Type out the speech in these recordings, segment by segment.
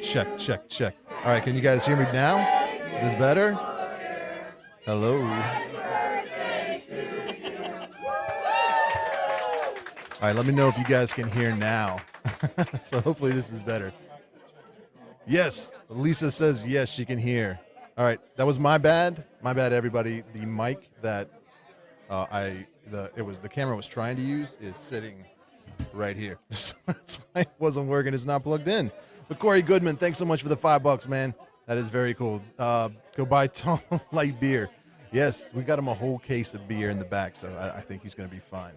check, check, check. All right, can you guys hear me now? Is this better? Hello. All right, let me know if you guys can hear now. So hopefully this is better. Yes, Lisa says yes, she can hear. All right, that was my bad. My bad, everybody. The mic that the camera was trying to use is sitting right here. So that's why it wasn't working. It's not plugged in. But Corey Goodman, thanks so much for the $5, man. That is very cool. Go buy Tom light beer. Yes, we got him a whole case of beer in the back, so I think he's going to be fine.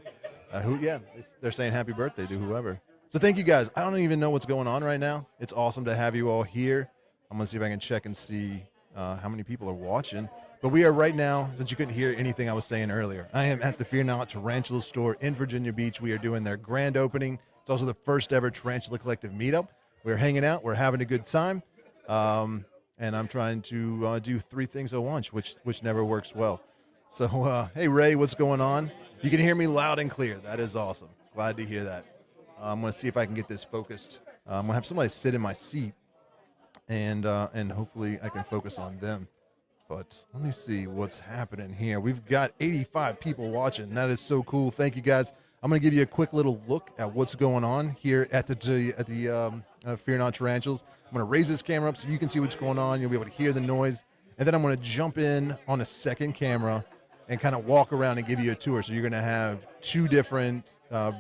They're saying happy birthday to whoever. So thank you guys. I don't even know what's going on right now. It's awesome to have you all here. I'm going to see if I can check and see how many people are watching. But we are right now, since you couldn't hear anything I was saying earlier, I am at the Fear Not Tarantula store in Virginia Beach. We are doing their grand opening. It's also the first ever Tarantula Collective meetup. We're hanging out. We're having a good time. And I'm trying to do three things at once, which never works well. So, hey, Ray, what's going on? You can hear me loud and clear. That is awesome. Glad to hear that. I'm going to see if I can get this focused. I'm going to have somebody sit in my seat, and hopefully I can focus on them. But let me see what's happening here. We've got 85 people watching. That is so cool. Thank you, guys. I'm going to give you a quick little look at what's going on here at the Fear Not Tarantulas. I'm going to raise this camera up so you can see what's going on. You'll be able to hear the noise. And then I'm going to jump in on a second camera and kind of walk around and give you a tour. So you're going to have two different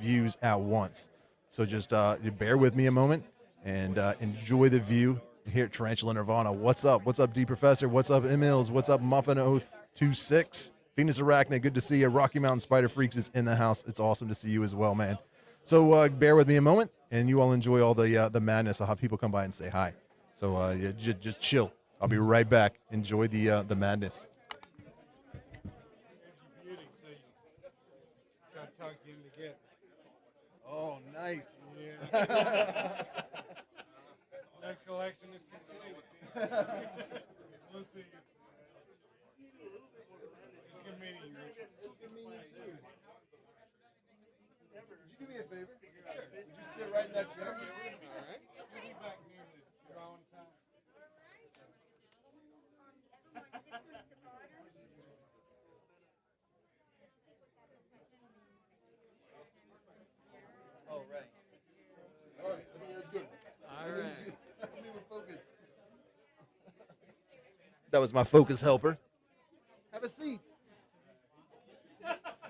views at once. So just bear with me a moment and enjoy the view here at Tarantula Nirvana. What's up? What's up, D Professor? What's up, Emils? What's up, Muffin 026? Venus Arachne, good to see you. Rocky Mountain Spider Freaks is in the house. It's awesome to see you as well, man. So bear with me a moment, and you all enjoy all the madness. I'll have people come by and say hi. So just chill. I'll be right back. Enjoy the madness. Oh, nice. Yeah. That collection is complete. We'll see you. It's good meeting you, Richard. It's good meeting you, too. Would you do me a favor? Sure. Would you sit right in that chair? All right. We'll be back near the drawing time. Oh, right. All right. I think that's good. All right. Focus. That was my focus helper. Have a seat.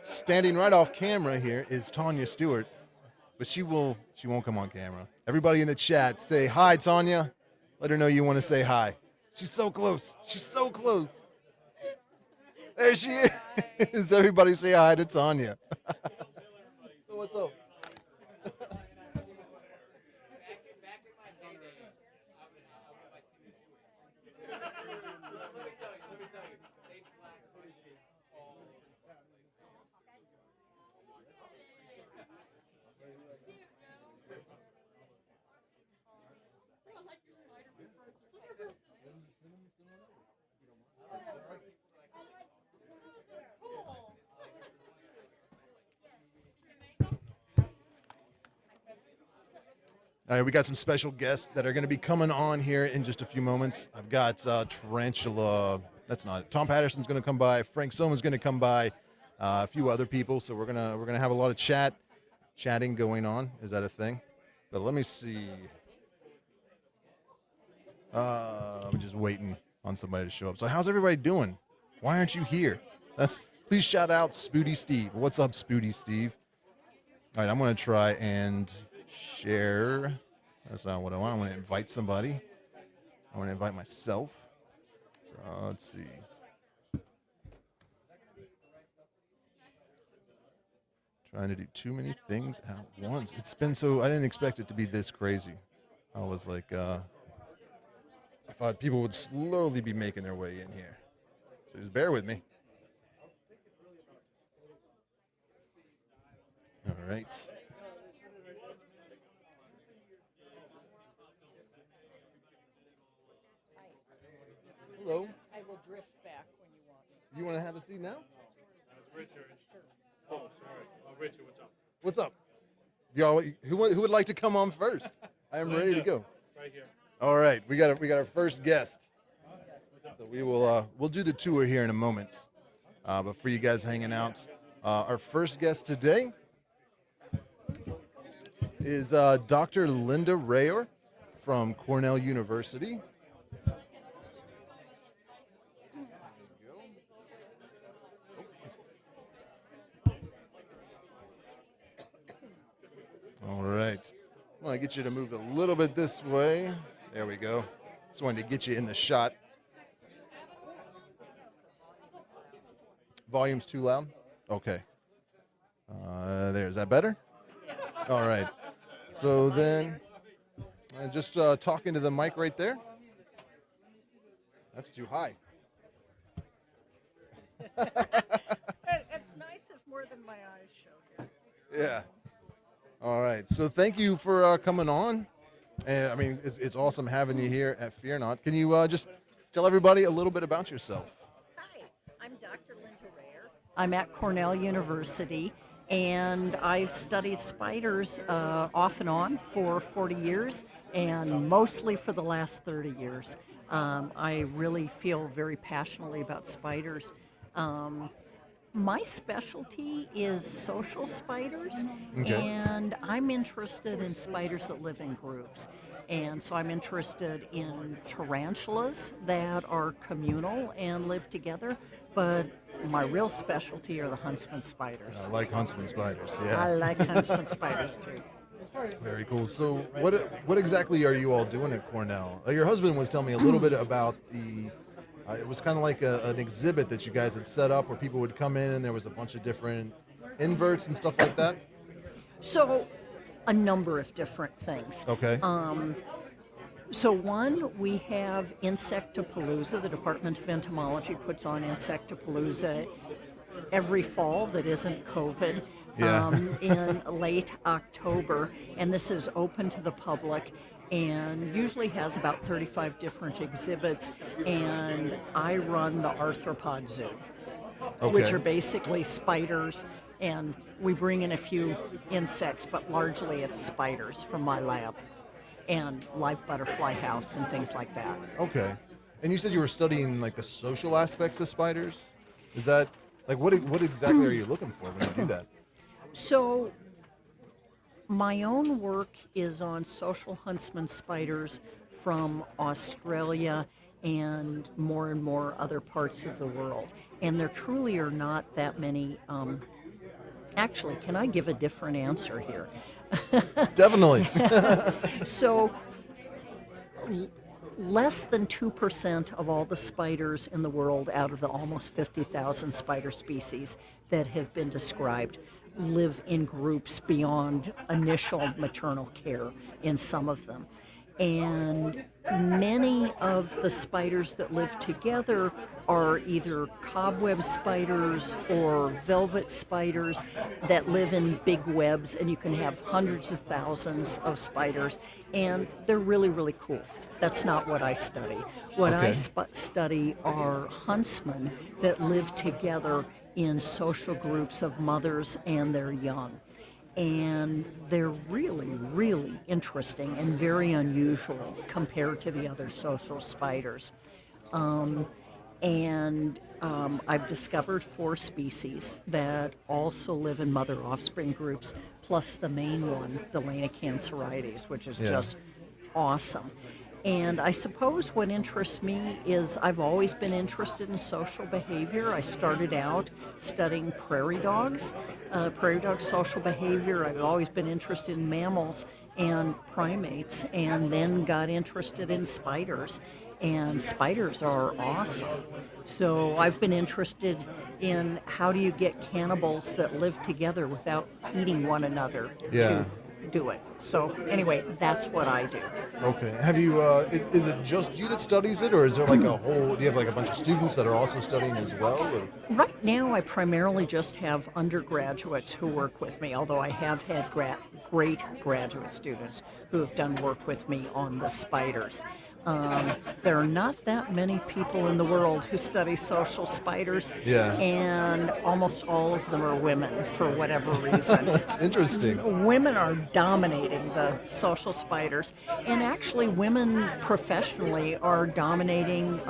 Standing right off camera here is Tanya Stewart, but she won't come on camera. Everybody in the chat, say hi, Tanya. Let her know you want to say hi. She's so close. She's so close. There she is. Everybody say hi to Tanya. So what's up? All right, we got some special guests that are going to be coming on here in just a few moments. I've got Tarantula. That's not it. Tom Patterson's going to come by. Frank Soma's going to come by. A few other people. So we're gonna have a lot of chatting going on. Is that a thing? But let me see. I'm just waiting on somebody to show up. So how's everybody doing? Why aren't you here? Please shout out Spooty Steve. What's up, Spooty Steve? All right, I'm going to try and share. That's not what I want. I want to invite somebody. I want to invite myself. So let's see. Trying to do too many things at once. It's been I didn't expect it to be this crazy. I was like, I thought people would slowly be making their way in here. So just bear with me. All right. Hello. I will drift back when you want me. You want to have a seat now? It's Richard. Oh, sorry. Oh, Richard, what's up? What's up? Y'all, who would like to come on first? I am ready to go. Right here. All right, we got our first guest. So we'll do the tour here in a moment. But for you guys hanging out, our first guest today is Dr. Linda Rayor from Cornell University. All right. I want to get you to move a little bit this way. There we go. Just wanted to get you in the shot. Volume's too loud? Okay. There. Is that better? All right. So then, just talking to the mic right there. That's too high. It's nice if more than my eyes show here. Yeah. All right. So thank you for coming on. And I mean, it's awesome having you here at Fear Not. Can you just tell everybody a little bit about yourself? Hi, I'm Dr. Linda Rayor. I'm at Cornell University, and I've studied spiders off and on for 40 years, and mostly for the last 30 years. I really feel very passionately about spiders. My specialty is social spiders, Okay. and I'm interested in spiders that live in groups. And so I'm interested in tarantulas that are communal and live together, but my real specialty are the Huntsman spiders. I like Huntsman Spiders. I Yeah. like Huntsman spiders too. Very cool. So what exactly are you all doing at Cornell? Your husband was telling me a little bit about the. It was kind of like an exhibit that you guys had set up where people would come in and there was a bunch of different inverts and stuff like that. So, a number of different things. Okay. So one, we have Insectopalooza. The Department of Entomology puts on Insectopalooza every fall that isn't COVID. Yeah. In late October, and this is open to the public and usually has about 35 different exhibits, and I run the arthropod zoo, which Okay. are basically spiders, and we bring in a few insects, but largely it's spiders from my lab, and live butterfly house and things like that. Okay. And you said you were studying like the social aspects of spiders. Is that like what exactly are you looking for when you do that? So, my own work is on social huntsman spiders from Australia and more other parts of the world. And there truly are not that many. Actually, can I give a different answer here? Definitely. So, less than 2% of all the spiders in the world out of the almost 50,000 spider species that have been described live in groups beyond initial maternal care in some of them. And many of the spiders that live together are either cobweb spiders or velvet spiders that live in big webs, and you can have hundreds of thousands of spiders, and they're really cool. That's not what I study. What I study are huntsmen that live together in social groups of mothers and their young. And they're really interesting and very unusual compared to the other social spiders. I've discovered 4 species that also live in mother-offspring groups, plus the main one, the Lanacancerides, which is just awesome. And I suppose what interests me is I've always been interested in social behavior. I started out studying prairie dog social behavior. I've always been interested in mammals and primates, and then got interested in spiders. And spiders are awesome. So I've been interested in how do you get cannibals that live together without eating one another to do it. So anyway, that's what I do. Okay. Have you? Is it just you that studies it, or is there like a whole? Do you have like a bunch of students that are also studying as well? Or? Right now, I primarily just have undergraduates who work with me, although I have had great graduate students who have done work with me on the spiders. There are not that many people in the world who study social spiders, Yeah. and almost all of them are women for whatever reason. That's interesting. Women are dominating the social spiders, and actually women professionally are dominating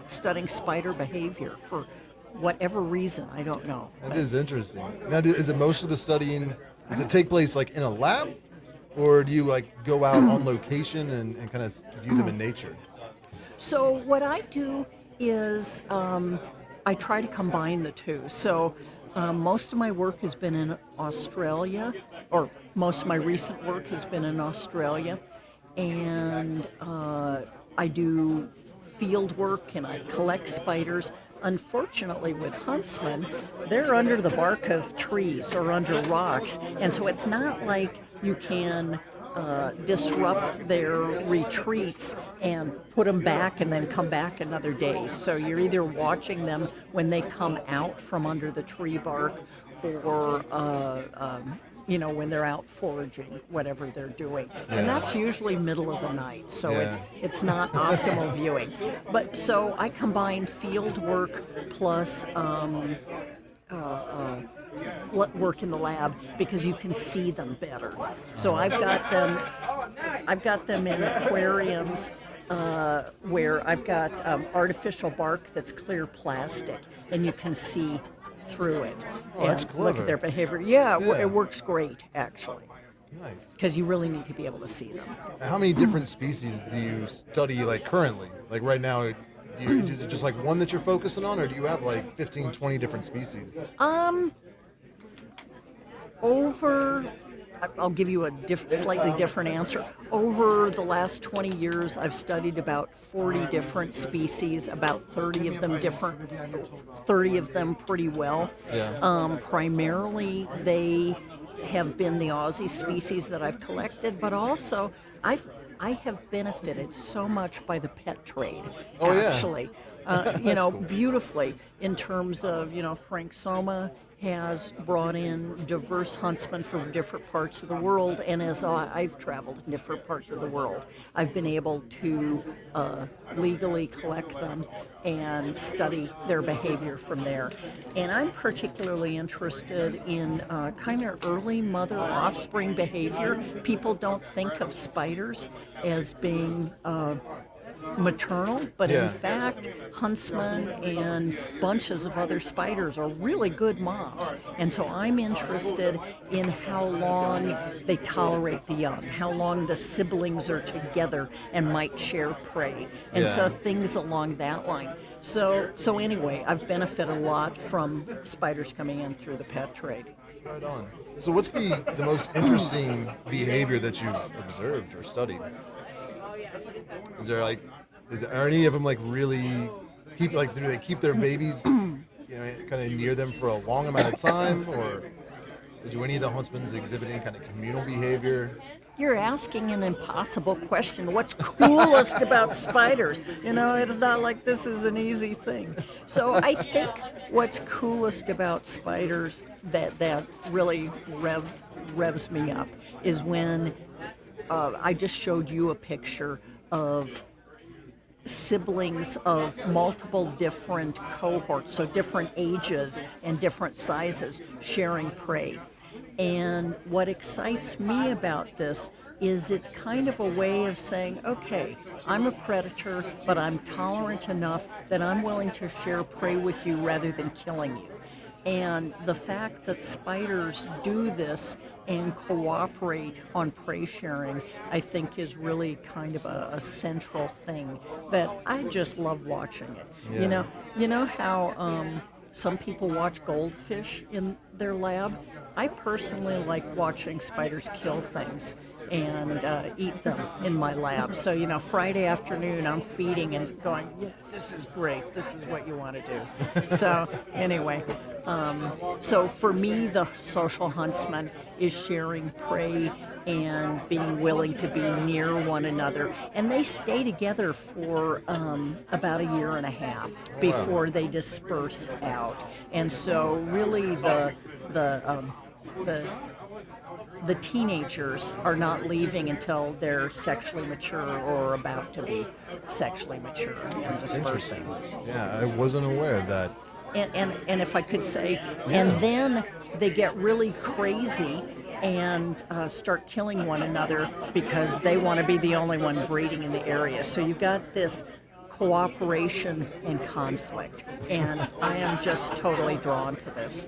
studying spider behavior for whatever reason. I don't know. That is interesting. Now, is it most of the studying, does it take place like in a lab? Or do you like go out on location and kind of view them in nature? So what I do is I try to combine the two. So most of my work has been in Australia, or most of my recent work has been in Australia, and I do field work and I collect spiders. Unfortunately, with Huntsman, they're under the bark of trees or under rocks, and so it's not like you can disrupt their retreats and put them back and then come back another day. So you're either watching them when they come out from under the tree bark, or when they're out foraging, whatever they're doing. And that's usually middle of the night, so it's not optimal viewing. But so I combine field work plus work in the lab because you can see them better. So I've got them in aquariums where I've got artificial bark that's clear plastic, and you can see through it. Oh, that's and clever. Look at their behavior. Yeah, it works great, actually, Nice. because you really need to be able to see them. How many different species do you study like currently? Like right now, is it just like one that you're focusing on, or do you have like 15, 20 different species? I'll give you a slightly different answer. Over the last 20 years, I've studied about 40 different species, about 30 of them pretty well. Yeah. Primarily, they have been the Aussie species that I've collected, but also I have benefited so much by the pet trade, Oh, yeah. actually. Cool. Beautifully, in terms of, Frank Soma has brought in diverse huntsmen from different parts of the world, and as I've traveled in different parts of the world, I've been able to legally collect them and study their behavior from there. And I'm particularly interested in kind of early mother-offspring behavior. People don't think of spiders as being maternal, but in fact, huntsmen and bunches of other spiders are really good moms. And so I'm interested in how long they tolerate the young, how long the siblings are together and might share prey, and so things along that line. So anyway, I've benefited a lot from spiders coming in through the pet trade. Right on. So what's the most interesting behavior that you've observed or studied? Are any of them like really do they keep their babies, kind of near them for a long amount of time, or do any of the huntsmen exhibit any kind of communal behavior? You're asking an impossible question. What's coolest about spiders? It's not like this is an easy thing. So I think what's coolest about spiders that really revs me up is when I just showed you a picture of siblings of multiple different cohorts, so different ages and different sizes sharing prey. And what excites me about this is it's kind of a way of saying, okay, I'm a predator, but I'm tolerant enough that I'm willing to share prey with you rather than killing you. And the fact that spiders do this and cooperate on prey sharing, I think is really kind of a central thing that I just love watching it. Yeah. You know how some people watch goldfish in their lab? I personally like watching spiders kill things and eat them in my lab. So, Friday afternoon I'm feeding and going, yeah, this is great. This is what you want to do. So anyway, so for me, the social huntsman is sharing prey and being willing to be near one another. And they stay together for about a year and a half before they disperse out. And so really the the teenagers are not leaving until they're sexually mature or about to be sexually mature and dispersing. Yeah, I wasn't aware of that. And if I could say, and then they get really crazy and start killing one another because they want to be the only one breeding in the area. So you've got this cooperation and conflict, and I am just totally drawn to this.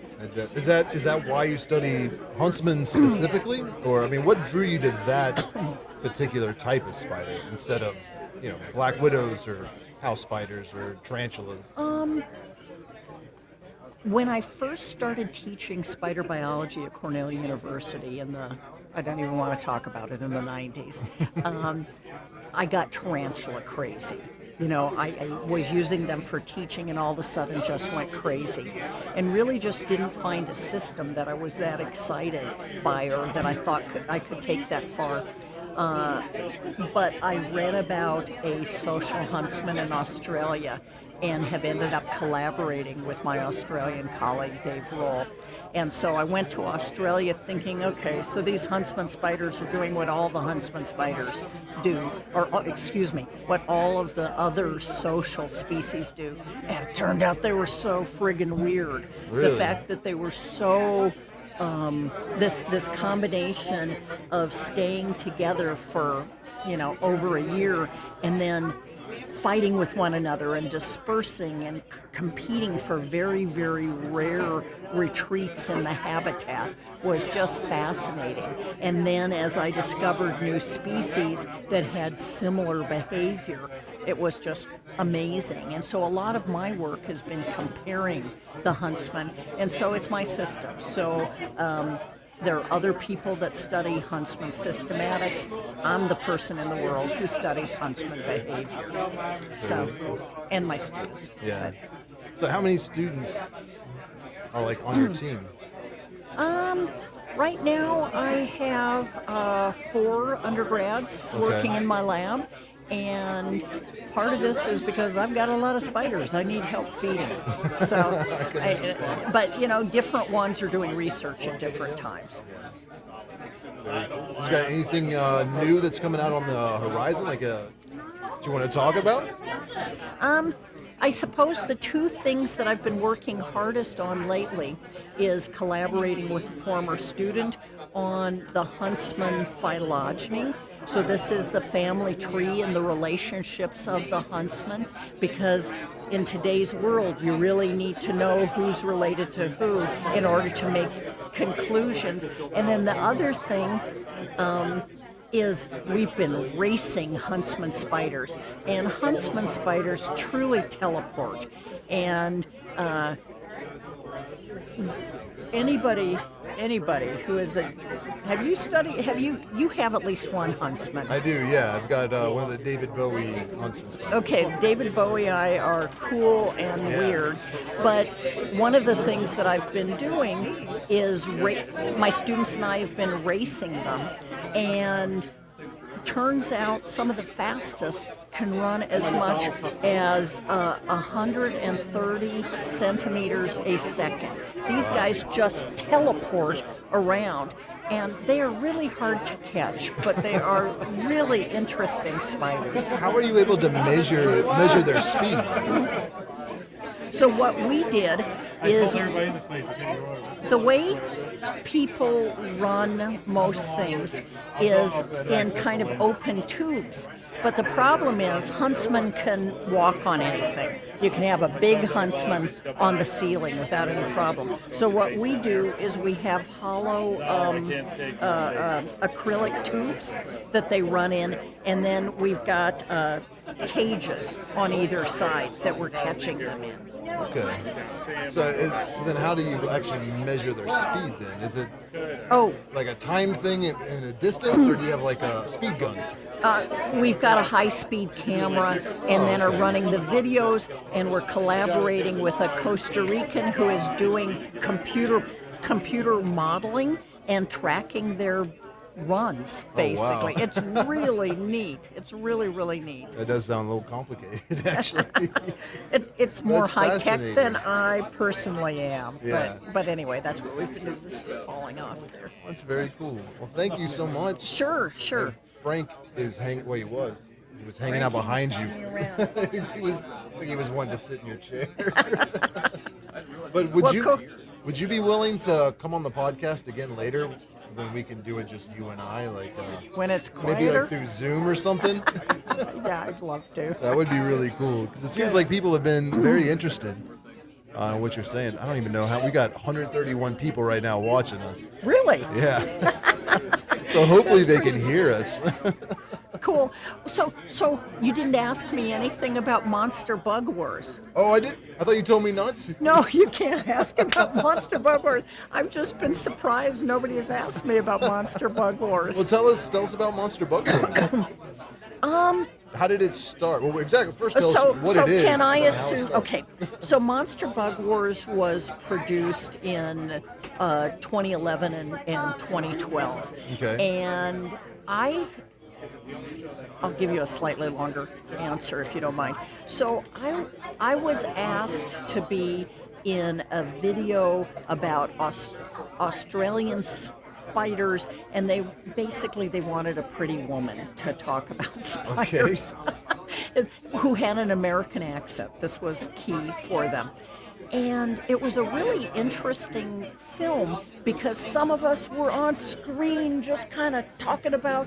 Is that why you study huntsmen specifically, or I mean, what drew you to that particular type of spider instead of, black widows or house spiders or tarantulas? When I first started teaching spider biology at Cornell University I don't even want to talk about it, in the 90s, I got tarantula crazy. I was using them for teaching and all of a sudden just went crazy and really just didn't find a system that I was that excited by or that I thought I could take that far. But I read about a social huntsman in Australia and have ended up collaborating with my Australian colleague, Dave Roll. And so I went to Australia thinking, okay, so these huntsman spiders are doing what all the huntsman spiders do, or what all of the other social species do. And it turned out they were so friggin' weird. Really? The fact that they were so, this combination of staying together for, over a year and then fighting with one another and dispersing and competing for very, very rare retreats in the habitat was just fascinating. And then as I discovered new species that had similar behavior, it was just amazing. And so a lot of my work has been comparing the huntsman, and so it's my system. So there are other people that study huntsman systematics. I'm the person in the world who studies huntsman behavior. So, and my students. Yeah. So how many students are on your team? Right now I have 4 undergrads working in my lab. And part of this is because I've got a lot of spiders. I need help feeding. So, but different ones are doing research at different times. You got anything new that's coming out on the horizon? Do you want to talk about? I suppose the 2 things that I've been working hardest on lately is collaborating with a former student on the huntsman phylogeny. So this is the family tree and the relationships of the huntsman, because in today's world you really need to know who's related to who in order to make conclusions. And then the other thing is we've been racing huntsman spiders, and huntsman spiders truly teleport. And anybody who is you have at least one huntsman. I do, yeah. I've got one of the David Bowie huntsman spiders. Okay, David Bowie are cool and weird, but one of the things that I've been doing is my students and I have been racing them, and turns out some of the fastest can run as much as 130 centimeters a second. These guys just teleport around, and they are really hard to catch, but they are really interesting spiders. How are you able to measure their speed? So what we did is the way people run most things is in kind of open tubes. But the problem is huntsmen can walk on anything. You can have a big huntsman on the ceiling without any problem. So what we do is we have hollow acrylic tubes that they run in, and then we've got cages on either side that we're catching them in. Okay. So then how do you actually measure their speed then? Is it like a time thing in a distance, or do you have like a speed gun? We've got a high-speed camera, and then are running the videos, and we're collaborating with a Costa Rican who is doing computer modeling and tracking their runs, wow. basically. It's really neat. It's really, really neat. That does sound a little complicated, actually. It's more That's high-tech fascinating. than I personally am. Yeah. But anyway, that's what we've been doing. This is falling off there. That's very cool. Well, thank you so much. Sure. And Frank is hanging. Well, he was. He was hanging out behind you. he was. I think he was wanting to sit in your chair. But would you be willing to come on the podcast again later when we can do it just you and I, like When it's quieter? maybe like through Zoom or something? Yeah, I'd love to. That would be really cool because it seems like people have been very interested in what you're saying. I don't even know how we got 131 people right now watching us. Really? Yeah. So hopefully they can hear us. Cool. So you didn't ask me anything about Monster Bug Wars. Oh, I did. I thought you told me not to. No, you can't ask about Monster Bug Wars. I've just been surprised nobody has asked me about Monster Bug Wars. Well, tell us about Monster Bug Wars. How did it start? Well, exactly. First, tell us what it is. Can I and how it assume? started. Okay, so Monster Bug Wars was produced in 2011 and 2012. Okay. And I'll give you a slightly longer answer if you don't mind. So I was asked to be in a video about Australian spiders, and they wanted a pretty woman to talk about spiders who had an American accent. This was key for them. And it was a really interesting film because some of us were on screen just kind of talking about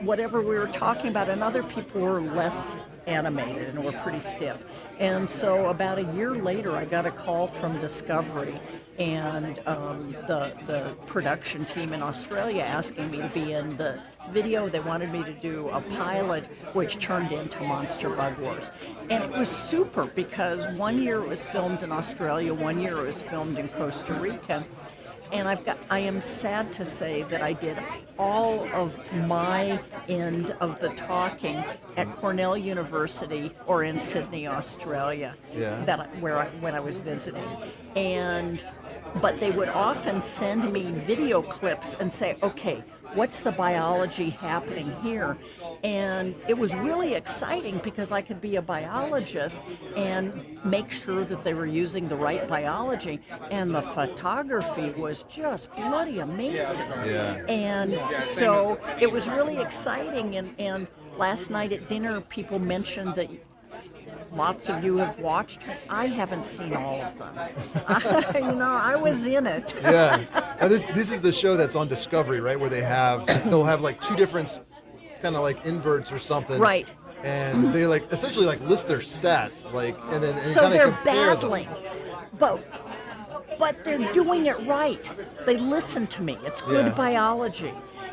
whatever we were talking about, and other people were less animated and were pretty stiff. And so about a year later, I got a call from Discovery and the production team in Australia asking me to be in the video. They wanted me to do a pilot, which turned into Monster Bug Wars. And it was super because 1 year it was filmed in Australia, 1 year it was filmed in Costa Rica. And I am sad to say that I did all of my end of the talking at Cornell University or in Sydney, Australia, when I was visiting. But they would often send me video clips and say, okay, what's the biology happening here? And it was really exciting because I could be a biologist and make sure that they were using the right biology. And the photography was just bloody amazing. Yeah. And so it was really exciting. And last night at dinner, people mentioned that lots of you have watched. I haven't seen all of them. I was in it. Yeah. And this is the show that's on Discovery, right? Where they'll have like two different kind of like inverts or something. Right. And they essentially list their stats, and then so they're compare battling, but they're doing it right. They listen to me. It's good biology,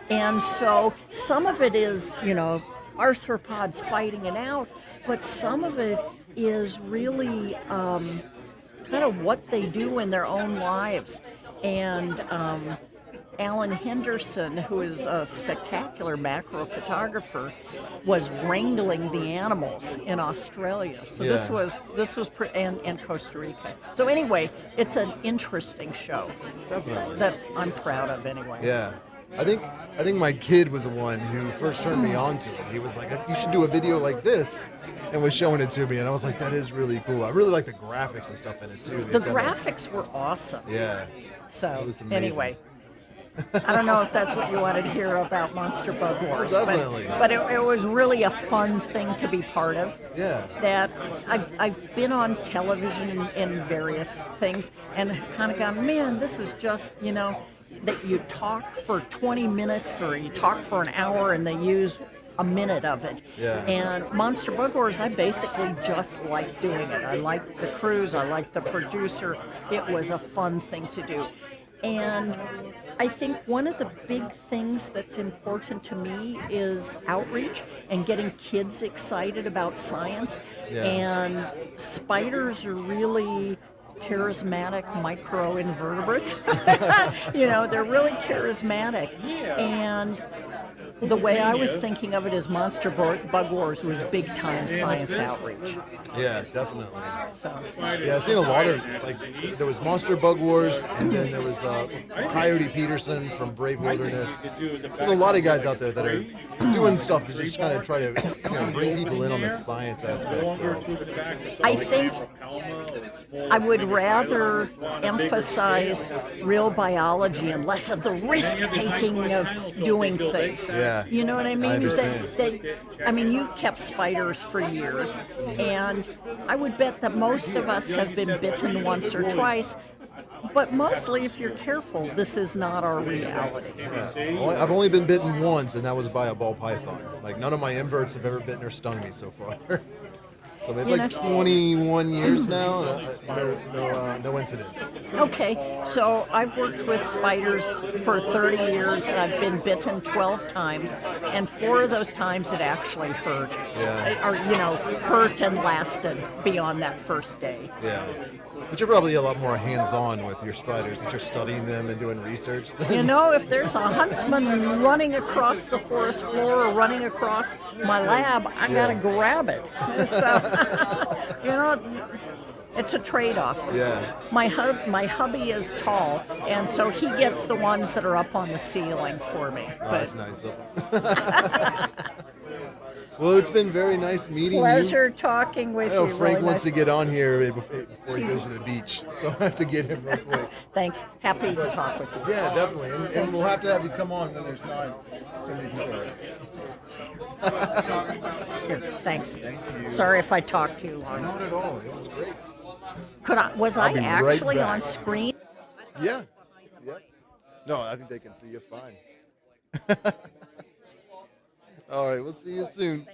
and so some of it is arthropods fighting it out, but some of it is really kind of what they do in their own lives. And Alan Henderson, who is a spectacular macro photographer, was wrangling the animals in Australia. So this was and Costa Rica. So anyway, it's an interesting show. Definitely. That I'm proud of anyway. Yeah. I think my kid was the one who first turned me on to it. He was like, you should do a video like this, and was showing it to me, and I was like, that is really cool. I really like the graphics and stuff in it too. The graphics were awesome. Yeah. So It was amazing. anyway, I don't know if that's what you wanted to hear about Monster Bug Wars, Definitely. but it was really a fun thing to be part of. Yeah. That I've been on television in various things and have kind of gone, man, this is just that you talk for 20 minutes or you talk for an hour and they use a minute of it. Yeah. And Monster Bug Wars, I basically just like doing it. I like the crews, I like the producer. It was a fun thing to do. And I think one of the big things that's important to me is outreach and getting kids excited about science. Yeah. And spiders are really charismatic microinvertebrates. They're really charismatic. And The way I was thinking of it is Monster Bug Wars was big time science outreach. Yeah, definitely. So Yeah, I've seen a lot of, like, there was Monster Bug Wars, and then there was Coyote Peterson from Brave Wilderness. There's a lot of guys out there that are doing stuff to just kind of try to bring people in on the science aspect. I think I would rather emphasize real biology and less of the risk-taking of doing things. Yeah, You know what I mean? understand. I mean, you've kept spiders for years, and I would bet that most of us have been bitten once or twice. But mostly, if you're careful, this is not our reality. Yeah. I've only been bitten once, and that was by a ball python. Like, none of my inverts have ever bitten or stung me so far. So it's like 21 years now, no incidents. Okay, so I've worked with spiders for 30 years, and I've been bitten 12 times, and 4 of those times it actually hurt. Yeah. Or, hurt and lasted beyond that first day. Yeah. But you're probably a lot more hands-on with your spiders, that you're studying them and doing research. If there's a huntsman running across the forest floor or running across my lab, I gotta grab it. So, it's a trade-off. Yeah. My hubby is tall, and so he gets the ones that are up on the ceiling for me. Oh, that's nice of him. Well, it's been very nice meeting Pleasure you. talking with I know you. Frank really wants nice. to get on here before he goes to the beach, so I have to get him real quick. Thanks. Happy to talk with you. Yeah, definitely. And we'll have to have you come on when there's not so many people around. Here, thanks. Thank you. Sorry if I talked too long. Not at all. It was great. Was I'll I be right actually back. on screen? Yeah. Yep. No, I think they can see you fine. All right, we'll see you soon.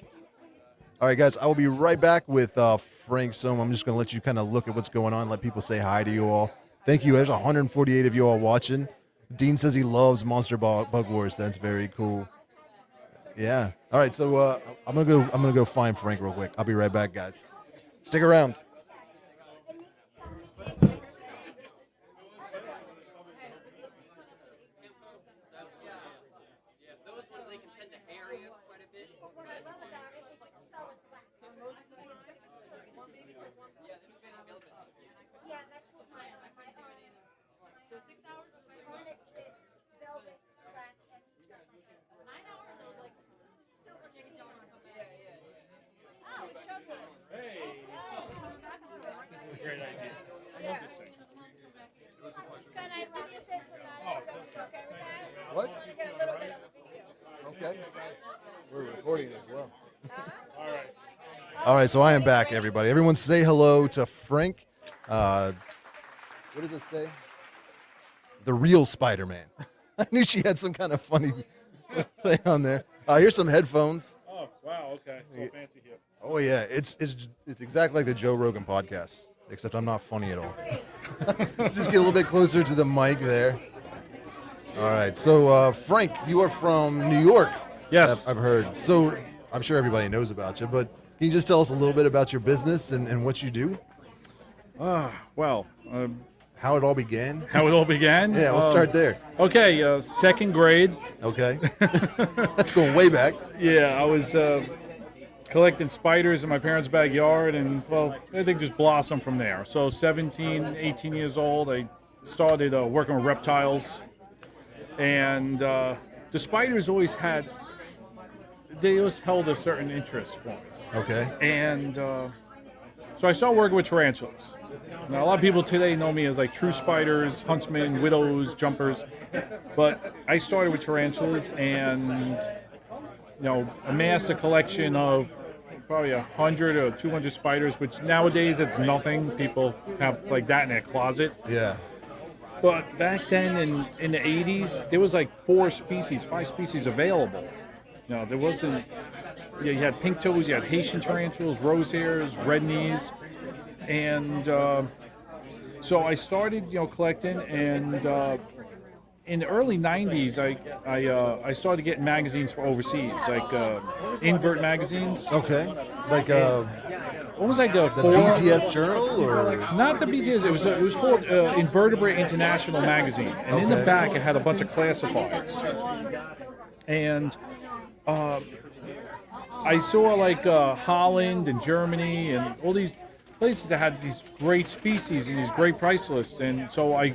All right, guys, I will be right back with Frank Soma. I'm just going to let you kind of look at what's going on, let people say hi to you all. Thank you. There's 148 of you all watching. Dean says he loves Monster Bug Wars. That's very cool. Yeah. All right, so I'm gonna go find Frank real quick. I'll be right back, guys. Stick around. Great idea. I love this thing. What? Okay. We're recording as well. All right. All right, so I am back, everybody. Everyone say hello to Frank. What does it say? The real Spider-Man. I knew she had some kind of funny thing on there. Here's some headphones. Oh, wow. Okay. So fancy here. Oh yeah, it's exactly like the Joe Rogan podcast, except I'm not funny at all. Let's just get a little bit closer to the mic there. All right, so Frank, you are from New York. Yes. I've heard. So I'm sure everybody knows about you, but can you just tell us a little bit about your business and what you do? Well, How it all began? how it all began? Yeah, we'll start there. Okay, second grade. Okay. That's going way back. Yeah, I was collecting spiders in my parents' backyard, and, well, everything just blossomed from there. So 17, 18 years old, I started working with reptiles. And the spiders always held a certain interest for me. Okay. And so I started working with tarantulas. Now, a lot of people today know me as like true spiders, huntsmen, widows, jumpers. But I started with tarantulas and, amassed a collection of probably 100 or 200 spiders, which nowadays it's nothing. People have like that in their closet. Yeah. But back then in the 80s, there was like 5 species available. There wasn't, you had pink toes, you had Haitian tarantulas, rose hairs, red knees. And so I started, collecting, and in the early 90s, I started getting magazines for overseas, like invert magazines. Okay. Like What was like the BTS Journal or? Not the BTS. It was called Invertebrate International Magazine, and in the Okay. back it had a bunch of classifieds. And I saw like Holland and Germany and all these places that had these great species and these great price lists, and so I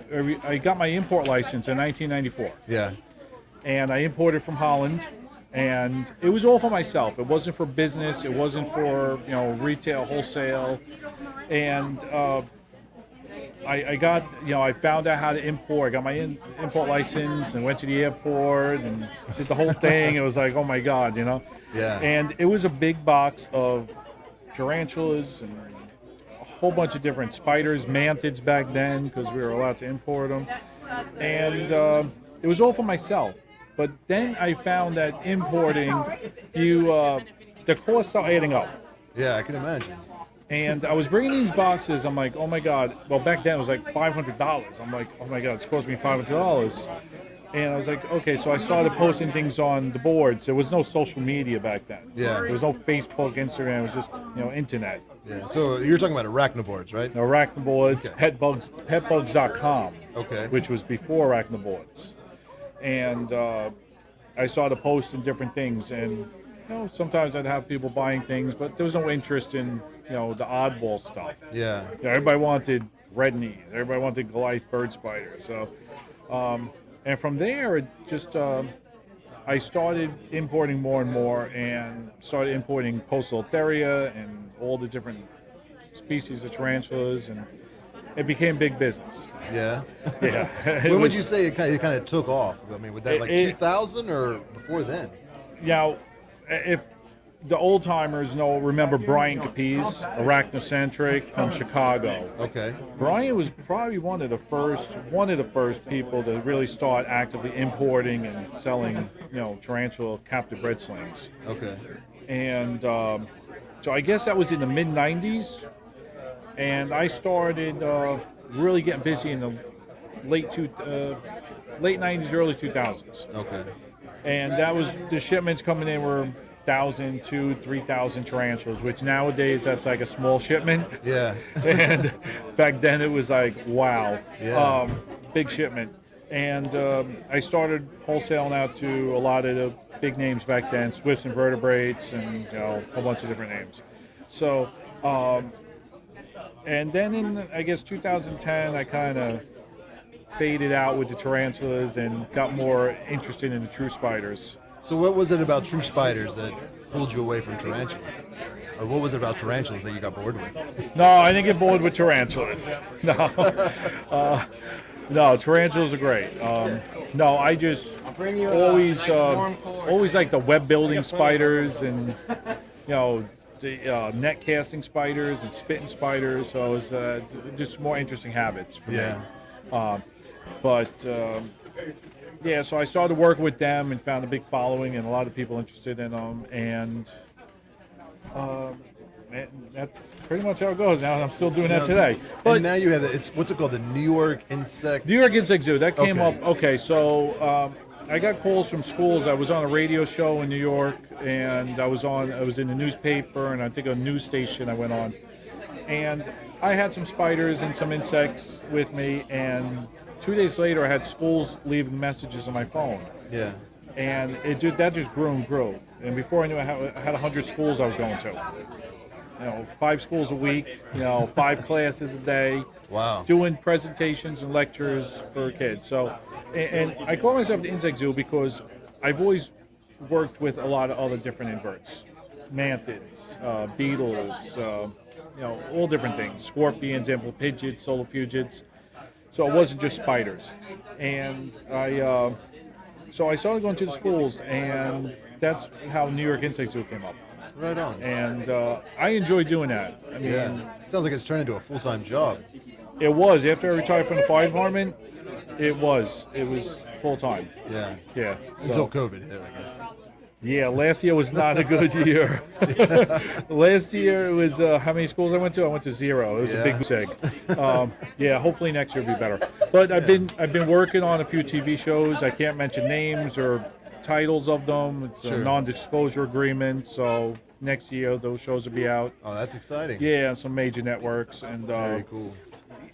got my import license in 1994, Yeah. and I imported from Holland, and it was all for myself. It wasn't for business. It wasn't for retail, wholesale, and I got I found out how to import. I got my import license and went to the airport and did the whole thing. It was like, oh my God, Yeah. And it was a big box of tarantulas and a whole bunch of different spiders, mantids back then because we were allowed to import them. And it was all for myself. But then I found that importing, the costs are adding up. Yeah, I can imagine. And I was bringing these boxes. I'm like, oh my God. Well, back then it was like $500. I'm like, oh my God, it's cost me $500. And I was like, okay, so I started posting things on the boards. There was no social media back then. Yeah. There was no Facebook, Instagram. It was just, internet. Yeah. So you're talking about arachnoboards, right? Arachnoboards, Okay. petbugs.com, Okay. which was before arachnoboards. And I started posting different things. And, sometimes I'd have people buying things, but there was no interest in, the oddball stuff. Yeah. Everybody wanted red knees. Everybody wanted Goliath bird spiders. So, and from there, it just I started importing more and more, and started importing Poecilotheria and all the different species of tarantulas, and it became big business. Yeah. Yeah. When would you say it kind of took off? I mean, was that like 2000 or before then? If the old timers remember Brian Capiz, Arachnocentric from Chicago. Okay. Brian was probably one of the first people to really start actively importing and selling, tarantula captive bred slings. Okay. And so I guess that was in the mid '90s, and I started really getting busy in the late '90s, early 2000s. Okay. And that was the shipments coming in were 1,000, 2,000, 3,000 tarantulas, which nowadays that's like a small shipment. Yeah. And back then it was like, wow, Yeah. big shipment. And I started wholesaling out to a lot of the big names back then, Swifts and Vertebrates, and a whole bunch of different names. So, and then in I guess 2010, I kind of faded out with the tarantulas and got more interested in the true spiders. So what was it about true spiders that pulled you away from tarantulas? Or what was it about tarantulas that you got bored with? No, I didn't get bored with tarantulas. No, no, tarantulas are great. No, I just always like the web building spiders and the net casting spiders and spitting spiders. So it's just more interesting habits for me. Yeah, so I started working with them and found a big following and a lot of people interested in them, and that's pretty much how it goes. Now I'm still doing that today. But And now you have what's it called? The New York Insect. New York Insect Zoo, that came Okay. up. Okay, so I got calls from schools. I was on a radio show in New York, and I was in the newspaper, and I think a news station I went on. And I had some spiders and some insects with me, and 2 days later I had schools leaving messages on my phone. Yeah. And that just grew and grew. And before I knew, I had 100 schools I was going to. 5 schools a week, 5 classes a day. Wow. Doing presentations and lectures for kids. So, and I call myself the Insect Zoo because I've always worked with a lot of other different inverts. Mantids, beetles, all different things. Scorpions, amphipygids, solifugits. So it wasn't just spiders. And so I started going to the schools, and that's how New York Insect Zoo came up. Right on. And I enjoy doing that. I mean, Yeah. Sounds like it's turned into a full-time job. it was after I retired from the fire department. It was full time. Yeah. Yeah. Until So, COVID hit, I guess. yeah, last year was not a good year. Last year it was how many schools I went to? I went to 0. It was a big mistake. Yeah, hopefully next year will be better. But I've been working on a few TV shows. I can't mention names or titles of them. It's Sure. a non-disclosure agreement. So next year those shows will be out. Oh, that's exciting. Yeah, on some major networks. And Very cool.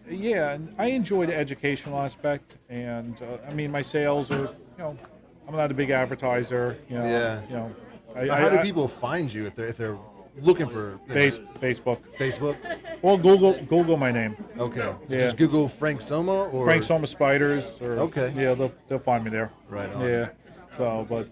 yeah, and I enjoy the educational aspect. And I mean, my sales are, I'm not a big advertiser. Yeah. How do people find you if they're looking for Facebook. Facebook? Or Google my name. Okay. So Yeah. just Google Frank Soma or Frank Soma Spiders. Or, Okay. Yeah, they'll find me there. Right on. Yeah. So, but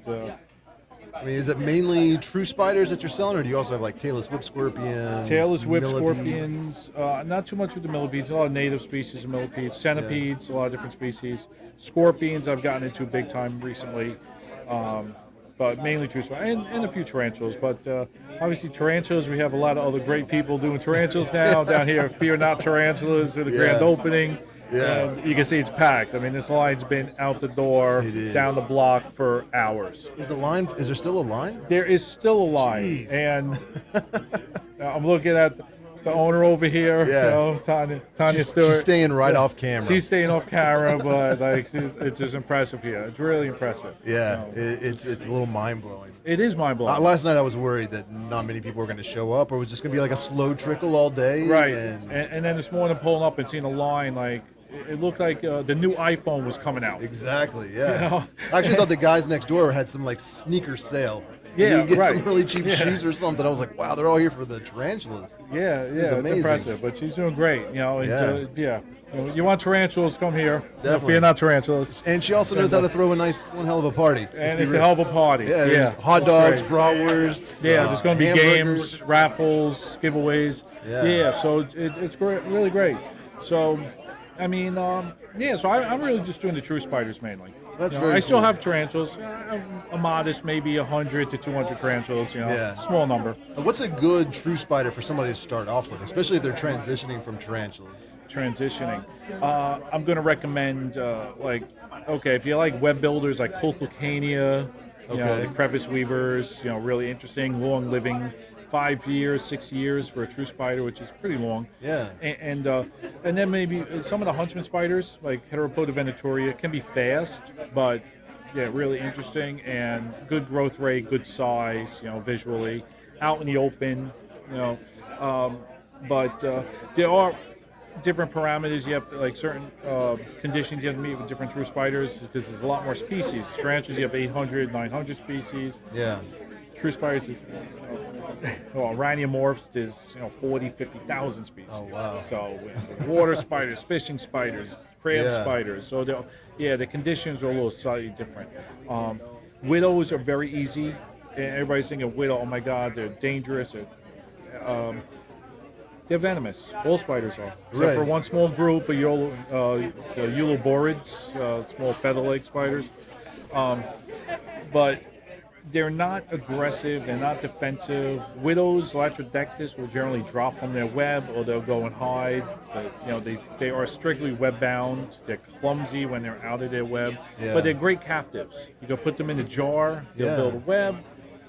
I mean, is it mainly true spiders that you're selling, or do you also have like tailless whip scorpions? tailless whip millipedes? scorpions. Not too much with the millipedes. A lot of native species of millipedes. Centipedes. A lot of different species. Scorpions I've gotten into big time recently. But mainly true spiders and a few tarantulas. But obviously tarantulas, we have a lot of other great people doing tarantulas now down here. Fear Not Tarantulas with the grand opening. Yeah. And you can see it's packed. I mean, this line's been out the door, It is. down the block for hours. Is there still a line? There is still a line, Jeez. and I'm looking at the owner over here. Yeah. You know, Tanya She's Stewart. staying right off camera. She's staying off camera, but like it's just impressive here. It's really impressive. Yeah, You know, it's a little mind blowing. it is mind blowing. Last night I was worried that not many people were going to show up, or it was just going to be like a slow trickle all day. Right, And and then this morning pulling up and seeing a line, like it looked like the new iPhone was coming out. exactly, yeah. You know? I actually thought the guys next door had some like sneaker sale. Yeah, you could get some right. really cheap Yeah. shoes or something. I was like, wow, they're all here for the tarantulas. Yeah, it's amazing. impressive, but she's doing great. You know, Yeah. You want tarantulas? Come here. Definitely. Fear Not Tarantulas. And she also knows how to throw one hell of a party. And it's a hell of a party. Yeah, there's hot dogs, Great. bratwursts. Yeah, there's going to be hamburgers. games, raffles, giveaways. Yeah. So it's great, really great. So, I mean, so I'm really just doing the true spiders mainly. That's You know, very I still cool. have tarantulas, a modest maybe 100 to 200 tarantulas. You know, Yeah. small number. And what's a good true spider for somebody to start off with, especially if they're transitioning from tarantulas? Transitioning. I'm going to recommend if you like web builders like Colcocania, Okay. the crevice weavers, really interesting, long living. 5 years, 6 years for a true spider, which is pretty long. Yeah. And then maybe some of the Huntsman spiders, like Heteropoda venatoria, can be fast, but really interesting and good growth rate, good size, visually, out in the open, But there are different parameters. You have to, like certain conditions you have to meet with different true spiders because there's a lot more species. Tarantulas, you have 800, 900 species. Yeah. True spiders is, Rhiniomorphs is 40, 50,000 species. Oh, wow. So water spiders, fishing spiders, crab Yeah. spiders. So the conditions are a little slightly different. Widows are very easy. And everybody's thinking widow. Oh my God, they're dangerous. They're venomous. All spiders are, except Right. for one small group of the Euloborids, small feather-leg spiders. But they're not aggressive. They're not defensive. Widows, Latrodectus, will generally drop from their web, or they'll go and hide. They are strictly web-bound. They're clumsy when they're out of their web, Yeah. but they're great captives. You can put them in a jar. They'll Yeah. build a web,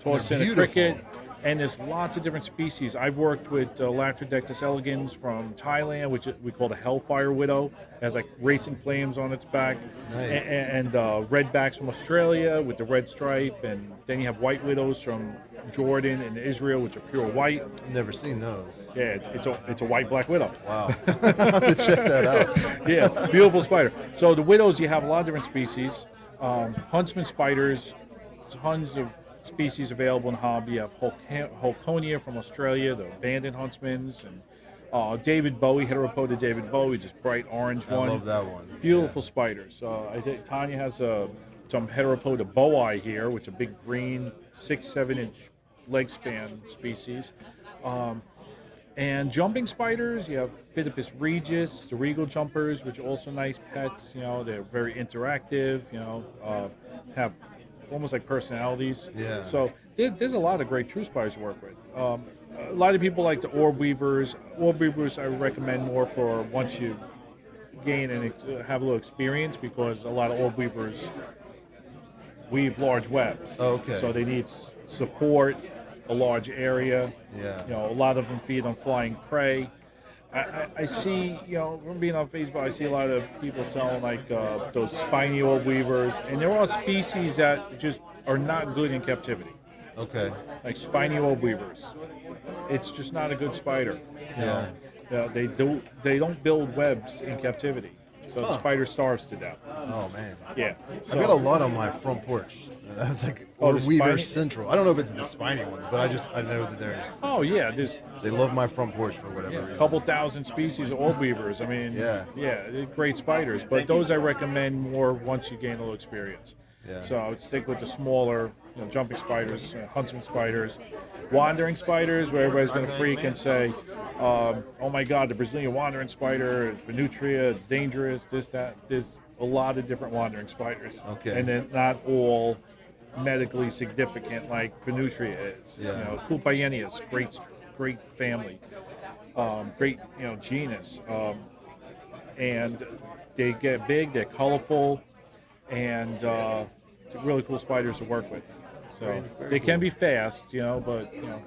toss They're in a beautiful. cricket. And there's lots of different species. I've worked with Latrodectus elegans from Thailand, which we call the Hellfire Widow. It has like racing flames on its back. Nice. And redbacks from Australia with the red stripe. And then you have white widows from Jordan and Israel, which are pure white. I've never seen those. Yeah, it's a white-black widow. Wow. I'll have to check that out. Yeah, beautiful spider. So the widows, you have a lot of different species. Huntsman spiders, tons of species available in hobby. You have Holconia from Australia, the abandoned huntsmans, and David Bowie, Heteropoda David Bowie, just bright orange I one. love that one. Beautiful spiders. I think Tanya has some Heteropoda bowii here, which are big green, 6-7 inch leg span species. And jumping spiders, you have Phidippus regis, the regal jumpers, which are also nice pets. They're very interactive. Have almost like personalities. Yeah. So there's a lot of great true spiders to work with. A lot of people like the Orb Weavers. Orb Weavers I recommend more for once you gain and have a little experience, because a lot of Orb Weavers weave large webs. Okay. So they need support, a large area. Yeah. A lot of them feed on flying prey. I see, from being on Facebook, I see a lot of people selling like those spiny Orb Weavers, and there are species that just are not good in captivity, Okay. like spiny Orb Weavers. It's just not a good spider. Yeah. They don't build webs in captivity. So the spider starves to death. Oh man. Yeah. I've got a lot on my front porch. That's like Orb the Weavers spiny? Central. I don't know if it's the spiny ones, but I know that there's. Oh yeah, there's They love my front porch for whatever a reason. couple thousand species of orb weavers. I mean, they're great spiders. But those I recommend more once you gain a little experience. Yeah. So I would stick with the smaller, jumping spiders, Huntsman spiders, wandering spiders, where everybody's going to freak and say, "Oh my God, the Brazilian wandering spider, Nutria, it's dangerous." This, that. There's a lot of different wandering spiders. Okay. And then not all medically significant like Nutria is. Yeah. Culpayenius, great family, great genus, and they get big, they're colorful, and really cool spiders to work with. So Very they can cool. be fast, but and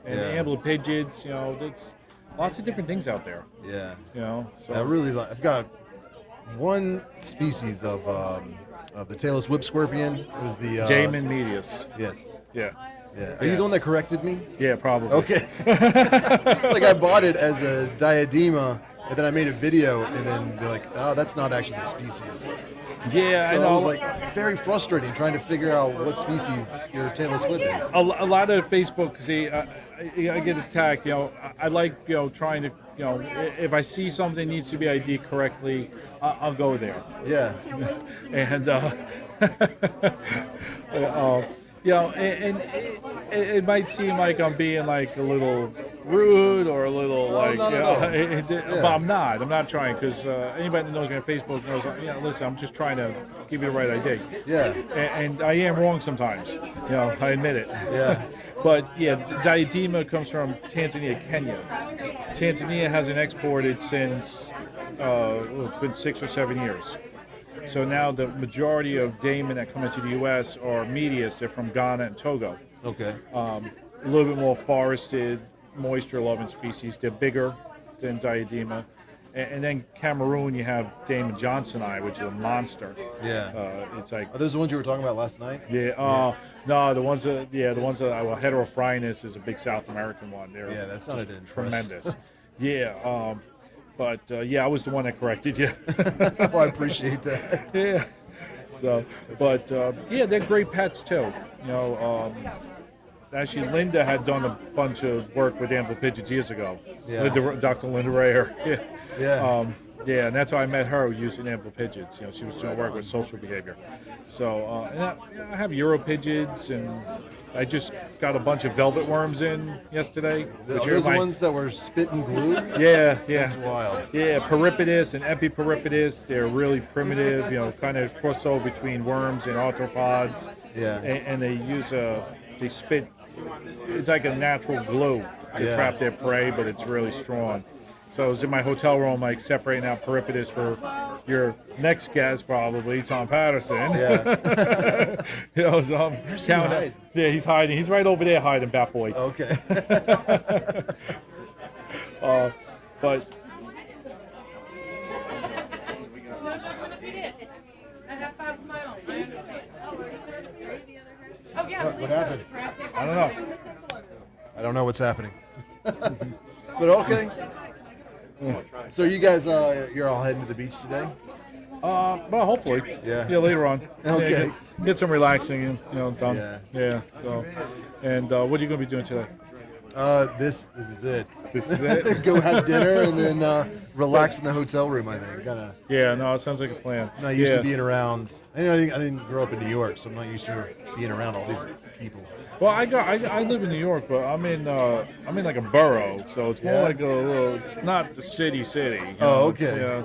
Yeah. amblipygids, there's lots of different things out there. Yeah. So I really like. I've got one species of the tailless whip scorpion. It was the Jamin medius. Yes. Yeah. Yeah. Are you the one that corrected me? Yeah, probably. Okay. Like I bought it as a diadema, and then I made a video, and then they're like, "Oh, that's not actually the species." Yeah, So I it know. was like very frustrating trying to figure out what species your tailless whip is. A lot of Facebook, see, I get attacked. I like trying to if I see something needs to be ID correctly, I'll go there. Yeah. And and it might seem like I'm being like a little rude or a little not at all. but I'm not. I'm not trying because anybody that knows me on Facebook knows. Listen, I'm just trying to give you the right ID. Yeah. And I am wrong sometimes. I admit it. Yeah. But yeah, diadema comes from Tanzania, Kenya. Tanzania hasn't exported since it's been 6 or 7 years. So now the majority of daemon that come into the U.S. are medius. They're from Ghana and Togo. Okay. A little bit more forested, moisture-loving species. They're bigger than diadema. And then Cameroon, you have Damon Johnsoni, which is a monster. Yeah. It's like Are those the ones you were talking about last night? no, the ones that Heterophrynus is a big South American one. They're Yeah, that sounded impressive. tremendous. Yeah, but I was the one that corrected you. Oh, I appreciate that. Yeah. So, but they're great pets too. Actually, Linda had done a bunch of work with amblipygids years ago. Yeah. Dr. Linda Rayer. Yeah. Yeah. And that's how I met her using amblipygids. She was doing work with social behavior. So, and I have Europygids, and I just got a bunch of velvet worms in yesterday. Are which those are the ones that were spit and glue? Yeah. That's wild. Yeah, Peripidus and Epiperipidus, they're really primitive, kind of crossover between worms and arthropods. Yeah. And they use they spit, it's like a natural glue to Yeah. trap their prey, but it's really strong. So I was in my hotel room, like separating out Peripidus for your next guest, probably Tom Patterson. Yeah. So I'm Where's he counting. hide? Yeah, he's hiding. He's right over there hiding, Bat Boy. Okay. But What happened? I don't know. I don't know what's happening. But okay. So you guys, you're all heading to the beach today? Well, hopefully. Yeah. Later on. Okay. Yeah, get some relaxing, done. Yeah. Yeah. So, and what are you going to be doing today? This is it. This is it. Go have dinner and then relax in the hotel room. I think. Kinda. Yeah. No, it sounds like a plan. I'm not used to being around. I didn't grow up in New York, so I'm not used to being around all these people. Well, I live in New York, but I'm in like a borough, so it's more Yeah? like a little. It's not the city. Oh, okay.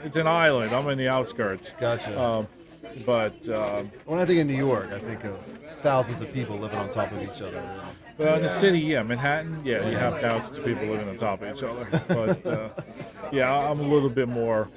It's an island. I'm in the outskirts. Gotcha. But When I think of New York, I think of thousands of people living on top of each other. in the city, Manhattan, you have thousands of people living on top of each other. But I'm a little bit more,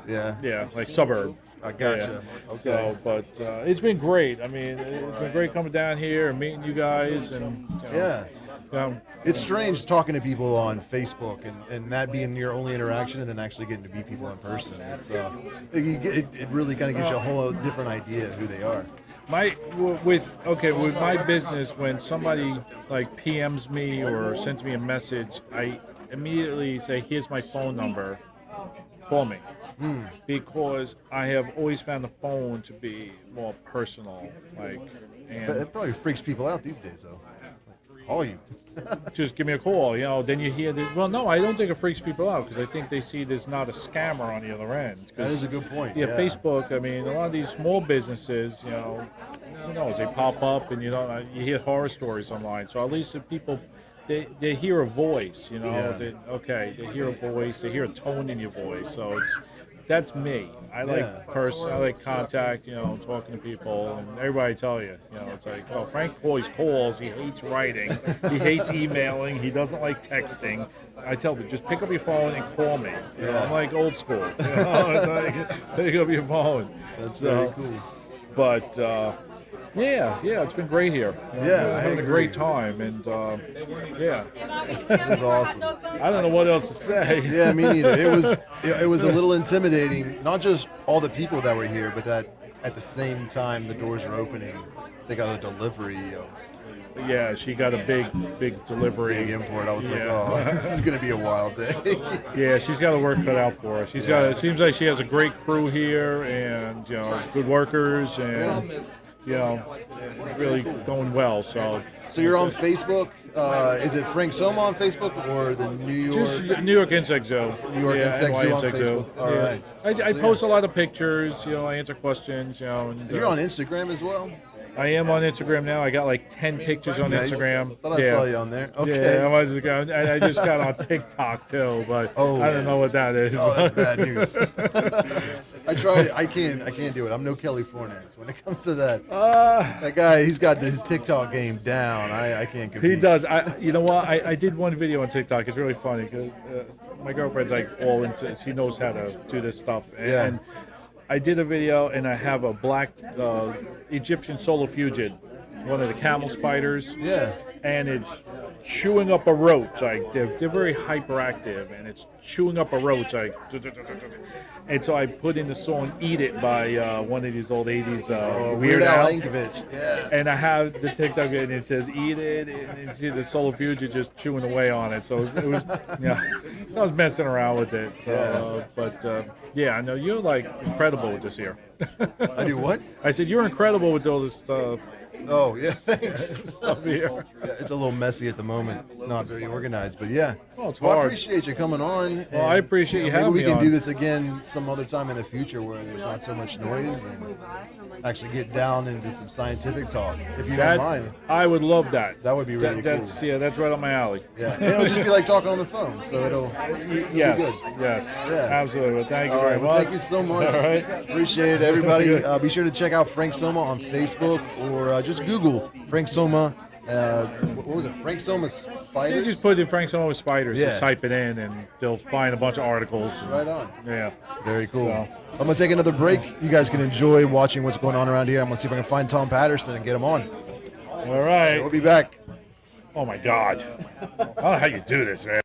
Yeah. like suburb. I gotcha. Yeah. Okay. So, but it's been great. I mean, it's been great coming down here and meeting you guys, and Yeah. um, It's strange talking to people on Facebook and that being your only interaction and then actually getting to meet people in person. It's it really kind of gives you a whole different idea of who they are. with my business, when somebody like PMs me or sends me a message, I immediately say, "Here's my phone number. Call me." because I have always found the phone to be more personal. Like, But and it probably freaks people out these days, though. Like, call you. just give me a call, then you hear this. Well, no, I don't think it freaks people out because I think they see there's not a scammer on the other end. That is a good point. Yeah, Facebook. I mean, a lot of these small businesses, who knows? They pop up, and you hear horror stories online. So at least if people, they hear a voice. Yeah. They hear a voice. They hear a tone in your voice. So that's me. I like I like contact. Talking to people, and everybody tell you. It's like, oh, Frank always calls. He hates writing. He hates emailing. He doesn't like texting. I tell people, just pick up your phone and call me. I'm like old school. It's like, pick up your phone. That's very cool. But yeah, it's been great here. Yeah, having a great time, and yeah, It was awesome. I don't know what else to say. Yeah, me neither. It was a little intimidating, not just all the people that were here, but that at the same time the doors are opening, they got a delivery of Yeah, she got a big delivery. big import. I was like, oh, this is gonna be a wild day. Yeah, she's got her work cut out for her. It seems like she has a great crew here, and good workers, and really going well. So So you're on Facebook. Is it Frank Soma on Facebook or the New York? just New York Insect Zoo. New York Insect NY Zoo on Facebook. All right. I So, post a lot of pictures. I answer questions. And You're on Instagram as well. I am on Instagram now. I got like 10 pictures on Nice. Instagram. Thought I saw you on there. Okay. Yeah, I'm on Instagram. And I just got on TikTok too, but Oh. I don't know what that is. Oh, that's bad news. I tried. I can't do it. I'm no Kelly Fornes when it comes to that. That guy, he's got his TikTok game down. I can't compete. He does. You know what? I did one video on TikTok. It's really funny because my girlfriend's like all into. She knows how to do this stuff. And I did a video, and I have a black Egyptian solar fugit, one of the camel spiders. Yeah. And it's chewing up a roach. Like they're very hyperactive, and it's chewing up a roach. Like, and so I put in the song "Eat It" by one of these old '80s Weird Al Yankovic. Yeah. And I have the TikTok, and it says "Eat It," and you see the solar fugit just chewing away on it. So it was, I was messing around with it. So, but I know you're like incredible with this here. I do what? I said you're incredible with all this stuff. Oh yeah, thanks. Stuff here. Yeah, it's a little messy at the moment, not very organized, but yeah. Well, it's I hard. appreciate you coming on. Well, I appreciate you having maybe me we can on. do this again some other time in the future where there's not so much noise and actually get down into some scientific talk, if you don't mind. I would love that. That would be really cool. That's right up my alley. Yeah, and it'll just be like talking on the phone, so it'll Yes, be good. yes, Yeah. absolutely. Well, thank you All very right, much. well, thank you so much. All right. Appreciate it, everybody. Be sure to check out Frank Soma on Facebook or just Google Frank Soma. What was it? Frank Soma You Spiders? just put in Frank Soma Spiders, Yeah. just type it in, and they'll find a bunch of articles. Right on. Yeah. Very cool. So- I'm going to take another break. You guys can enjoy watching what's going on around here. I'm going to see if I can find Tom Patterson and get him on. All right. We'll be back. Oh my God. I don't know how you do this, man.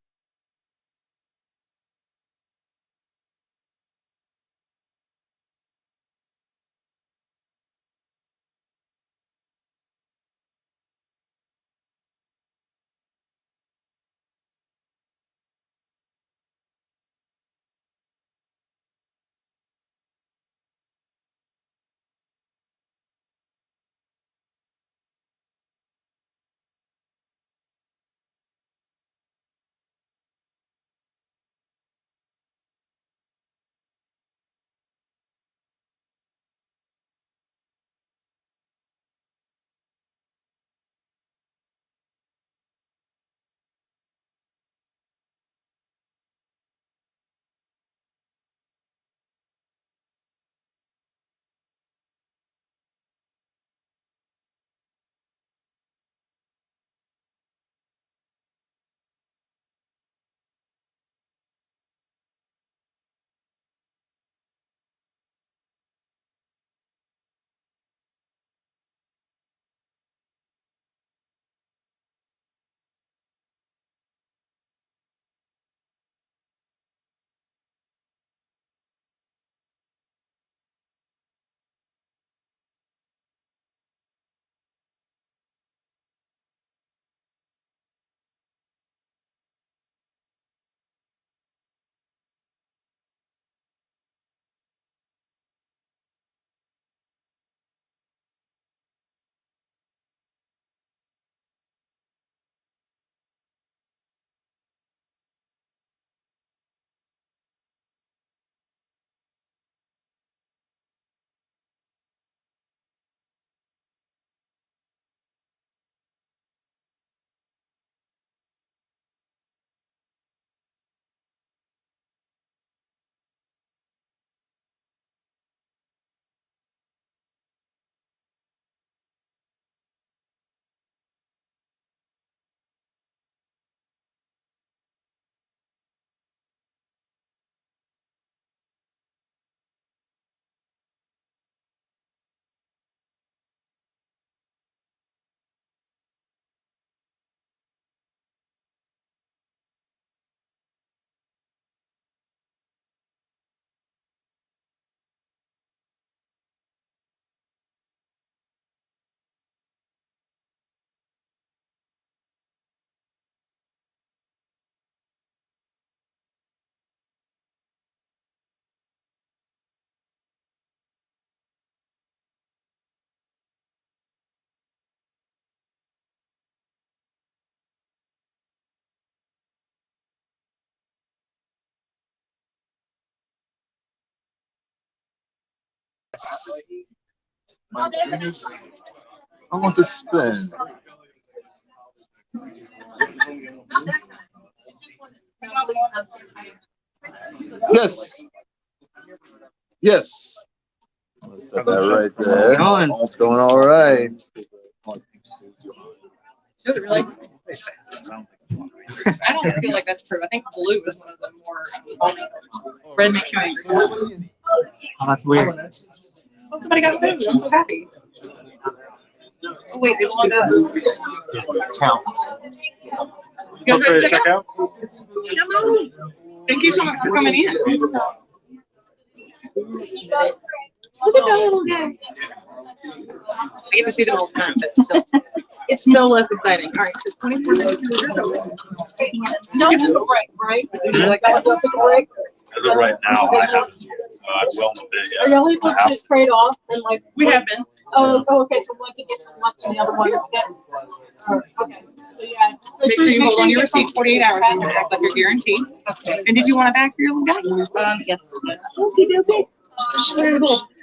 I want the spin. Yes. Yes. Let's set that right there. It's going all right. Does it really? I don't feel like that's true. I think blue is one of the more calming colors. Red makes you angry. Oh, that's weird. Oh, somebody got food. I'm so happy. Oh, wait, they want that. Count. You guys ready to check out? Come on. Thank you so much for coming in. Look at that little guy. I get to see them all the time, but still, it's no less exciting. All right, so 24 minutes to the no, you took a break, right? Did you like that? Took a break? As of right now, I have. I will in a bit. Are y'all able to trade off and like? We have been. Oh, okay. So one can get some lunch and the other one can get. Okay. So yeah. Make sure you hold on your receipt 48 hours and act like you're guaranteed. Okay. And did you want a bag for your little guy? Yes. Okay, okay.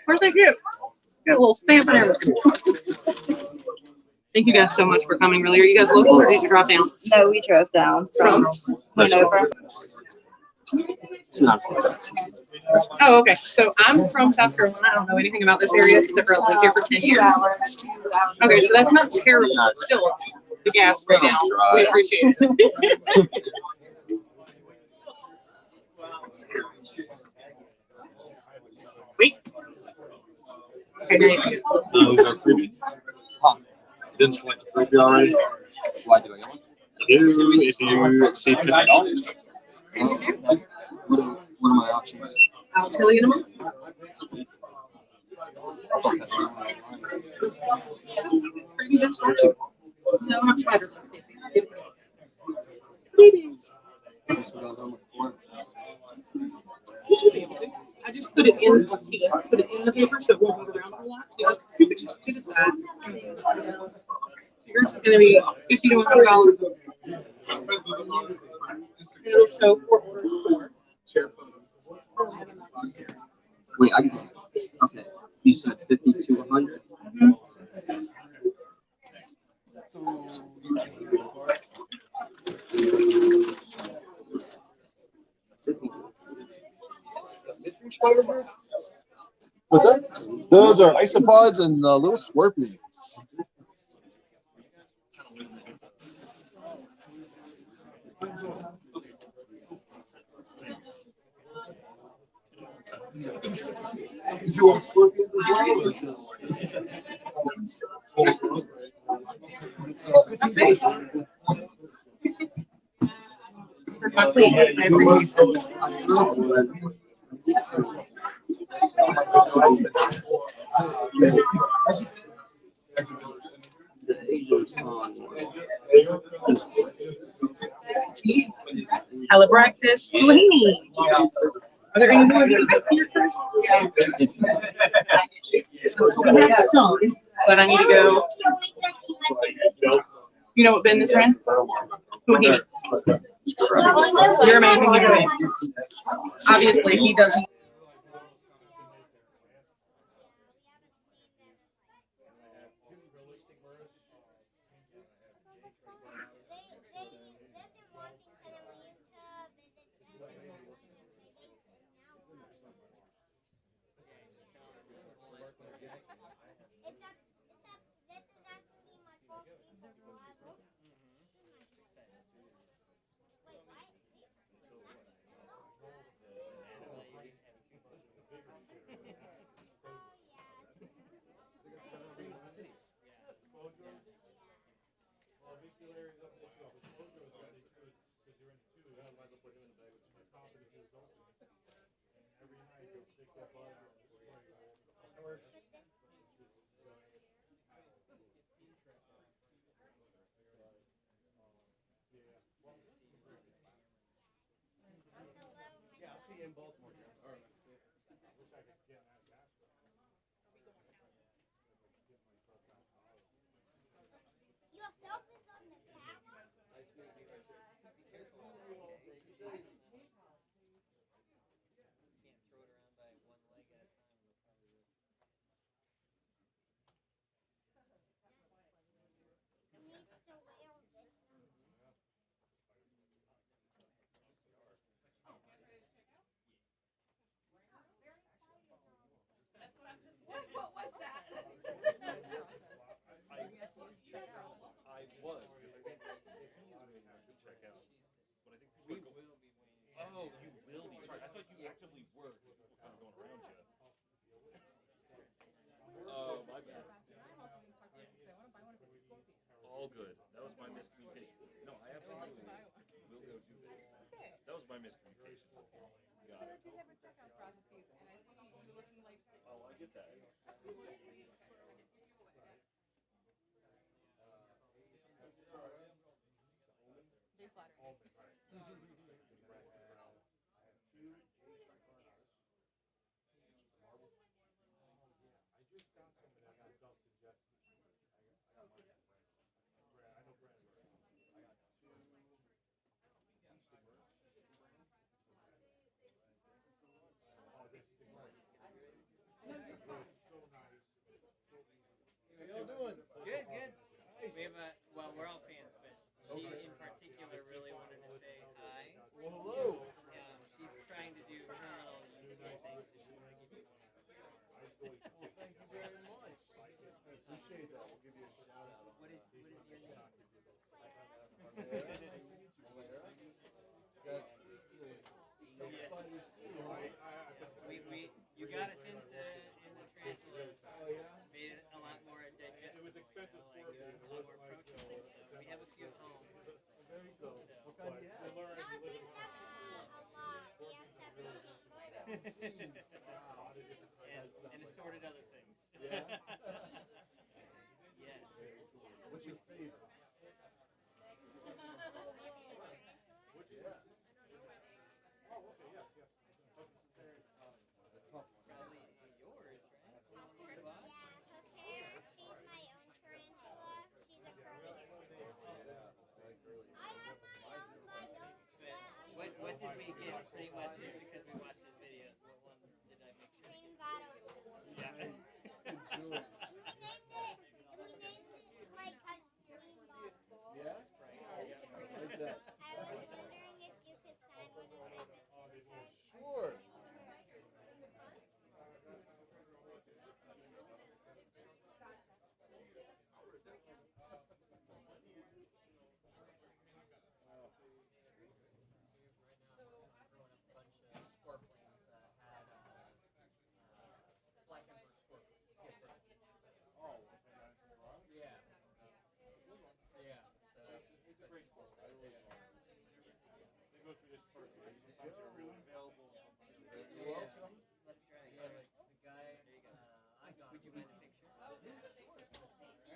Where's that gift? Got a little stamp and everything. Thank you guys so much for coming. Really, are you guys local or did you drop down? No, we drove down from Hanover. Oh, okay. So I'm from South Carolina. I don't know anything about this area except for I've lived here for 10 years. Okay, so that's not terrible. It's still the gas right now. We appreciate it. Wait. Okay, great. Didn't select the freebie already. Why do I get one? I do if you exceed $50. What are my options? I'll tell you in a moment. Freebies and store too. No, not Spider-Man. I just put it in the paper, so it won't move around a whole lot. So just scoop it to the side. Yours is going to be $50 to $100. And it'll show 4 orders for. Wait, okay. You said 50 to 100? What's that? Those are isopods and little scorpions. Did you want scorpions as well? My plate. I appreciate that. Alabraktis, Fellini. Are there any more of these up here, Chris? We have some, but I need to go. You know what Ben is in? Fellini. You're amazing. You're amazing. Obviously, he doesn't. actively work, people kind of going around you. Oh, my bad. All good. That was my miscommunication. No, I absolutely will go do this. That was my miscommunication. Got it. Oh, I get that. Very flattering. How y'all doing? Good, good. We have well, we're all fans, but she in particular really wanted to say hi. Well, hello. She's trying to do her little YouTube thing, so she wanted to give you Well, thank you very much. I appreciate that. We'll give you a shout out. What is your name? Nice to meet you, Clara. Got spiders too. You got us into Tarantulas. Oh yeah. Made it a lot more digestible. It was expensive, a lot more approachable. So we have a few at home. Very cool. What kind do you have? Not 17, a lot. We have 17. and assorted other things. Yeah. Yes. Very cool. What's your favorite? Yeah. Probably yours, right? Yeah, okay. She's my own tarantula. She's a curly hair. I have my own, but I don't. What did we get pretty much just because we watched his videos? What one did I make sure? Green bottle. Yeah. We named it like Huntsman Spiders. Yeah? Like that. I was wondering if you could sign one of my business cards. Sure. Would you mind a picture? Yeah, sure.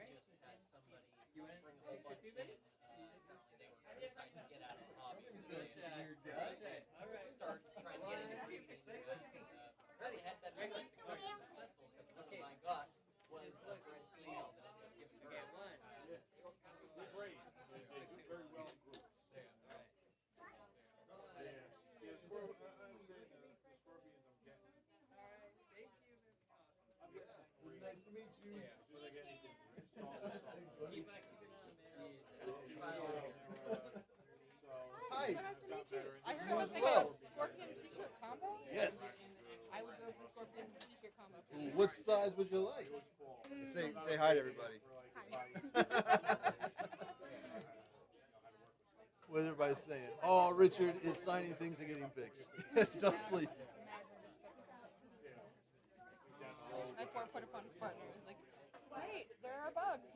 He just had somebody bring a whole bunch in. They were deciding to get out of the hobby. Weird guy. All right. Start trying to get into breeding. Really had that very successful because what I got was look red females that ended up giving birth. One. They're great. They do very well in groups. Yeah. Right. Yeah. Yeah, scorpions I'm getting. All right. Thank you. It was nice to meet you. Yeah. Do they get anything? Thanks, buddy. Keep on keeping on, man. Hi. So nice to meet you. I heard You about as the well. scorpion t-shirt combo. Yes. I would go for the scorpion t-shirt combo. Please. What size would you like? Say hi to everybody. Hi. What is everybody saying? Oh, Richard is signing things and getting fixed. Still sleeping. My poor put upon partner was like, wait, there are bugs.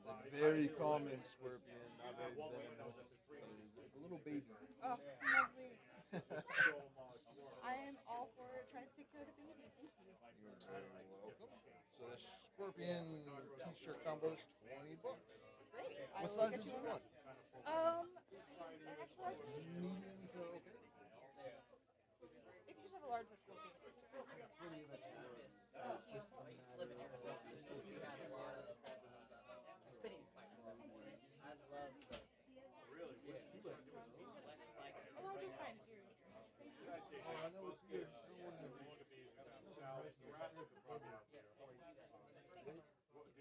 It's a very common scorpion, not very venomous, but it's a little baby. Oh, lovely. I am all for trying to take care of the baby. Thank you. You're very welcome. So the scorpion t-shirt combo is $20. Great. I What will size get did you you one. want? An extra large, please. Medium to okay. If you just have a large, that's cool too. Plenty of extra. I used to live in Arizona. We had a lot of spinning spiders. I love those. Really? Yeah. Less like A large is fine, seriously. Oh, I know it's here. I don't want to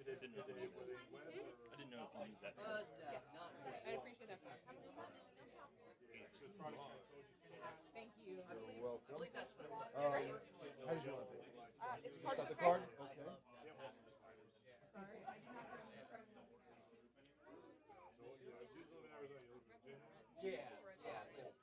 I didn't know if you used that. Yes. I'd appreciate that. Thank you. You're welcome. Great. How did you want to pay? If Just cards got the okay? card? Okay. Sorry. Yeah, yeah.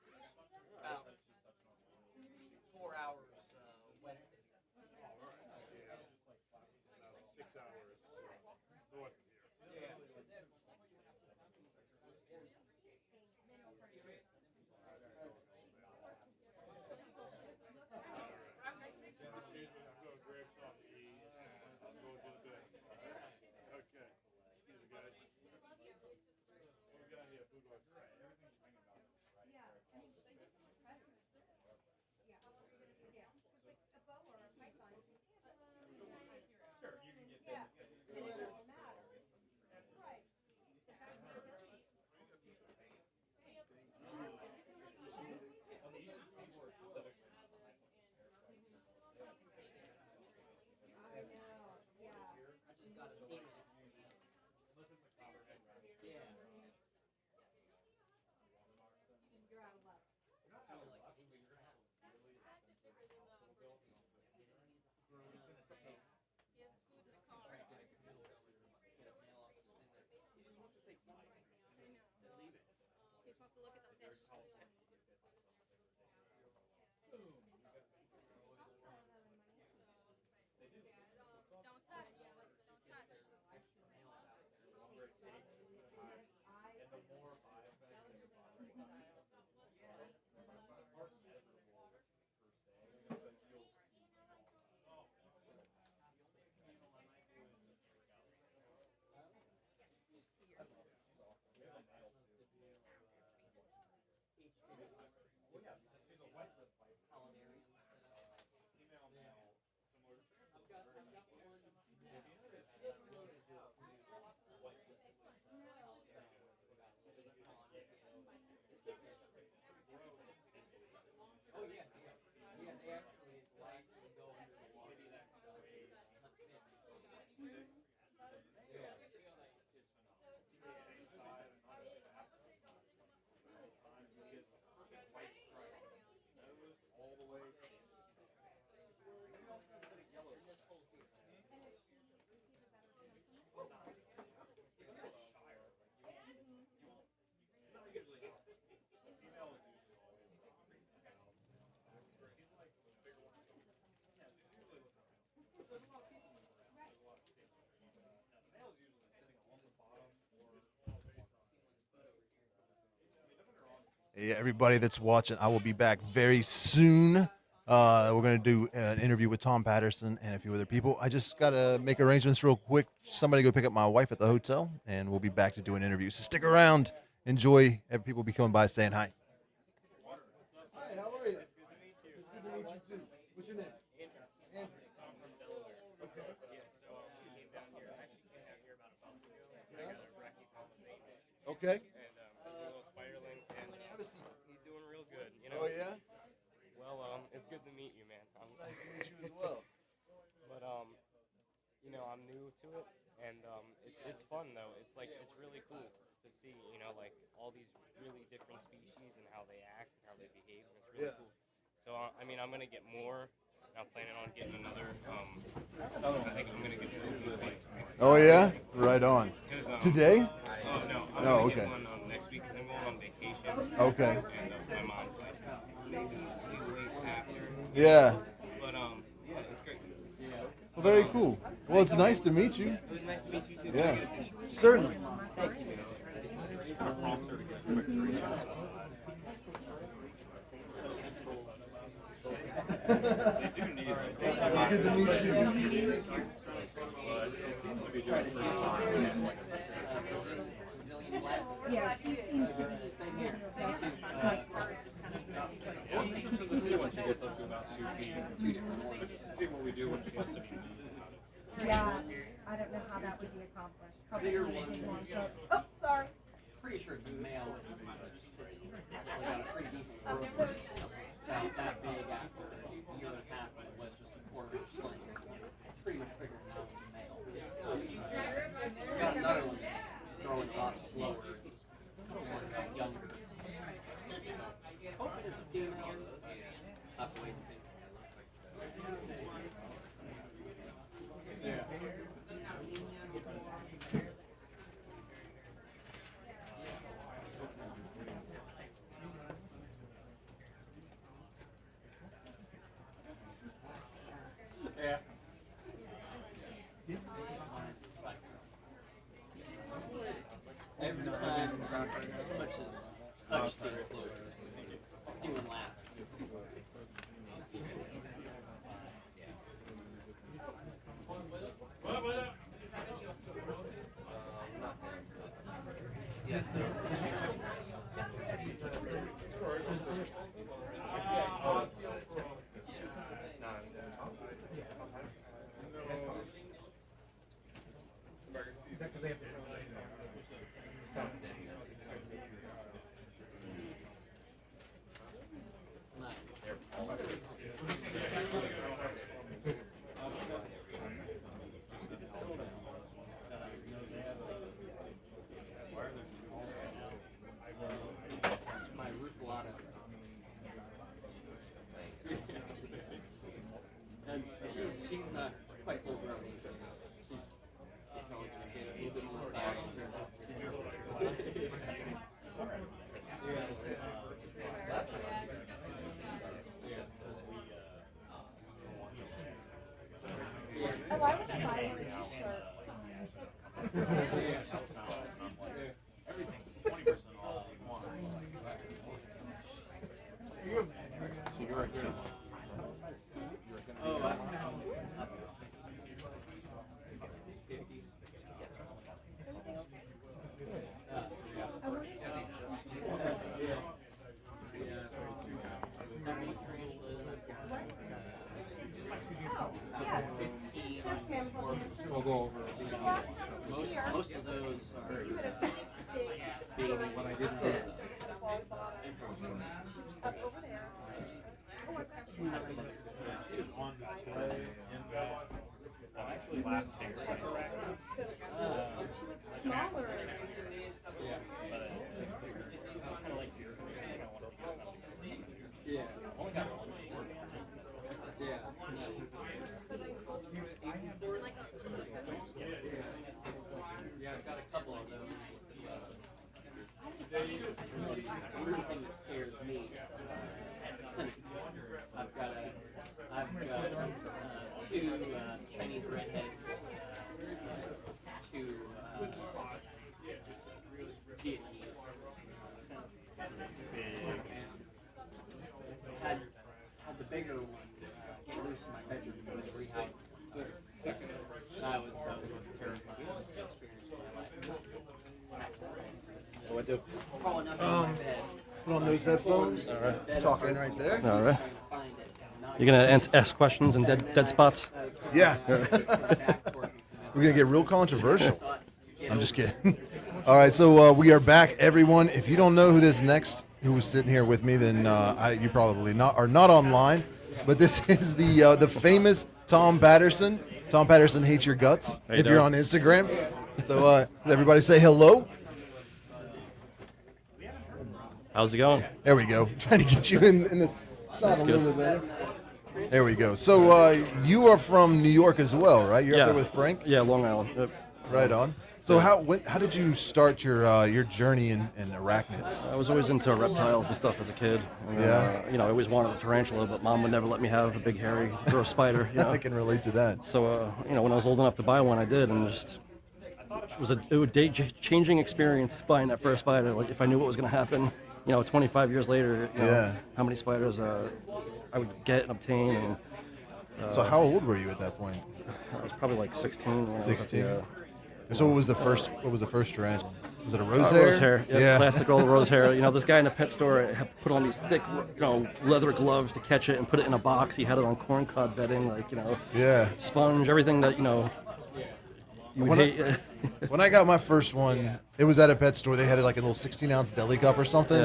Hey, everybody that's watching, I will be back very soon. We're going to do an interview with Tom Patterson and a few other people. I just got to make arrangements real quick. Somebody go pick up my wife at the hotel, and we'll be back to do an interview. So stick around. Enjoy. Every people be coming by saying hi. Hi, how are you? It's good to meet you. It's good to meet you too. What's your name? Andrew. I'm from Delaware. Okay. Yeah, so came down here. Actually came down here about a month ago. I got a recce called Maintenance. Okay. And he's a little spiderling, and he's doing real good. You know. Oh, yeah? Well, it's good to meet you, man. It's nice to meet you as well. But you know, I'm new to it, and it's fun though. It's like it's really cool to see, you know, like all these really different species and how they act and how they behave, and it's really cool. So I mean, I'm gonna get more. I'm planning on getting another. I think I'm gonna get two. Oh, yeah? Right on. Today? Oh no. I'm No, gonna okay. get one next week because I'm going on vacation. Okay. And my mom's like, maybe wait after. Yeah. But yeah, it's great. Yeah. Well, very cool. Well, it's nice to meet you. It was nice to meet you too. Yeah. Certainly. They do need it. Good to meet you. But she seems to be doing pretty fine. Yeah, she seems to be getting her best sleep. Well, it's interesting to see when she gets up to about 2 feet. But just to see what we do when she has to be Yeah, I don't know how that would be accomplished. Probably something more cook. Oh, sorry. Pretty sure it's male. Actually got a pretty decent growth rate. About that big after a year and a half when it was just a quarter inch sling. Pretty much bigger now than the male. We got another one that's growing a lot slower. It's younger. Hoping it's a female. Have to wait and see. Yeah. Yeah. Every time touch the enclosure, doing laps. Yeah. We'll go over most of those are being what I did on display in the actually last year. Smaller. Yeah. Yeah. Yeah, I've got a couple of them. One thing that scares me centipedes. I've got two Chinese redheads, two Vietnamese. Had the bigger one get loose in my bedroom and rehab. That was terrifying experience in my life. What I do? Crawling up in my bed. Put on those headphones. All right. Talking right there. All right. You're gonna ask questions in dead spots. Yeah. We're gonna get real controversial. I'm just kidding. All right, so we are back, everyone. If you don't know who was sitting here with me, then you probably are not online. But this is the famous Tom Patterson. Tom Patterson hates your guts. If you're on Instagram, so everybody say hello. How's it going? There we go. Trying to get you in the shot a little bit better. There we go. So you are from New York as well, right? You're up there with Frank? Yeah, Long Island. Yep. Right on. So how did you start your journey in arachnids? I was always into reptiles and stuff as a kid. And, I always wanted a tarantula, but Mom would never let me have a big, hairy, gross spider. I can relate to that. So, when I was old enough to buy one, I did, and it was a changing experience buying that first spider. Like, if I knew what was going to happen, 25 years later, how many spiders I would get and obtain. And, so how old were you at that point? I was probably like 16. 16. So what was the first tarantula? Was it a rose hair? Rose hair, yeah. Classic old rose hair. This guy in the pet store had put on these thick, leather gloves to catch it and put it in a box. He had it on corncob bedding, sponge, everything that, you would hate. When I got my first one, it was at a pet store. They had like a little 16-ounce deli cup or something,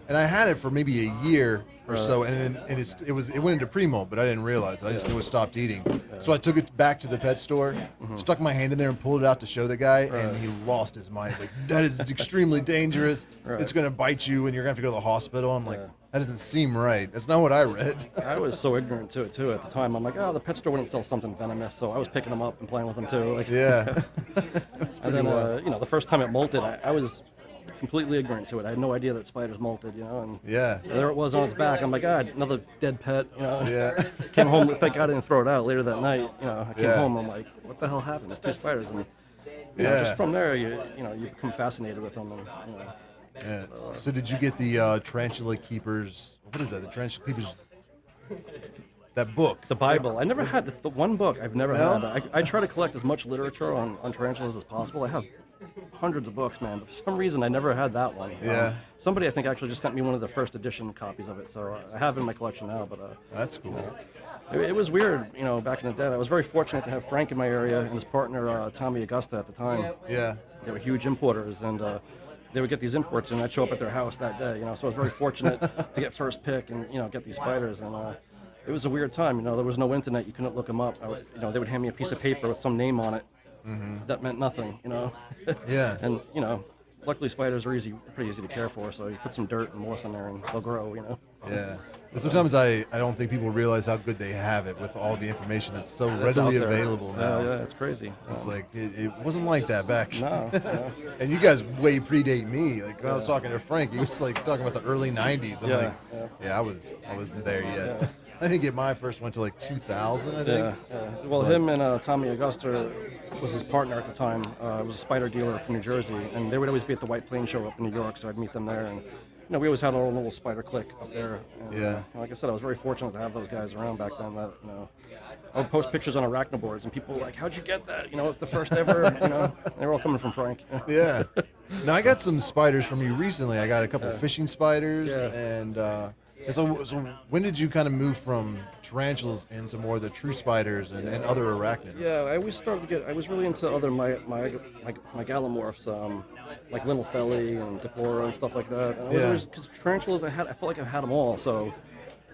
and I had it for maybe a year or so, and it went into pre-molt, but I didn't realize it. I just knew it stopped eating. So I took it back to the pet store, stuck my hand in there, and pulled it out to show the guy, and he lost his mind. He's like, "That is extremely dangerous. It's going to bite you, and you're going to have to go to the hospital." I'm like, that doesn't seem right. That's not what I read. I was so ignorant to it too at the time. I'm like, the pet store wouldn't sell something venomous, so I was picking them up and playing with them too. And then, the first time it molted, I was completely ignorant to it. I had no idea that spiders molted, and there it was on its back. I'm like, another dead pet, Came home, thank God I didn't throw it out later that night. I came home, I'm like, what the hell happened? There's two spiders, and just from there, you become fascinated with them. And, So did you get the Tarantula Keepers? What is that? The Tarantula Keepers. That book. The Bible. I never had. It's the one book I've never had. I try to collect as much literature on tarantulas as possible. I have hundreds of books, man, but for some reason I never had that one. Somebody I think actually just sent me one of the first edition copies of it, so I have it in my collection now. But that's cool. It was weird, back in the day. I was very fortunate to have Frank in my area and his partner Tommy Augusta at the time. Yeah. They were huge importers, and they would get these imports, and I'd show up at their house that day. So I was very fortunate to get first pick and get these spiders. And it was a weird time. There was no internet. You couldn't look them up. They would hand me a piece of paper with some name on it. That meant nothing. Yeah. And luckily spiders are pretty easy to care for. So you put some dirt and moss in there, and they'll grow. Yeah. And sometimes I don't think people realize how good they have it with all the information that's so readily available now. Yeah, it's crazy. It's like it wasn't like that back. No. And you guys way predate me. Like when I was talking to Frank, he was like talking about the early '90s. I'm I wasn't there yet. Yeah. I didn't get my first one until like 2000, I think. Well, him and Tommy Augusta was his partner at the time. Was a spider dealer from New Jersey, and they would always be at the White Plains show up in New York, so I'd meet them there. And we always had our own little spider clique up there. And, Yeah. like I said, I was very fortunate to have those guys around back then. That I would post pictures on arachnoboards, and people were like, "How'd you get that?" It's the first ever. They were all coming from Frank. Yeah. Now I got some spiders from you recently. I got a couple fishing spiders, and so when did you kind of move from tarantulas into more of the true spiders and other arachnids? Yeah, I always started to get. I was really into other my gallimorphs, like Little Felly and Deplora and stuff like that. Because tarantulas, I felt like I had them all, so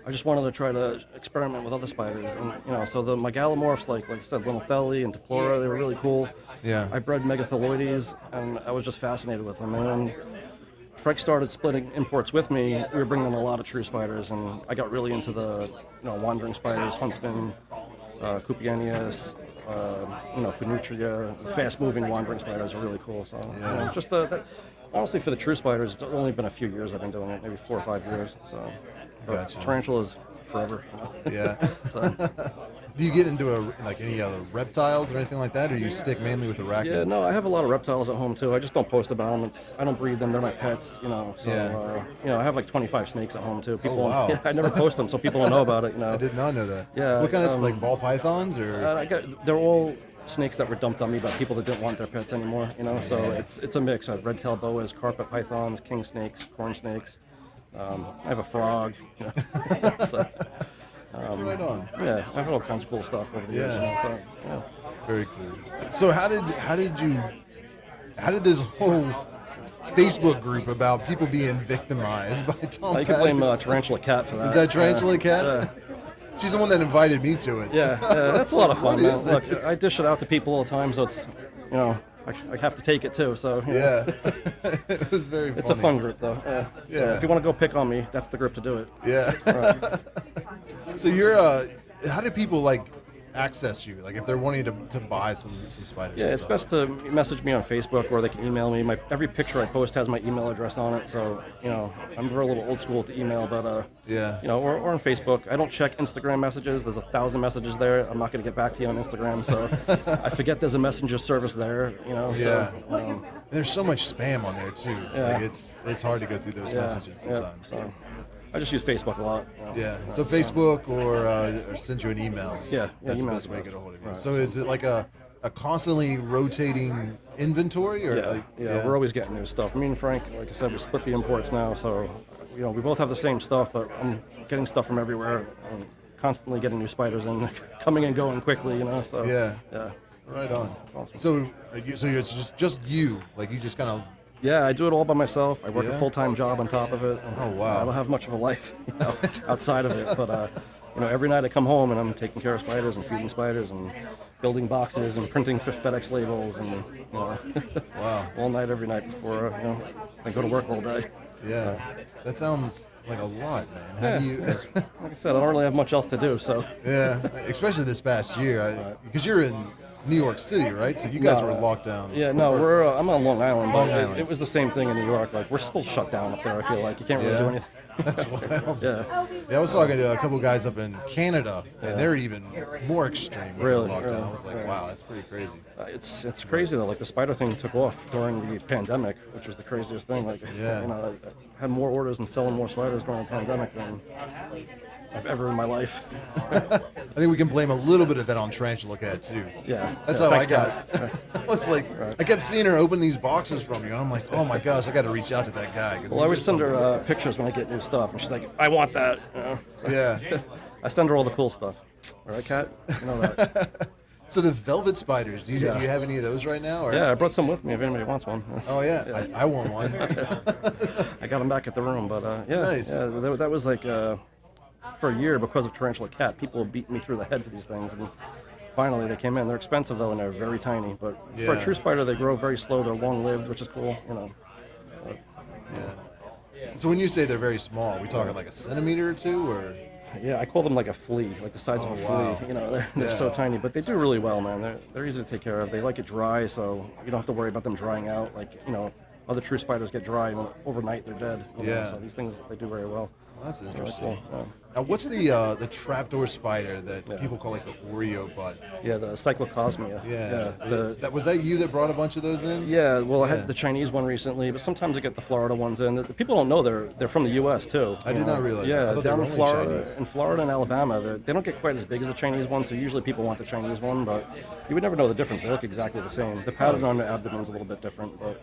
I just wanted to try to experiment with other spiders, and so my gallimorphs, like I said, Little Felly and Deplora, they were really cool. Yeah. I bred Megathyloides, and I was just fascinated with them. And when Frank started splitting imports with me, we were bringing in a lot of true spiders, and I got really into the wandering spiders, Huntsman, Cupianius, Fenutria, fast-moving wandering spiders are really cool. So just that. Honestly, for the true spiders, it's only been a few years I've been doing it, maybe 4 or 5 years. So, Gotcha. Tarantulas forever. Yeah. So. Do you get into any other reptiles or anything like that, or you stick mainly with arachnids? Yeah, no, I have a lot of reptiles at home too. I just don't post about them. I don't breed them; they're my pets. So I have like 25 snakes at home too. People, I never post them, so people don't know about it. I did not know that. Yeah. What kind of like ball pythons or? They're all snakes that were dumped on me by people that didn't want their pets anymore. So it's a mix. I have red-tailed boas, carpet pythons, king snakes, corn snakes. I have a frog. So, right on. Yeah, I've had all kinds of cool stuff over the years. So, Very cool. So how did this whole Facebook group about people being victimized by Tom You can blame Patterson? Tarantula Cat for that. Is that Tarantula Cat? Yeah. She's the one that invited me to it. Yeah, that's a lot of fun. What is Look, this? I dish it out to people all the time, so it's, I have to take it too. So Yeah, it was very. It's a fun group though. So if you want to go pick on me, that's the group to do it. Yeah. Right. So you're how do people access you? Like if they're wanting to buy some spiders? Yeah, and it's stuff? best to message me on Facebook, or they can email me. Every picture I post has my email address on it, so I'm very a little old school with the email, but or on Facebook. I don't check Instagram messages. There's 1,000 messages there. I'm not going to get back to you on Instagram, so I forget there's a messenger service there. So, there's so much spam on there too. Yeah. Like it's hard to go through those messages sometimes. So I just use Facebook a lot. Yeah. So Facebook or send you an email. Yeah. That's the email's best way to get a hold of you. Right. So is it like a constantly rotating inventory, or we're always getting new stuff. Me and Frank, like I said, we split the imports now, so we both have the same stuff, but I'm getting stuff from everywhere. I'm constantly getting new spiders in, coming and going quickly. So yeah. Right on. Awesome. So it's just you, like you just kind of. Yeah, I do it all by myself. I work a full-time job on top of it. Oh wow! I don't have much of a life outside of it, but every night I come home and I'm taking care of spiders and feeding spiders and building boxes and printing FedEx labels and wow, all night every night before I go to work all day. Yeah, that sounds like a lot, man. How do you? Like I said, I don't really have much else to do, so. Yeah, especially this past year, because you're in New York City, right? So you guys were locked down. Yeah, no, I'm on Long Island. But it was the same thing in New York. Like we're still shut down up there. I feel like you can't really do anything. That's wild. Yeah. I was talking to a couple guys up in Canada, and they're even more extreme with Really? the lockdown. Really? I was like, wow, that's pretty crazy. It's crazy though. Like the spider thing took off during the pandemic, which was the craziest thing. Like I had more orders and selling more spiders during the pandemic than I've ever in my life. I think we can blame a little bit of that on Tarantula Cat too. Yeah. That's Yeah, how I thanks, got. It's like I kept seeing her open these boxes from you, and I'm like, oh my gosh, I got to reach out to that guy. Well, I always send her pictures when I get new stuff, and she's like, I want that. So Yeah. I send her all the cool stuff. All right, Kat? You know that. So the velvet spiders, do you have any of those right now? Or? Yeah, I brought some with me if anybody wants one. Oh yeah, I want one. I got them back at the room, but Nice. that was like for a year because of Tarantula Cat. People beat me through the head for these things, and finally they came in. They're expensive though, and they're very tiny. But for a true spider, they grow very slow. They're long-lived, which is cool. So when you say they're very small, are we talking like a centimeter or two, or? Yeah, I call them like a flea, like the size of a flea. Wow. They're so tiny, but they do really well, man. They're easy to take care of. They like it dry, so you don't have to worry about them drying out. Like other true spiders get dry, and overnight they're dead. So these things they do very well. That's Really interesting. cool. Yeah. Now, what's the trapdoor spider that people call like the Oreo butt? Yeah, the Cyclocosmia. Yeah. The, Was that you that brought a bunch of those in? yeah, well, I had the Chinese one recently, but sometimes I get the Florida ones in. The people don't know they're from the U.S. too. I did not realize Yeah, that. I thought they down were in only Florida, Chinese. in Florida and Alabama, they don't get quite as big as the Chinese one, so usually people want the Chinese one, but you would never know the difference. They look exactly the same. The pattern on the abdomen's a little bit different, but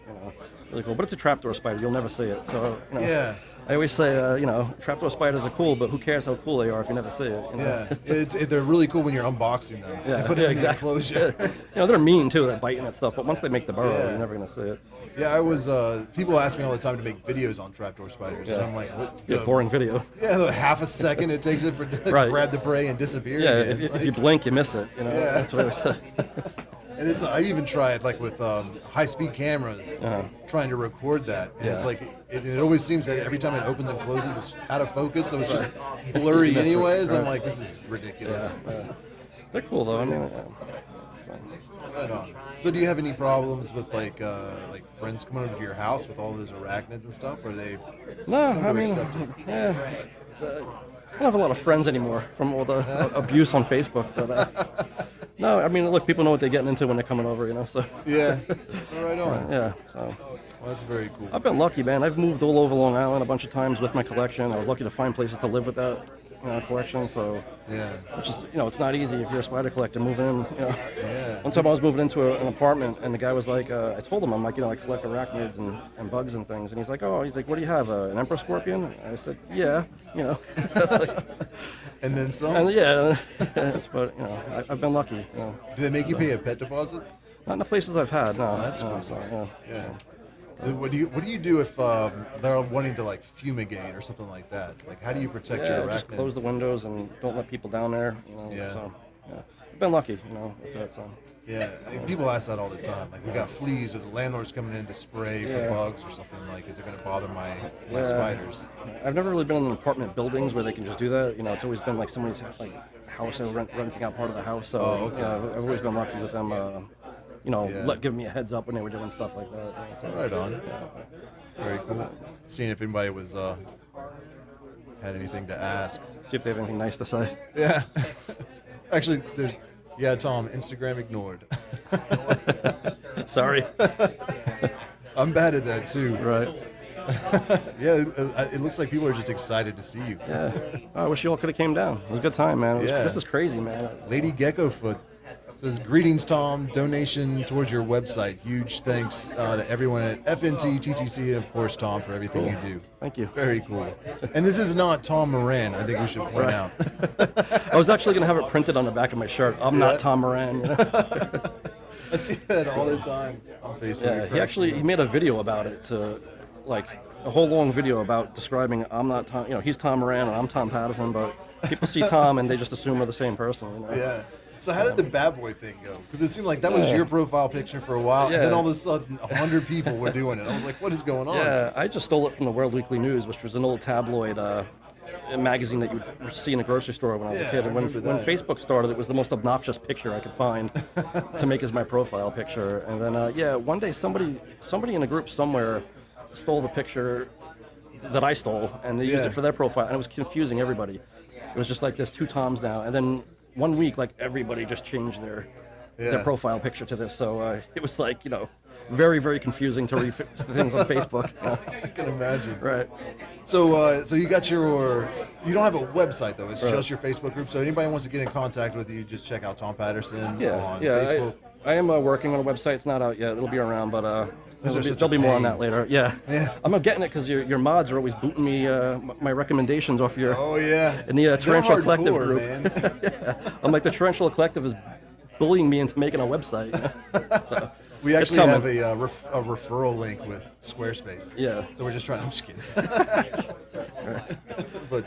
really cool. But it's a trapdoor spider. You'll never see it. So Yeah. I always say, trapdoor spiders are cool, but who cares how cool they are if you never see it? Yeah, they're really cool when you're unboxing them. Yeah, They put it in the exactly. enclosure. They're mean too. They're biting at stuff, but once they make the burrow, you're never gonna see it. Yeah, I was. People ask me all the time to make videos on trapdoor spiders, and I'm like, what? Yeah, boring video. Yeah, the half a second it takes it for to Right. grab the prey and disappear. Yeah, again. if you blink, you miss it. Yeah. That's what I was saying. And it's I even tried like with high-speed cameras, trying to record that, and it's like it always seems that every time it opens and closes, it's out of focus, so it's just blurry That's it, anyways. I'm right. like, this is ridiculous. They're cool though. I mean, Right on. So do you have any problems with like friends coming over to your house with all those arachnids and stuff? Or are they no, come to I mean, accept it? yeah. I don't have a lot of friends anymore from all the abuse on Facebook, but no, I mean, look, people know what they're getting into when they're coming over, so. Yeah, right on. Yeah, so. Well, that's very cool. I've been lucky, man. I've moved all over Long Island a bunch of times with my collection. I was lucky to find places to live with that collection, so. Yeah. Which is, it's not easy if you're a spider collector moving in, Yeah. One time I was moving into an apartment, and the guy was like, I told him, I'm like, I collect arachnids and bugs and things, and he's like, what do you have, an emperor scorpion? I said, yeah, That's like, and then some? And yeah, but, I've been lucky, Do they make you pay a pet deposit? Not in the places I've had, no. Oh, that's cool. So, Yeah. What do you do if they're wanting to like fumigate or something like that? Like, how do you protect your arachnids? Just close the windows and don't let people down there. Yeah. So, I've been lucky, with that. So. Yeah, people ask that all the time. Like, we got fleas, or the landlord's coming in to spray for bugs or something. Like, is it going to bother my spiders? I've never really been in apartment buildings where they can just do that. It's always been like somebody's house and renting out part of the house. So I've always been lucky with them. Giving me a heads up when they were doing stuff like that. So, right on. Very cool. Seeing if anybody was had anything to ask. See if they have anything nice to say. Yeah. Actually, Tom, Instagram ignored. Sorry. I'm bad at that too. Right. It looks like people are just excited to see you. Yeah. I wish you all could have came down. It was a good time, man. This is crazy, man. Lady Geckofoot says, greetings, Tom. Donation towards your website. Huge thanks to everyone at FNT, TTC, and of course, Tom, for everything you do. Thank you. Very cool. And this is not Tom Moran, I think we should point out. I was actually going to have it printed on the back of my shirt. I'm not Tom Moran. I see that all the time on Facebook. Yeah, he made a video about it, a whole long video about describing I'm not Tom, he's Tom Moran and I'm Tom Patterson, but people see Tom and they just assume we're the same person. Yeah. So how did the bad boy thing go? Because it seemed like that was your profile picture for a while, and then all of a sudden 100 people were doing it. I was like, what is going on? Yeah, I just stole it from the World Weekly News, which was an old tabloid magazine that you would see in a grocery store when I was a kid. And when Facebook started, it was the most obnoxious picture I could find to make as my profile picture. And then, one day somebody in a group somewhere stole the picture that I stole, and they used it for their profile, and it was confusing everybody. It was just like, there's two Toms now. And then 1 week, everybody just changed their profile picture to this. So it was very, very confusing to read things on Facebook. I can imagine. Right. So you got you don't have a website though. It's just your Facebook group. So anybody wants to get in contact with you, just check out Tom Patterson on Facebook. I am working on a website. It's not out yet. It'll be around, but there'll be more on that later. Yeah. I'm getting it because your mods are always booting me my recommendations off your. Oh yeah. In the Tarantula Collective hardcore, group. Man. I'm like, the Tarantula Collective is bullying me into making a website. So we actually have a referral link with Squarespace. Yeah. So we're just trying. I'm just kidding. But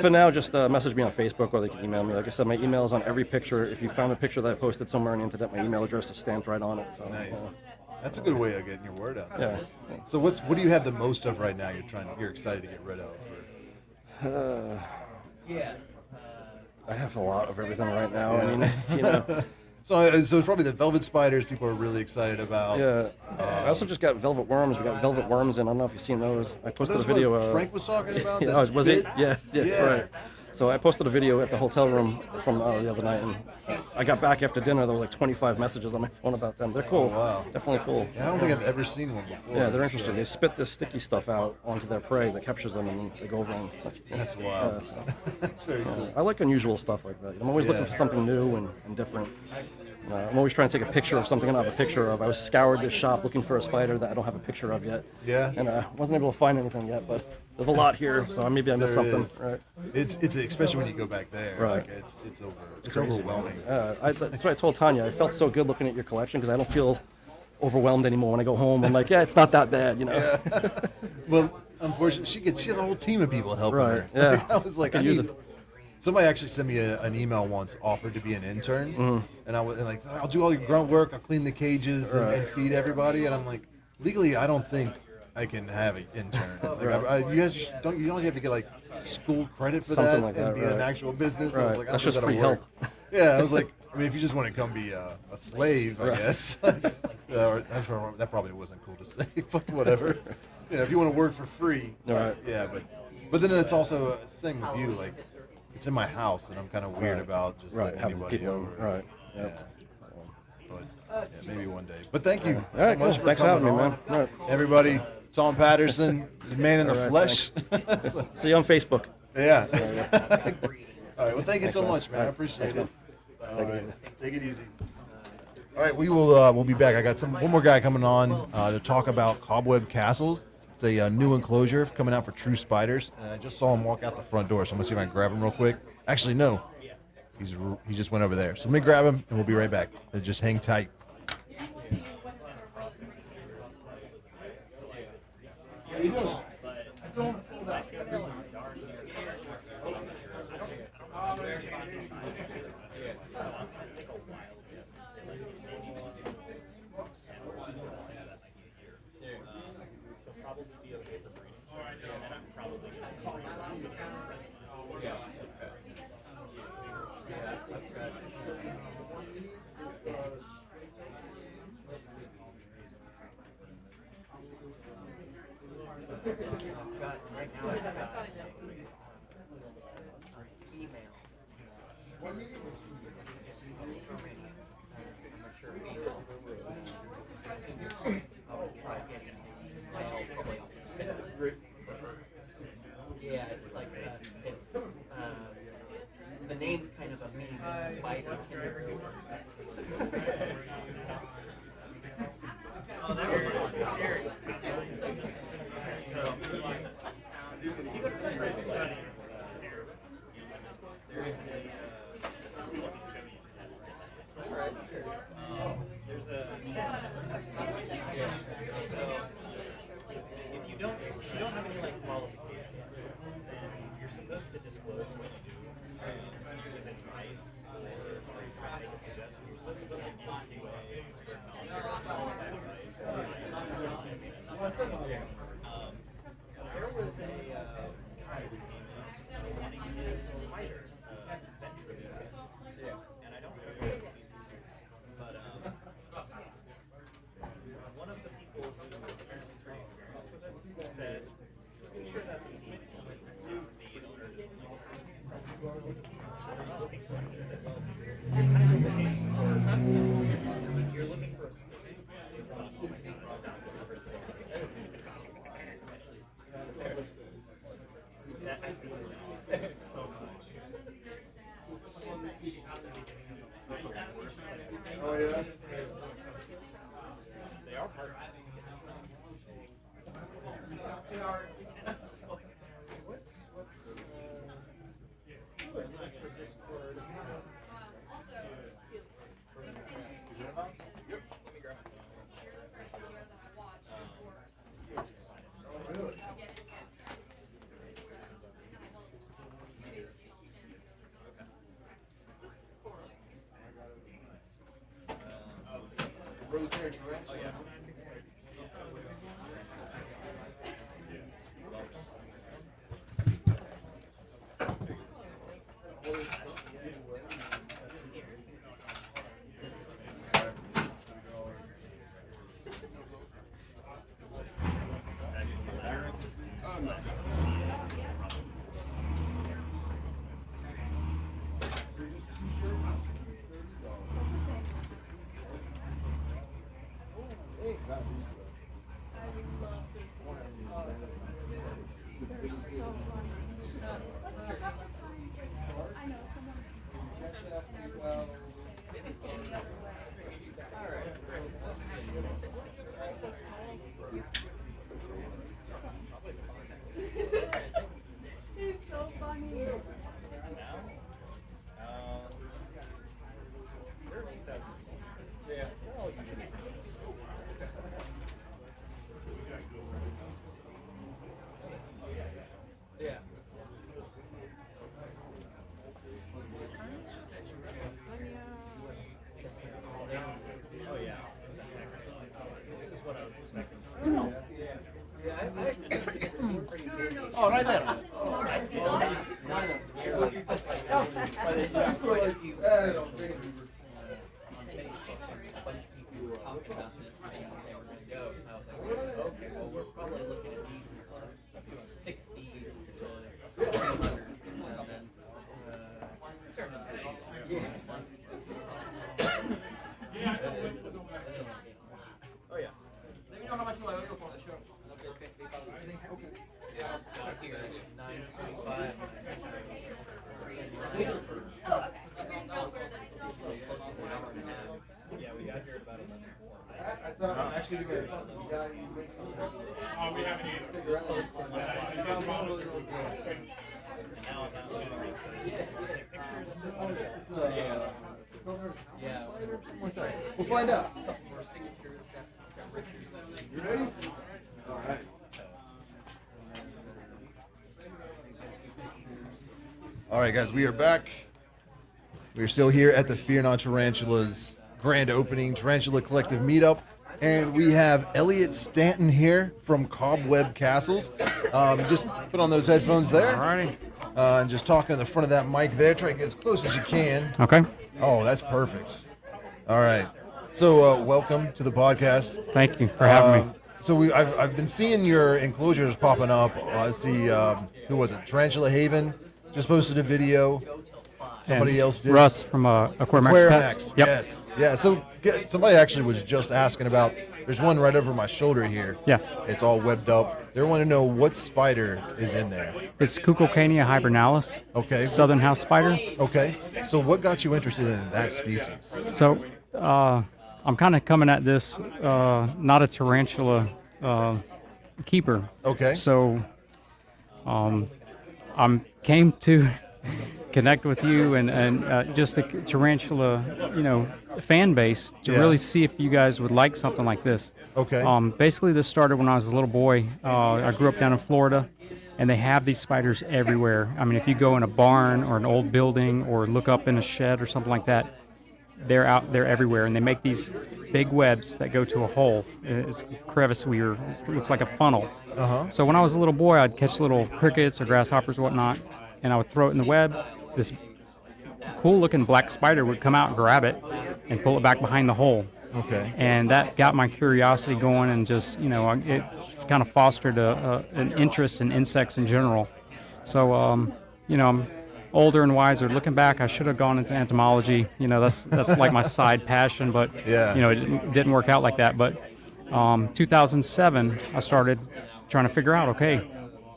for now, just message me on Facebook, or they can email me. Like I said, my email is on every picture. If you found a picture that I posted somewhere on the internet, my email address is stamped right on it. So, nice. That's a good way of getting your word out there. Yeah. So what do you have the most of right now? You're excited to get rid of? I have a lot of everything right now. I mean, So it's probably the velvet spiders people are really excited about. Yeah. I also just got velvet worms. We got velvet worms, and I don't know if you've seen those. I posted Those a video. what Frank was talking about. Yeah, the was it? spit? Yeah, right. So I posted a video at the hotel room from the other night, and I got back after dinner. There was like 25 messages on my phone about them. They're cool. Oh, wow. Definitely cool. Yeah, I don't think I've ever seen one before. Yeah, they're interesting. They spit this sticky stuff out onto their prey that captures them, and then they go over and. That's wild. That's very cool. I like unusual stuff like that. I'm always looking for something new and different. I'm always trying to take a picture of something I don't have a picture of. I was scoured this shop looking for a spider that I don't have a picture of yet. Yeah. And wasn't able to find anything yet, but there's a lot here, so maybe I missed There something. is. Right. It's especially when you go back there. Right. Like it's Crazy. overwhelming. That's what I told Tanya. I felt so good looking at your collection because I don't feel overwhelmed anymore when I go home. I'm like, yeah, it's not that bad, you know. Yeah. Well, unfortunately, she has a whole team of people helping her. Right. Yeah. Like, I was like, I I use need. it. Somebody actually sent me an email once, offered to be an intern, and I was like, I'll do all your grunt work, I'll clean the cages and feed everybody, and I'm like, legally, I don't think I can have an intern. Like, you guys don't have to get like school credit for Something that like and that, be right. an actual business. I was like, I That's don't just think free that'll work. help. Yeah, I was like, I mean, if you just want to come be a slave, I guess. Or, I'm sure that probably wasn't cool to say, but whatever. You know, if you want to work for free, Right. yeah, but then it's also same with you, like. It's in my house, and I'm kind of weird Right. about just Right, letting having anybody people over. in. Right. Yep. Yeah. But maybe one day. But thank you All right, so much cool. for Thanks for coming having me, on. man. All right. Everybody, Tom Patterson, the man in the All right, flesh. See you on Facebook. Yeah. All right. Well, thank you Thanks, so man. much, man. All I right. appreciate Thanks, it. man. All Take it right. easy. Take it easy. All right, we'll be back. I got one more guy coming on to talk about Cobweb Castles. It's a new enclosure coming out for true spiders. And I just saw him walk out the front door, so I'm gonna see if I can grab him real quick. Actually, no, he just went over there. So let me grab him, and we'll be right back. Just hang tight. How you doing? Yeah, it's like the name's kind of a meme. It's spider timber. If you don't have any like qualifications, then you're supposed to disclose what you do. Give advice or try to make a suggestion. You're supposed to put like QA there was a wanting this spider venture and I don't know what species, but one of the people who apparently is pretty experienced with it said, "I'm sure that's a need to the owner." What are you looking for? He said, "Well, you're looking for a specific." I just thought, "Oh my God, it's not good for sale." That I feel so much. Oh yeah. They are hard. 2 hours to get. Rosemary tarantula. Oh, yeah. It's so funny. Oh, right there. Okay, well, we're probably looking at these 60 to 300, and then oh yeah. Let me know how much you want to go for the show. Okay. Yeah, here, 925. Yeah, we got here about 11. I thought I'm actually the guy who makes Oh, we haven't either. It's close to 11. We found one really, really good. And now I'm not doing this because take pictures. Yeah. We'll find out. More signatures, got Richards. You ready? All right. All right, guys, we are back. We're still here at the Fear Not Tarantulas grand opening Tarantula Collective Meetup, and we have Elliot Stanton here from Cobweb Castles. Just put on those headphones there. Alrighty. And just talking in the front of that mic there. Try to get as close as you can. Okay. Oh, that's perfect. All right. So, welcome to the podcast. Thank you for having me. So I've been seeing your enclosures popping up. I see, who was it? Tarantula Haven just posted a video. Somebody And else did. Russ from Aquarium Pets. Yep. Yes. Yeah. So somebody actually was just asking about. There's one right over my shoulder here. Yeah. It's all webbed up. They want to know what spider is in there. It's Cucocania hibernalis. Okay. Southern house spider. Okay. So what got you interested in that species? So I'm kind of coming at this not a tarantula keeper. Okay. So I came to connect with you and just the tarantula, fan base to really see if you guys would like something like this. Okay. Basically, this started when I was a little boy. I grew up down in Florida, and they have these spiders everywhere. I mean, if you go in a barn or an old building or look up in a shed or something like that, they're out there everywhere, and they make these big webs that go to a hole. It's a crevice weaver. It looks like a funnel. Uh-huh. So when I was a little boy, I'd catch little crickets or grasshoppers or whatnot, and I would throw it in the web. This cool-looking black spider would come out and grab it and pull it back behind the hole. Okay. And that got my curiosity going, and just, it kind of fostered an interest in insects in general. So, I'm older and wiser. Looking back, I should have gone into entomology. That's like my side passion, but it didn't work out like that. But 2007, I started trying to figure out, okay,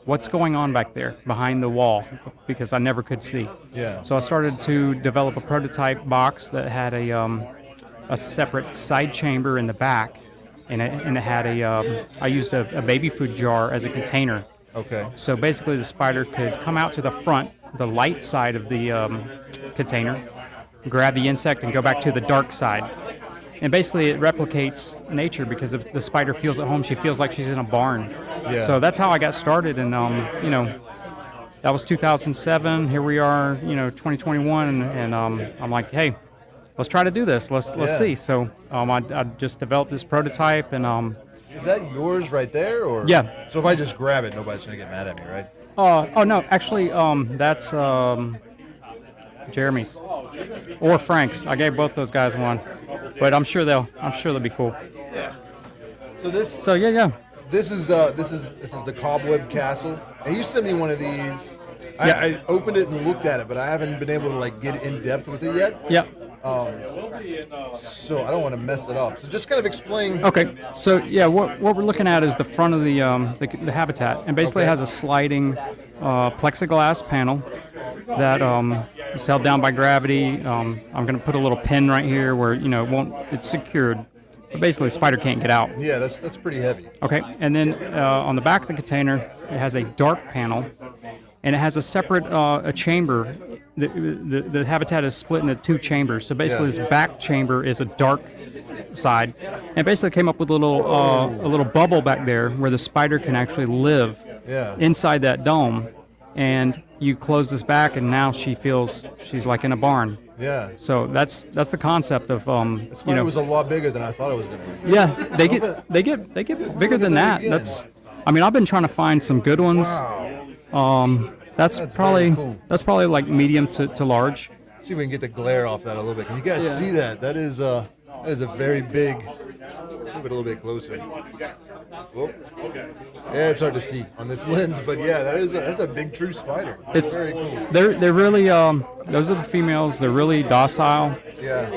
what's going on back there behind the wall, because I never could see. Yeah. So I started to develop a prototype box that had a separate side chamber in the back, and it had I used a baby food jar as a container. Okay. So basically the spider could come out to the front, the light side of the container, grab the insect and go back to the dark side. And basically it replicates nature, because if the spider feels at home, she feels like she's in a barn. Yeah. So that's how I got started, and that was 2007. Here we are, 2021, and I'm like, hey, let's try to do this. Let's see. So I just developed this prototype, and is that yours right there, or? Yeah. So if I just grab it, nobody's gonna get mad at me, right? Oh no, actually, that's Jeremy's or Frank's. I gave both those guys one, but I'm sure they'll be cool. Yeah. So this. So yeah. This is the Cobweb Castle, and you sent me one of these. I opened it and looked at it, but I haven't been able to get in depth with it yet. Yep. So I don't want to mess it up. So just kind of explain. Okay, so yeah, what we're looking at is the front of the habitat, and basically it has a sliding plexiglass panel that is held down by gravity. I'm going to put a little pin right here where it's secured. But basically, the spider can't get out. Yeah, that's pretty heavy. Okay, and then on the back of the container, it has a dark panel, and it has a separate a chamber. The habitat is split into 2 chambers. So basically, this back chamber is a dark side, and basically came up with a little bubble back there where the spider can actually live inside that dome. And you close this back, and now she feels she's like in a barn. Yeah. So that's the concept of The spider was a lot bigger than I thought it was going to be. Yeah, they get bigger than that. I've been trying to find some good ones. Wow. That's probably cool. that's probably like medium to large. Let's see if we can get the glare off that a little bit. Can you guys see that? That is a very big. Move it a little bit closer. Whoop. Yeah, it's hard to see on this lens, but yeah, that's a big true spider. It's very cool. They're really those are the females. They're really docile. Yeah.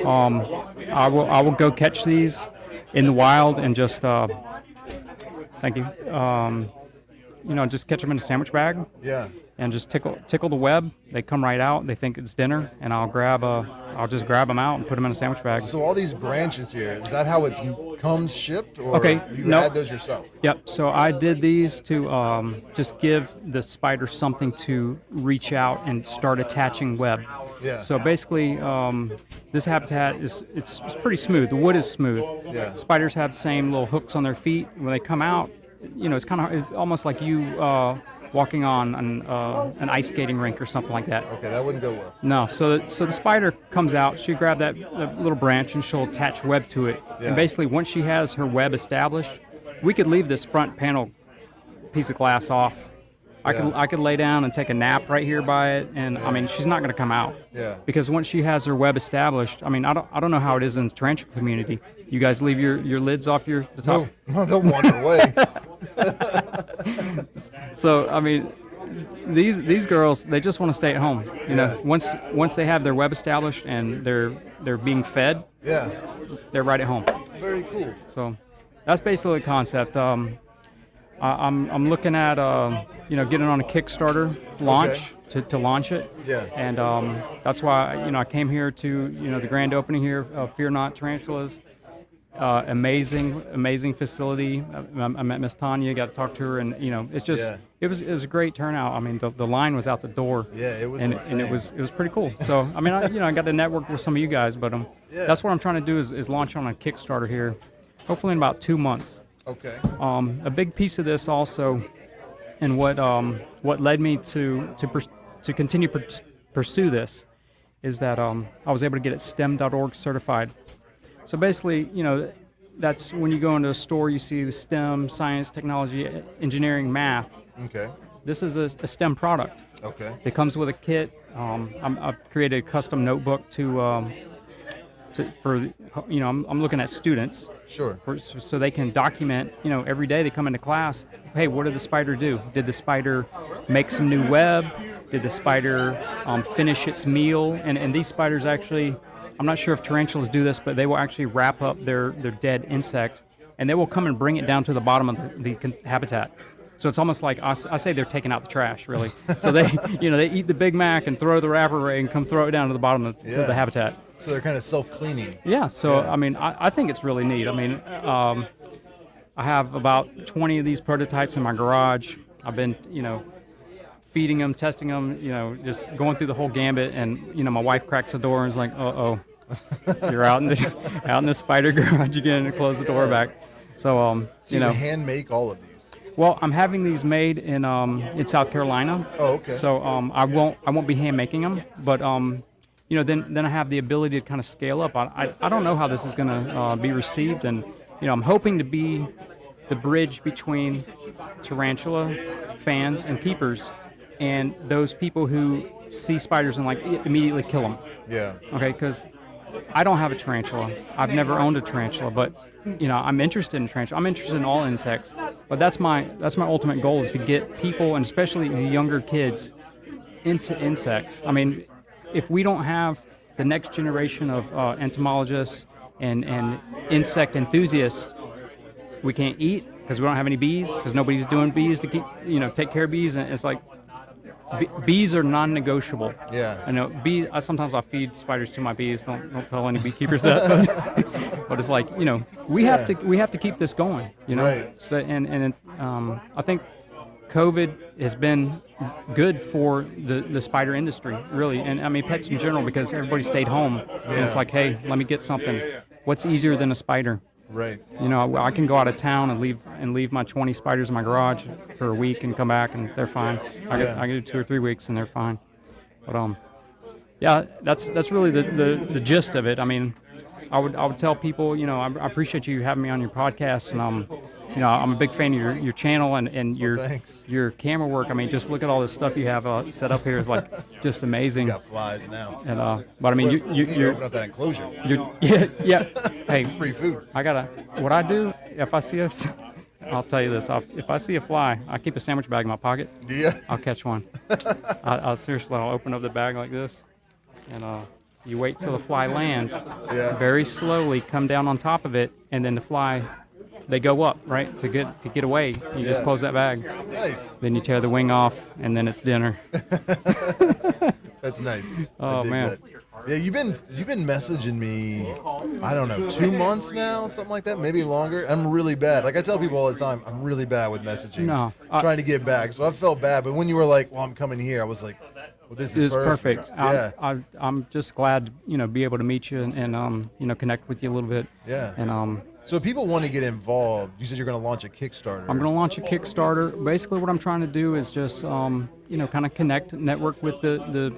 I will go catch these in the wild and just thank you. Just catch them in a sandwich bag. Yeah. And just tickle the web. They come right out. They think it's dinner, and I'll just grab them out and put them in a sandwich bag. So all these branches here, is that how it comes shipped, or you add those yourself? Yep. So I did these to just give the spider something to reach out and start attaching web. Yeah. So basically, this habitat it's pretty smooth. The wood is smooth. Yeah. Spiders have the same little hooks on their feet. When they come out, it's kind of almost like you walking on an ice skating rink or something like that. Okay, that wouldn't go well. No, so the spider comes out, she'll grab that little branch and she'll attach web to it. Yeah. And basically, once she has her web established, we could leave this front panel piece of glass off. I could lay down and take a nap right here by it, and she's not going to come out. Yeah. Because once she has her web established, I don't know how it is in the tarantula community. You guys leave your lids off the top? No, they'll wander away. So these girls, they just want to stay at home. Once they have their web established and they're being fed, they're right at home. Very cool. So that's basically the concept. I'm looking at getting on a Kickstarter launch to launch it. Yeah. And that's why I came here to the grand opening here of Fear Not Tarantulas. Amazing facility. I met Miss Tanya, got to talk to her, and it's just it was a great turnout. The line was out the door. Yeah, it was and it was pretty cool. So I got to network with some of you guys, but that's what I'm trying to do is launch on a Kickstarter here, hopefully in about 2 months. Okay. A big piece of this also, and what led me to continue pursue this, is that I was able to get it STEM.org certified. So basically, that's when you go into a store, you see the STEM, science, technology, engineering, math. Okay. This is a STEM product. Okay. It comes with a kit. I've created a custom notebook I'm looking at students. Sure. So they can document, every day they come into class, hey, what did the spider do? Did the spider make some new web? Did the spider finish its meal? And these spiders actually, I'm not sure if tarantulas do this, but they will actually wrap up their dead insect, and they will come and bring it down to the bottom of the habitat. So it's almost like I say they're taking out the trash, really. So they eat the Big Mac and throw the wrapper away and come throw it down to the bottom of to the habitat. So they're kind of self-cleaning. Yeah. So I think it's really neat. I have about 20 of these prototypes in my garage. I've been feeding them, testing them, just going through the whole gambit. And my wife cracks the door and is like, "Uh-oh, you're out in the spider garage again," and close the door back. So you hand make all of these. Well, I'm having these made in South Carolina. Oh, okay. So I won't be hand making them, but then I have the ability to kind of scale up. I don't know how this is going to be received, and I'm hoping to be the bridge between tarantula fans and keepers and those people who see spiders and immediately kill them. Yeah. Okay, because I don't have a tarantula. I've never owned a tarantula, but I'm interested in tarantula. I'm interested in all insects, but that's my ultimate goal, is to get people, and especially the younger kids, into insects. If we don't have the next generation of entomologists and insect enthusiasts, we can't eat because we don't have any bees, because nobody's doing bees to keep, take care of bees. And it's like, bees are non-negotiable. Yeah. I know sometimes I feed spiders to my bees. Don't tell any beekeepers that. But it's like, we have to keep this going. Right. So I think COVID has been good for the spider industry, really, and I mean pets in general, because everybody stayed home. And it's like, hey, let me get something. What's easier than a spider? Right. I can go out of town and leave my 20 spiders in my garage for a week and come back and they're fine. I can do 2 or 3 weeks and they're fine. But that's really the gist of it. I mean, I would tell people, I appreciate you having me on your podcast, and I'm a big fan of your channel and your camera work. I mean, just look at all this stuff you have set up here. Is like just amazing. You got flies now. And but I mean, you open up that enclosure. Yeah. Hey, free food. What I do if I see I'll tell you this. If I see a fly, I keep a sandwich bag in my pocket. Yeah. I'll catch one. I'll seriously, I'll open up the bag like this, and you wait till the fly lands. Yeah. Very slowly come down on top of it, and then the fly, they go up, right, to get away. You just close that bag. Nice. Then you tear the wing off, and then it's dinner. That's nice. Oh man. That. Yeah, you've been messaging me, I don't know, 2 months now, something like that, maybe longer. I'm really bad. Like I tell people all the time, I'm really bad with messaging. No. Trying to get back. So I felt bad, but when you were like, well, I'm coming here, I was like, well, this is perfect. Yeah. I'm just glad to be able to meet you and connect with you a little bit. Yeah. And so if people want to get involved, you said you're going to launch a Kickstarter. I'm going to launch a Kickstarter. Basically, what I'm trying to do is just kind of network with the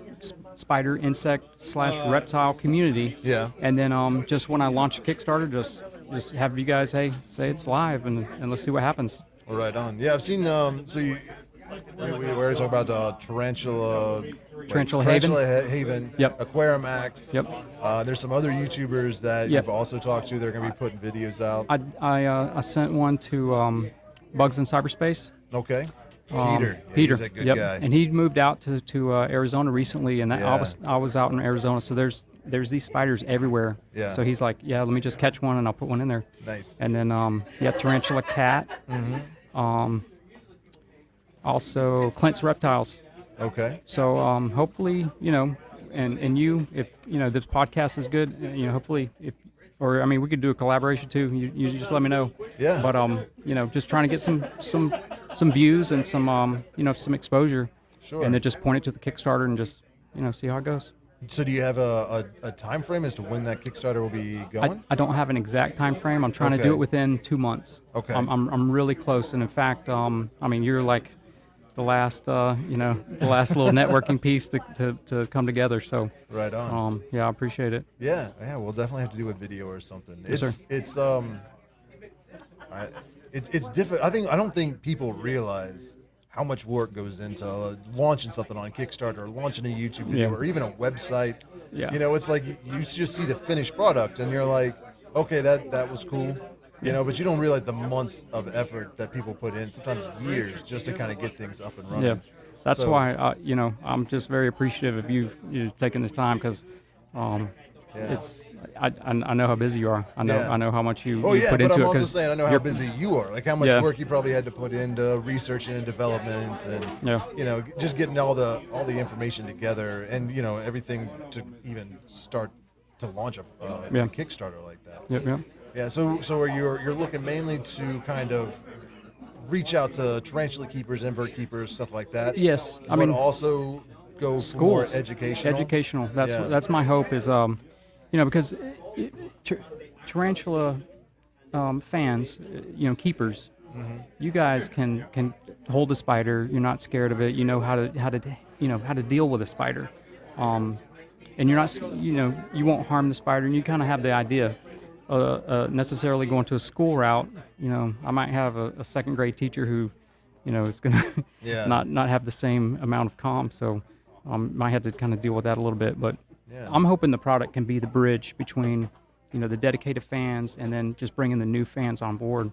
spider, insect / reptile community. Yeah. And then just when I launch a Kickstarter, just have you guys say it's live and let's see what happens. Well, right on. Yeah, I've seen so you. We already talked about Tarantula Haven. Yep. Aquarium Max. Yep. There's some other YouTubers that you've also talked to. They're going to be putting videos out. I sent one to Bugs in Cyberspace. Okay. Peter. Yeah, Peter. He's a good guy. And he moved out to Arizona recently, and I was out in Arizona. So there's these spiders everywhere. Yeah. So he's like, yeah, let me just catch one and I'll put one in there. Nice. And then Tarantula Cat. Mm-hmm. Also Clint's Reptiles. Okay. So hopefully, and you, if this podcast is good, hopefully we could do a collaboration too. You just let me know. Yeah. But just trying to get some views and some some exposure. Sure. And then just point it to the Kickstarter and just see how it goes. So do you have a time frame as to when that Kickstarter will be going? I don't have an exact time frame. I'm trying to do it within 2 months. Okay. I'm really close, and in fact, you're like the last little networking piece to come together. So right on. I appreciate it. Yeah, we'll definitely have to do a video or something. Yes, sir. It's different. I don't think people realize how much work goes into launching something on Kickstarter or launching a YouTube video or even a website. Yeah. It's like you just see the finished product and you're like, okay, that was cool. But you don't realize the months of effort that people put in, sometimes years, just to kind of get things up and running. Yeah, that's why I'm just very appreciative of you taking this time, because it's I know how busy you are. I know how much you put into it. But I'm also saying I know how busy you are, like how much work you probably had to put into research and development, and just getting all the information together, and everything to even start to launch a Kickstarter like that. Yep. Yeah, so you're looking mainly to kind of reach out to tarantula keepers, invert keepers, stuff like that. Yes, but also go schools, for more educational. Educational. That's my hope is because tarantula fans, keepers, you guys can hold a spider. You're not scared of it. You know how to deal with a spider, and you're not you won't harm the spider, and you kind of have the idea. Necessarily going to a school route, I might have a second grade teacher who, is going to not have the same amount of calm. So might have to kind of deal with that a little bit. But I'm hoping the product can be the bridge between, the dedicated fans and then just bringing the new fans on board.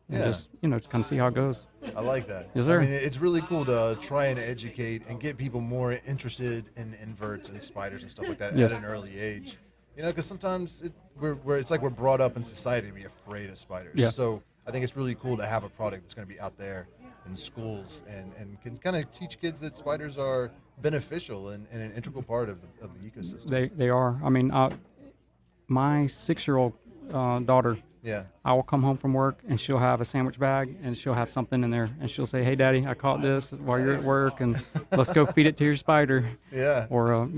and Yeah. just kind of see how it goes. I like that. Yes, sir. I mean, it's really cool to try and educate and get people more interested in inverts and spiders and stuff like that Yes. at an early age. Because sometimes it's like we're brought up in society to be afraid of spiders. Yeah. So I think it's really cool to have a product that's going to be out there in schools and can kind of teach kids that spiders are beneficial and an integral part of the ecosystem. They are. I mean, my 6-year-old daughter. Yeah. I will come home from work and she'll have a sandwich bag and she'll have something in there and she'll say, "Hey, Daddy, I caught this while you're at work and let's go feed it to your spider." Yeah. Or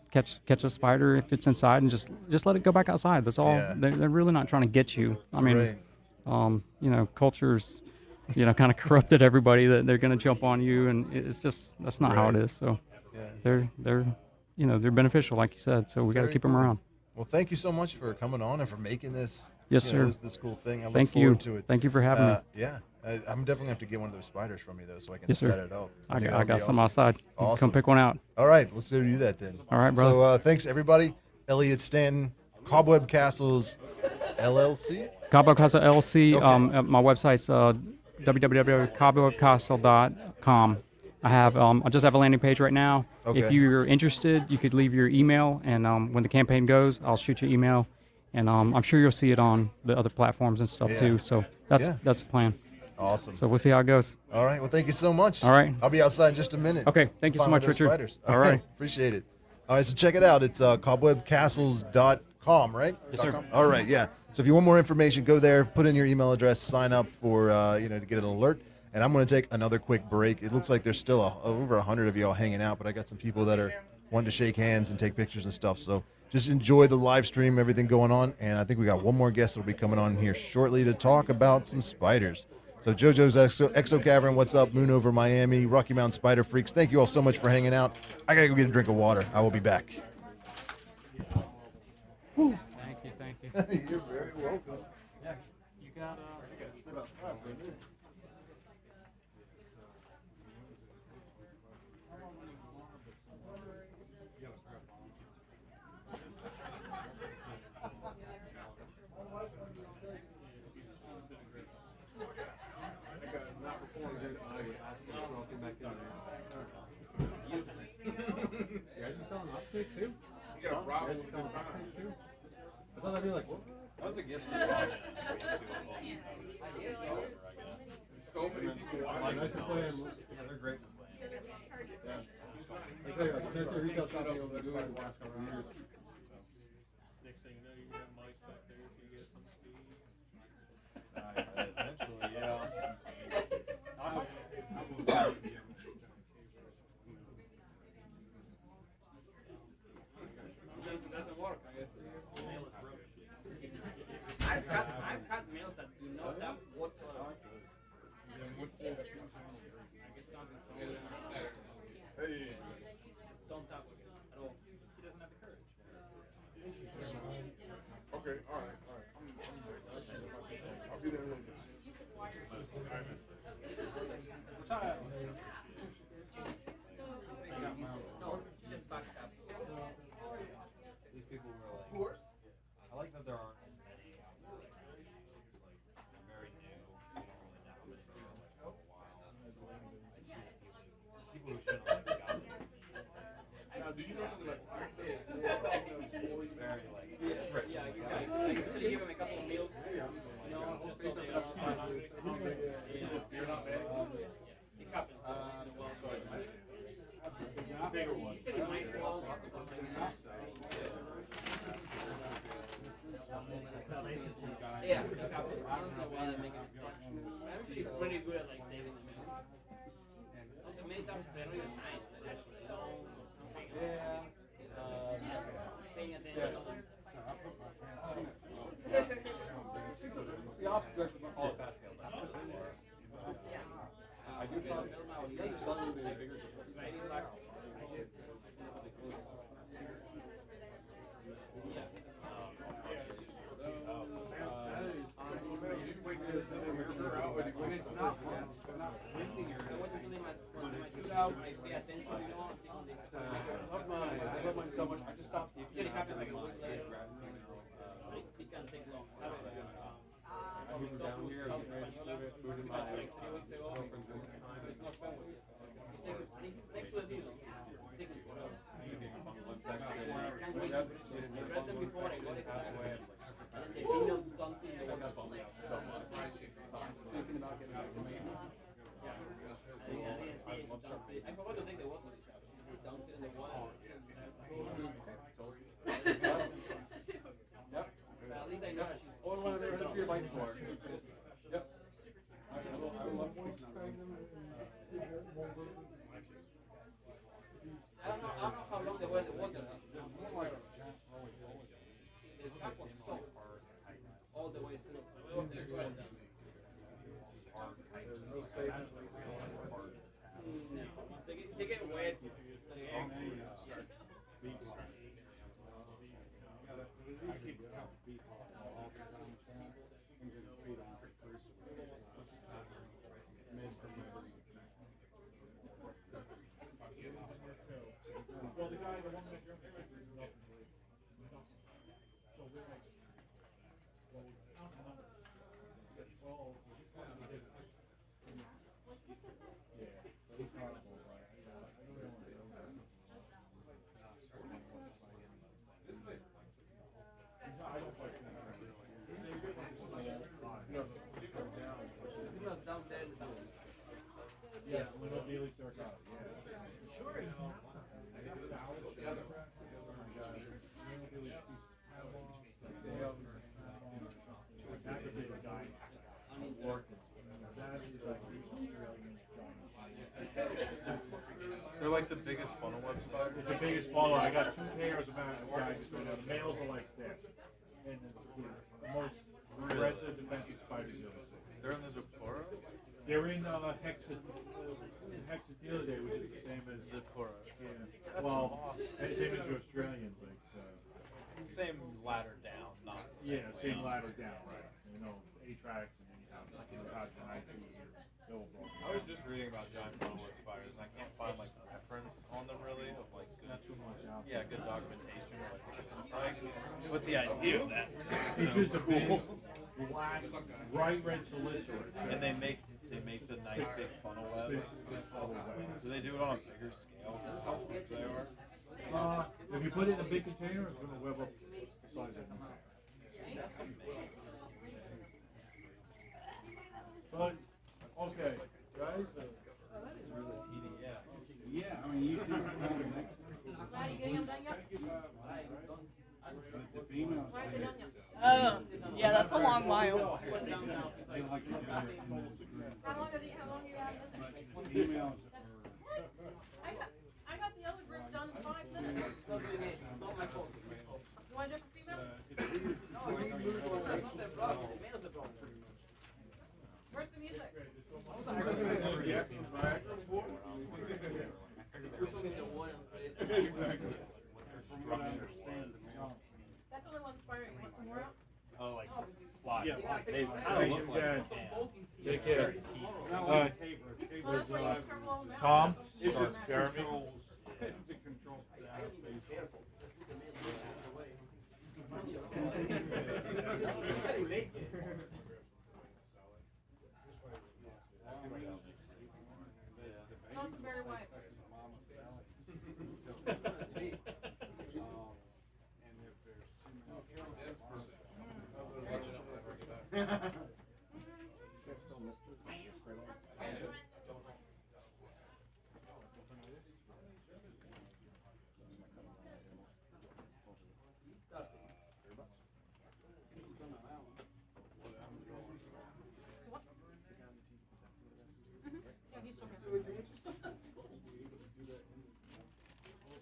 catch a spider if it's inside and just let it go back outside. That's all. Yeah. They're really not trying to get you. I mean, Right. Culture's kind of corrupted everybody that they're going to jump on you, and it's just that's not how it Right. is. So Yeah. they're beneficial, like you said. So we got to Very keep them cool. around. Well, thank you so much for coming on and for making this. Yes, sir. This cool thing. I look Thank forward you. to it. Thank you for having me. Yeah, I'm definitely gonna have to get one of those spiders from you though, so I can Yes, sir. set it up. I think got that'll be some awesome. outside. You can Awesome. come pick one out. All right, let's go do that then. All right, brother. So thanks everybody. Elliot Stanton, Cobweb Castles, LLC. Cobweb Castle LLC. Okay. My website's www.cobwebcastle.com. I just have a landing page right now. Okay. If you're interested, you could leave your email, and when the campaign goes, I'll shoot you an email, and I'm sure you'll see it on the other platforms and stuff Yeah. too. So that's Yeah. the plan. Awesome. So we'll see how it goes. All right. Well, thank you so much. All right. I'll be outside in just a minute. Okay, thank you so Find much, those Richard. Spiders. All right. Appreciate it. All right. So check it out. It's cobwebcastles.com, right? Yes, sir. .com? All right. Yeah. So if you want more information, go there, put in your email address, sign up for to get an alert. And I'm going to take another quick break. It looks like there's still over 100 of y'all hanging out, but I got some people that are wanting to shake hands and take pictures and stuff. So just enjoy the live stream, everything going on. And I think we got one more guest that'll be coming on here shortly to talk about some spiders. So JoJo's Exo Cavern, what's up? Moon over Miami, Rocky Mountain Spider Freaks. Thank you all so much for hanging out. I got to go get a drink of water. I will be back. Thank you. You're very welcome. Yeah, you got. I got to step outside for a minute. That's a gift. So many people like this. Yeah, they're great. I tell you, like, there's a retail shop over there the last couple of years. Next thing you know, you have mice back there, so you get some speed. Eventually, yeah. Doesn't work, I guess. I've had meals that do not have whatsoever. Hey. Don't tap it at all. He doesn't have the courage. Okay, all right. I'll be there later. No, just backstab. These people were like, I like that there aren't as many very new, don't really know this for a while. I see people who shouldn't have gotten it. Now, do you know something like Very like, Yeah, I usually give him a couple of meals. You know, just so they don't start hungry. you're not bad? It happens in the world. Bigger one. Yeah, it happens. I don't know why they make it. I'm actually pretty good at like saving the meals. Also, many times they're really nice. They're just so paying attention. The obstacle is all fat tails. I do find some bigger. When it's not windy or I pay attention, you know, I love mine so much. I just stopped keeping usually it. happens like a month later. It can take long. I moved down here. I was getting ready to do it. Yeah, little daily circle. Sure. They're like the biggest funnel web spiders. It's the biggest funnel. I got 2 pairs of guys. The males are like this. And the most aggressive defensive spiders you ever see. They're in the Zipporah? They're in Hexadillidae, which is the same as Zipporah. Yeah. Well, same as the Australians. Like, same ladder down, not yeah, same ladder down. Right. You know, Atrax and then you have I was just reading about giant funnel web spiders, and I can't find like reference on them really of like good, not too much out. Yeah, good documentation. But the idea of that's so it's just cool. A black, bright red chelicera. And they make the nice big funnel webs. Do they do it on a bigger scale because of how big they are? If you put it in a big container, it's going to web up the size of the container. That's amazing. But, okay, guys. That is really teeny, yeah. Yeah, I mean, you can have the next. Yeah, that's a long while. How long have you had this? Females I got the other group done in 5 minutes. You want a different female? Where's the music? That's only one spider. You want some more out? Oh, like fly. Yeah, They kind of look like take care. Tom? Jeremy. Very white.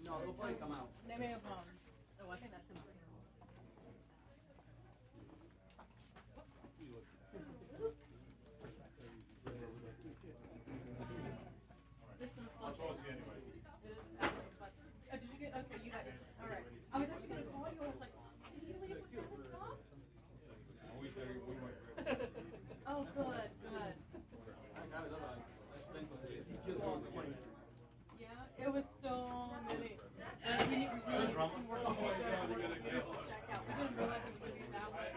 No, they'll probably come out. They may have, oh, I think that's simple. Did you get, okay, you got it. All right. I was actually going to call you. I was like, did you leave with the stuff? Oh, good, good. Yeah, it was so many. I mean, it was really some work on it. Check out. We didn't realize it was going to be that way.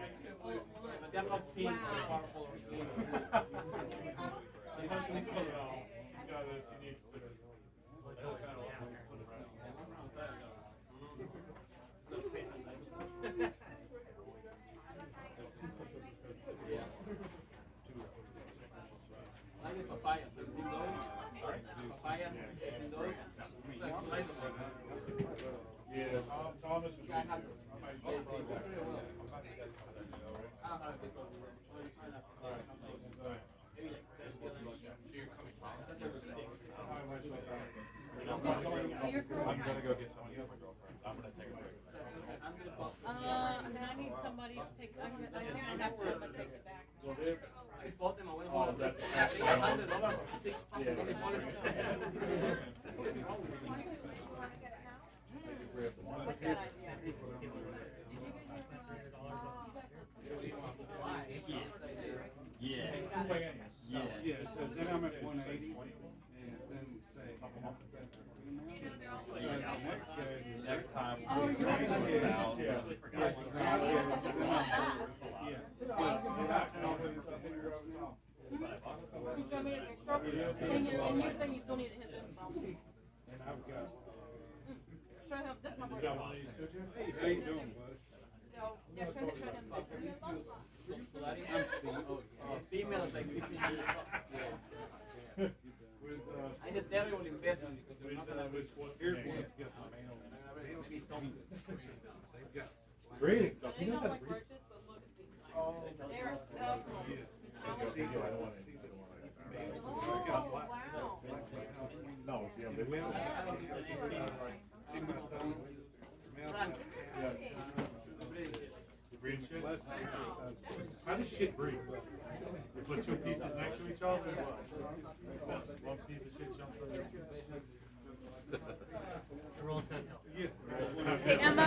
Papaya. Papaya. Yeah, Thomas is I'm gonna go get somebody with my girlfriend. I'm gonna take a break. And then I need somebody to take, I think I have one that takes it back. Yeah, so then I'm at 180, and then say, Next time. Oh, you're right. You try me an extra? And you're saying you still need to hit them. And I've got. Show him, this is my You boy. got one of these, don't you? Hey, how you doing, bud? So, yeah, show him. Female like 15 years. I just tell you in bed. Here's one that's got the mail. Greetings. They don't like roaches, but look at these things. They're so cool. Oh, wow. No, yeah, they will. Breed shit? How does shit breed? You put two pieces next to each other and what? One piece of shit jumps on the other. Hey, Emma,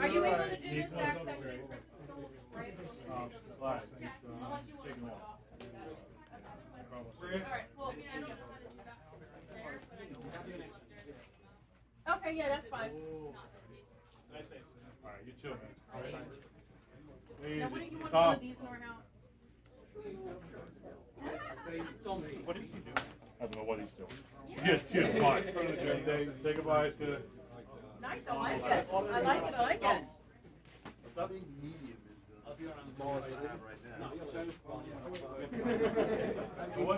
are you able to do this back section? Last thing, I'll let you take them off. Alright, well, yeah, I don't know how to do that. Okay, yeah, that's fine. Alright, you chill, man. Now, what do you want Top. some of these in our house? What is he doing? I don't know what he's doing. Yeah, fine. Say goodbye to. Nice, I like it. I like it, I like it. I think medium is the smallest I have right now.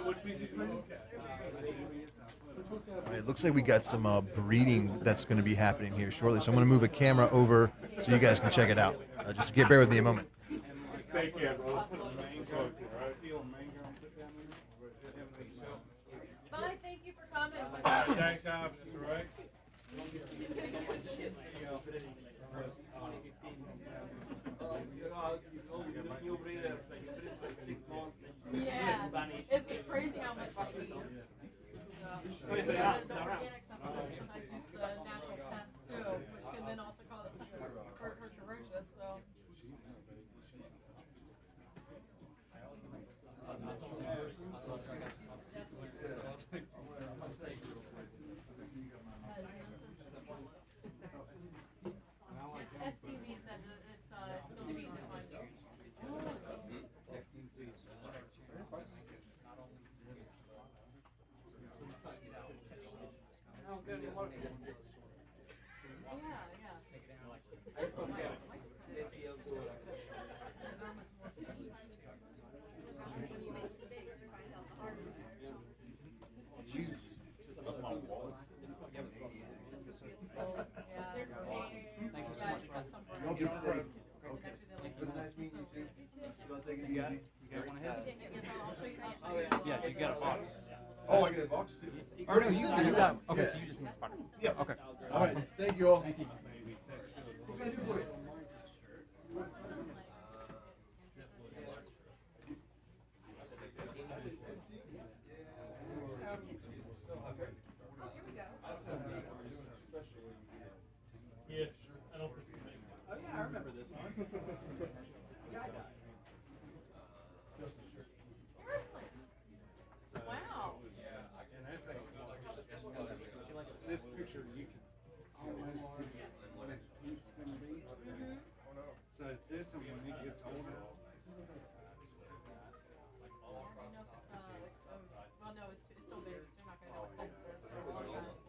Which species are you? All right, it looks like we got some breeding that's going to be happening here shortly. So I'm going to move a camera over so you guys can check it out. Just bear with me a moment. Take care, bro. Bye, thank you for coming. Thanks, Huff. That's all right. Yeah, it's crazy how much they eat. The organic stuff sometimes use the natural pests too, which can then also cause it ferocious. So. SPV said it's still being sponsored. She's just up my wallet. Don't be sick. Okay. It was nice meeting you too. You want to take it easy? You got one of his? Yeah, you got a box. Oh, I get a box too. I already seen it. Okay, Yeah. so you just need a spider. Yeah. Okay. All right. Thank you all. What can I do for you? Yeah, I don't think it makes sense. Oh yeah, I remember this one. Wow. And I think this picture you can almost see what its peak's gonna be. So this one when it gets older. Well, no, it's still big, so you're not gonna know what size it is for a long time.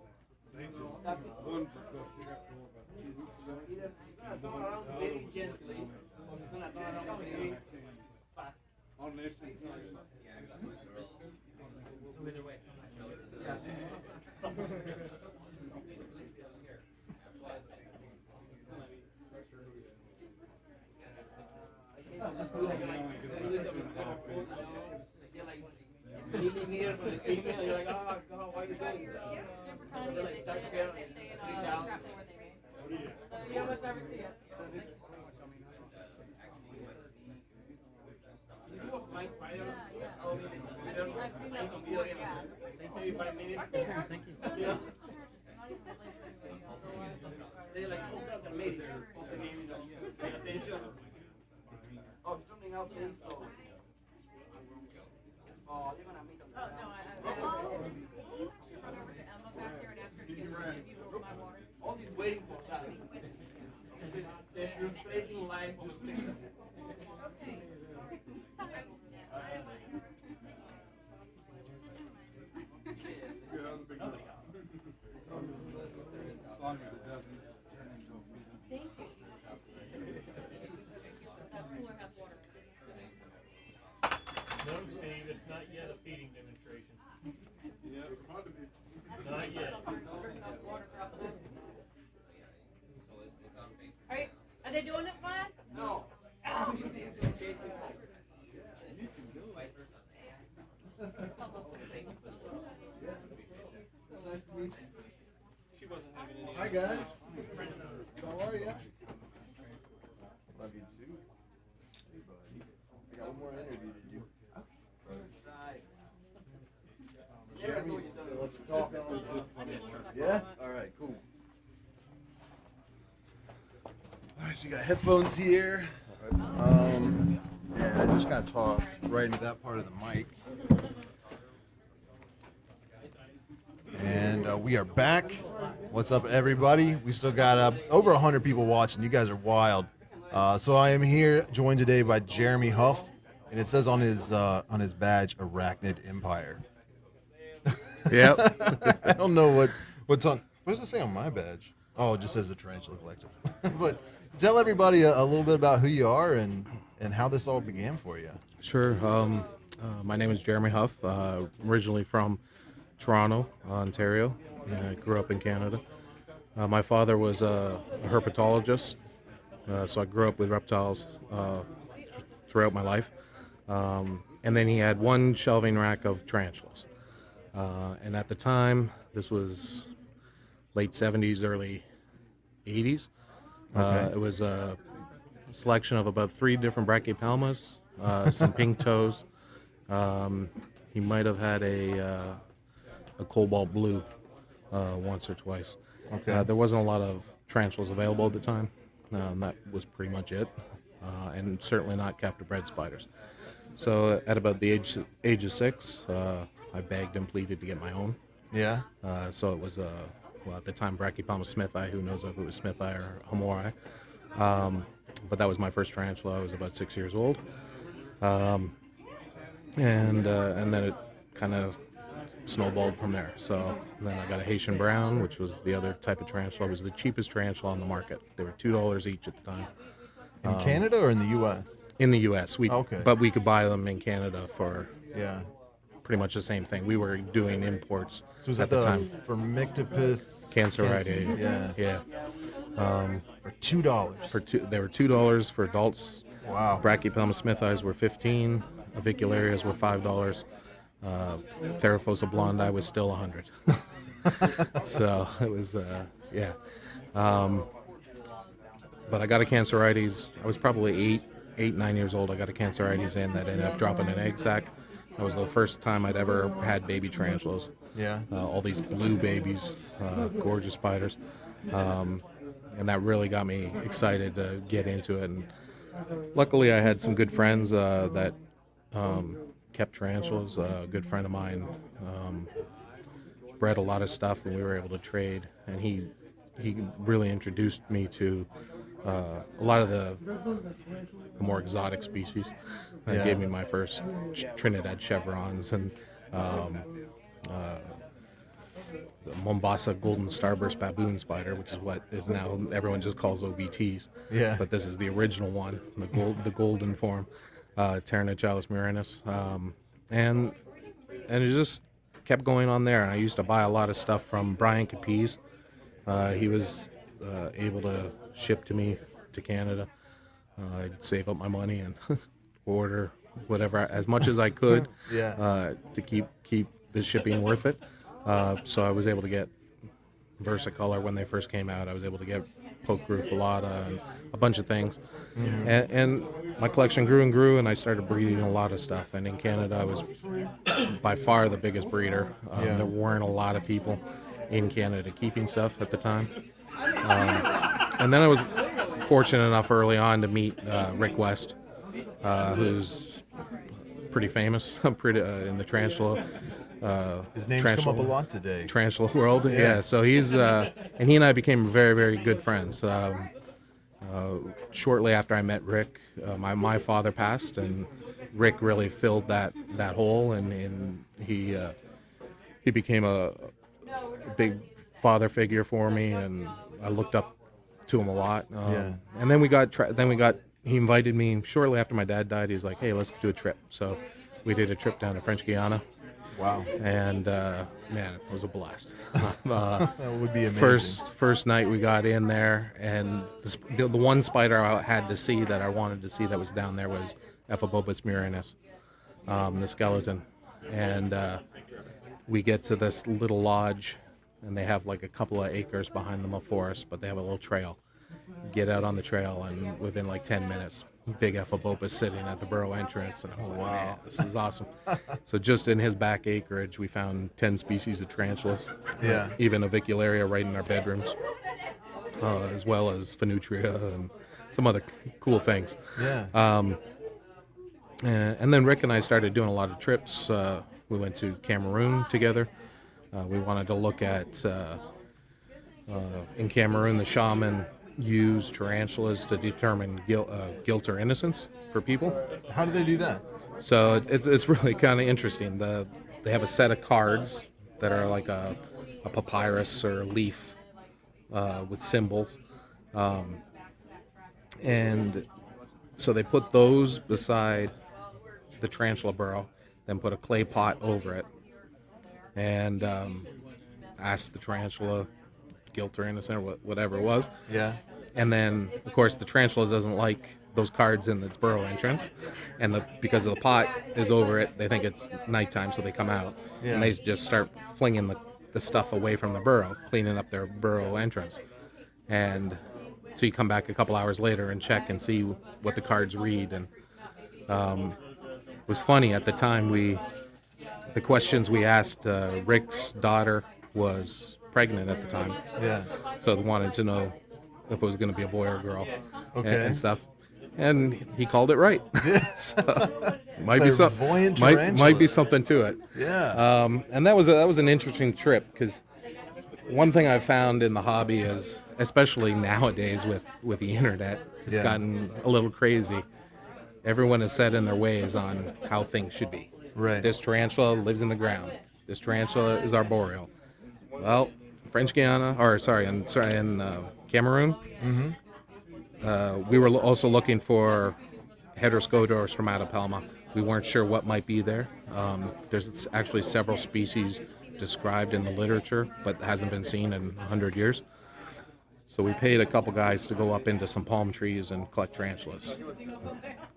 They just one just got picked up for about 2 weeks ago. It's gonna turn around very gently. It's gonna turn around very fast. On this one. So either way, leaning here for the female, you're like, oh, God, why are you doing this? Super tiny, and they stay in a trap where they make. So you almost never see it. My spider. I've seen that before, yeah. Maybe 5 minutes. Thank you. Yeah. They're like, oh God, they're made it. Pay attention. Oh, something else is. Oh, you're gonna meet them. Oh, no, I should run over to Emma back there and ask her to give you my water. No, Steve, it's not yet a feeding demonstration. Not yet. Are they doing it fine? No. Hi guys. How are you? Love you too. Hey buddy. I got one more interview to do. Jeremy, yeah? Alright, cool. Alright, so you got headphones here. Yeah, I just gotta talk right into that part of the mic. And we are back. What's up, everybody? We still got over 100 people watching. You guys are wild. So I am here, joined today by Jeremy Huff, and it says on his badge, Arachnid Empire. Yep. I don't know what's on. What does it say on my badge? Oh, it just says the Tarantula Collective. But tell everybody a little bit about who you are and how this all began for you. Sure. My name is Jeremy Huff. Originally from Toronto, Ontario. I grew up in Canada. My father was a herpetologist, so I grew up with reptiles throughout my life. And then he had one shelving rack of tarantulas. And at the time, this was late 70s, early 80s. It was a selection of about 3 different brachypelmas, some pink toes. He might have had a cobalt blue once or twice. Okay. There wasn't a lot of tarantulas available at the time. That was pretty much it. And certainly not captive bred spiders. So at about the age of 6, I begged and pleaded to get my own. Yeah. So it was, well, at the time, Brachypelma smithi. Who knows if it was smithi or hamori. But that was my first tarantula. I was about 6 years old. And then it kind of snowballed from there. So then I got a Haitian brown, which was the other type of tarantula. It was the cheapest tarantula on the market. They were $2 each at the time. In Canada or in the U.S.? In the U.S. Okay. But we could buy them in Canada for yeah, pretty much the same thing. We were doing imports So was at that the time. For Meetup? Canceridae. Yeah. For $2. They were $2 for adults. Wow. Brachypelma smithis were $15. Avicularias were $5. Theraphosa blondi was still $100. So it was, yeah. But I got a Cancerides. I was probably 9 years old. I got a Cancerides in that ended up dropping an egg sac. That was the first time I'd ever had baby tarantulas. Yeah. All these blue babies, gorgeous spiders. And that really got me excited to get into it. And luckily I had some good friends that kept tarantulas. A good friend of mine bred a lot of stuff, and we were able to trade. And he really introduced me to a lot of the more exotic species. Yeah. Gave me my first Trinidad chevrons and the Mombasa golden starburst baboon spider, which is what is now everyone just calls OBTs. Yeah. But this is the original one, the golden form, Tarantulas murinus, and it just kept going on there. And I used to buy a lot of stuff from Brian Capiz. He was able to ship to me to Canada. I'd save up my money and order whatever as much as I could to keep the shipping worth it. So I was able to get Versicolor when they first came out. I was able to get Poke Rufilata and a bunch of things. Mm-hmm. And my collection grew and grew, and I started breeding a lot of stuff. And in Canada, I was by far the biggest breeder. There weren't a lot of people in Canada keeping stuff at the time. And then I was fortunate enough early on to meet Rick West, who's pretty famous in the tarantula His name's come up a lot today. Tarantula world. Yeah. Yeah. So he's and he and I became very, very good friends. Shortly after I met Rick, my father passed, and Rick really filled that hole, and he became a big father figure for me, and I looked up to him a lot. And then we got he invited me shortly after my dad died. He's like, hey, let's do a trip. So we did a trip down to French Guiana. Wow. And man, it was a blast. That would be amazing. First night we got in there, and the one spider I had to see that I wanted to see that was down there was Ephibopas murinus, the skeleton. And we get to this little lodge, and they have like a couple of acres behind them of forest, but they have a little trail. Get out on the trail, and within like 10 minutes, big Ephibopas sitting at the burrow entrance, and I was like, man, this is awesome. So just in his back acreage, we found 10 species of tarantulas. Yeah. Even avicularia right in our bedrooms, as well as Phenutria and some other cool things. Yeah. And then Rick and I started doing a lot of trips. We went to Cameroon together. We wanted to look at, in Cameroon, the shaman use tarantulas to determine guilt or innocence for people. How do they do that? So it's really kind of interesting. They have a set of cards that are like a papyrus or a leaf with symbols, and so they put those beside the tarantula burrow, then put a clay pot over it, and ask the tarantula guilt or innocent or whatever it was. Yeah. And then, of course, the tarantula doesn't like those cards in its burrow entrance, and because the pot is over it, they think it's nighttime, so they come out, Yeah. and they just start flinging the stuff away from the burrow, cleaning up their burrow entrance. And so you come back a couple hours later and check and see what the cards read. And it was funny at the time. The questions we asked, Rick's daughter was pregnant at the time. Yeah. So they wanted to know if it was going to be a boy or a girl. Okay. And stuff. And he called it right. So, might Clairvoyant be something to it. Yeah. And that was an interesting trip, because one thing I've found in the hobby is, especially nowadays with the internet, it's gotten a little crazy. Everyone is set in their ways on how things should be. Right. This tarantula lives in the ground. This tarantula is arboreal. Well, French Guiana, in Cameroon, we were also looking for Heteroscoda or Stromatopelma. We weren't sure what might be there. There's actually several species described in the literature, but hasn't been seen in 100 years. So we paid a couple guys to go up into some palm trees and collect tarantulas.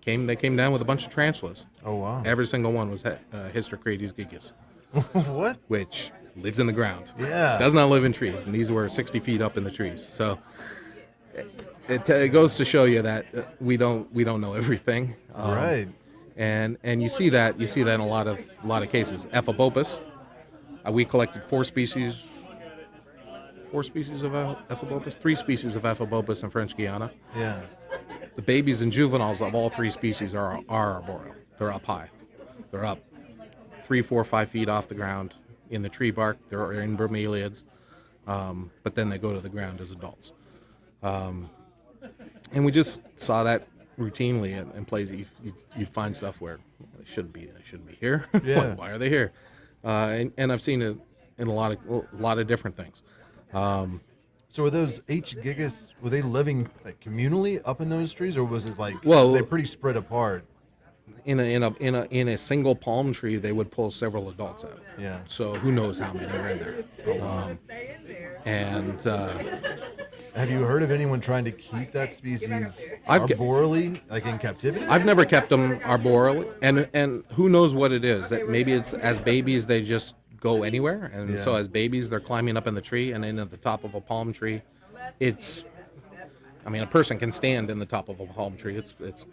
They came down with a bunch of tarantulas. Oh, wow. Every single one was Hystrocrates gigas. What? Which lives in the ground. Yeah. Does not live in trees. And these were 60 feet up in the trees. So it goes to show you that we don't know everything. Right. And you see that in a lot of cases. Ephibopas. We collected 4 species of Ephibopas, 3 species of Ephibopas in French Guiana. Yeah. The babies and juveniles of all 3 species are arboreal. They're up high. They're up 3, 4, 5 feet off the ground in the tree bark. They're in bromeliads, but then they go to the ground as adults. And we just saw that routinely in places. You'd find stuff where they shouldn't be here. Yeah. Why are they here? And I've seen it in a lot of different things. So were those H. gigas, were they living like communally up in those trees, or was it like they're pretty spread apart? In a single palm tree, they would pull several adults out. Yeah. So who knows how many are in there? And have you heard of anyone trying to keep that species arboreally, like in captivity? I've never kept them arboreally, and who knows what it is? That maybe it's as babies they just go anywhere, and so as babies they're climbing up in the tree, and then at the top of a palm tree, a person can stand in the top of a palm tree. It's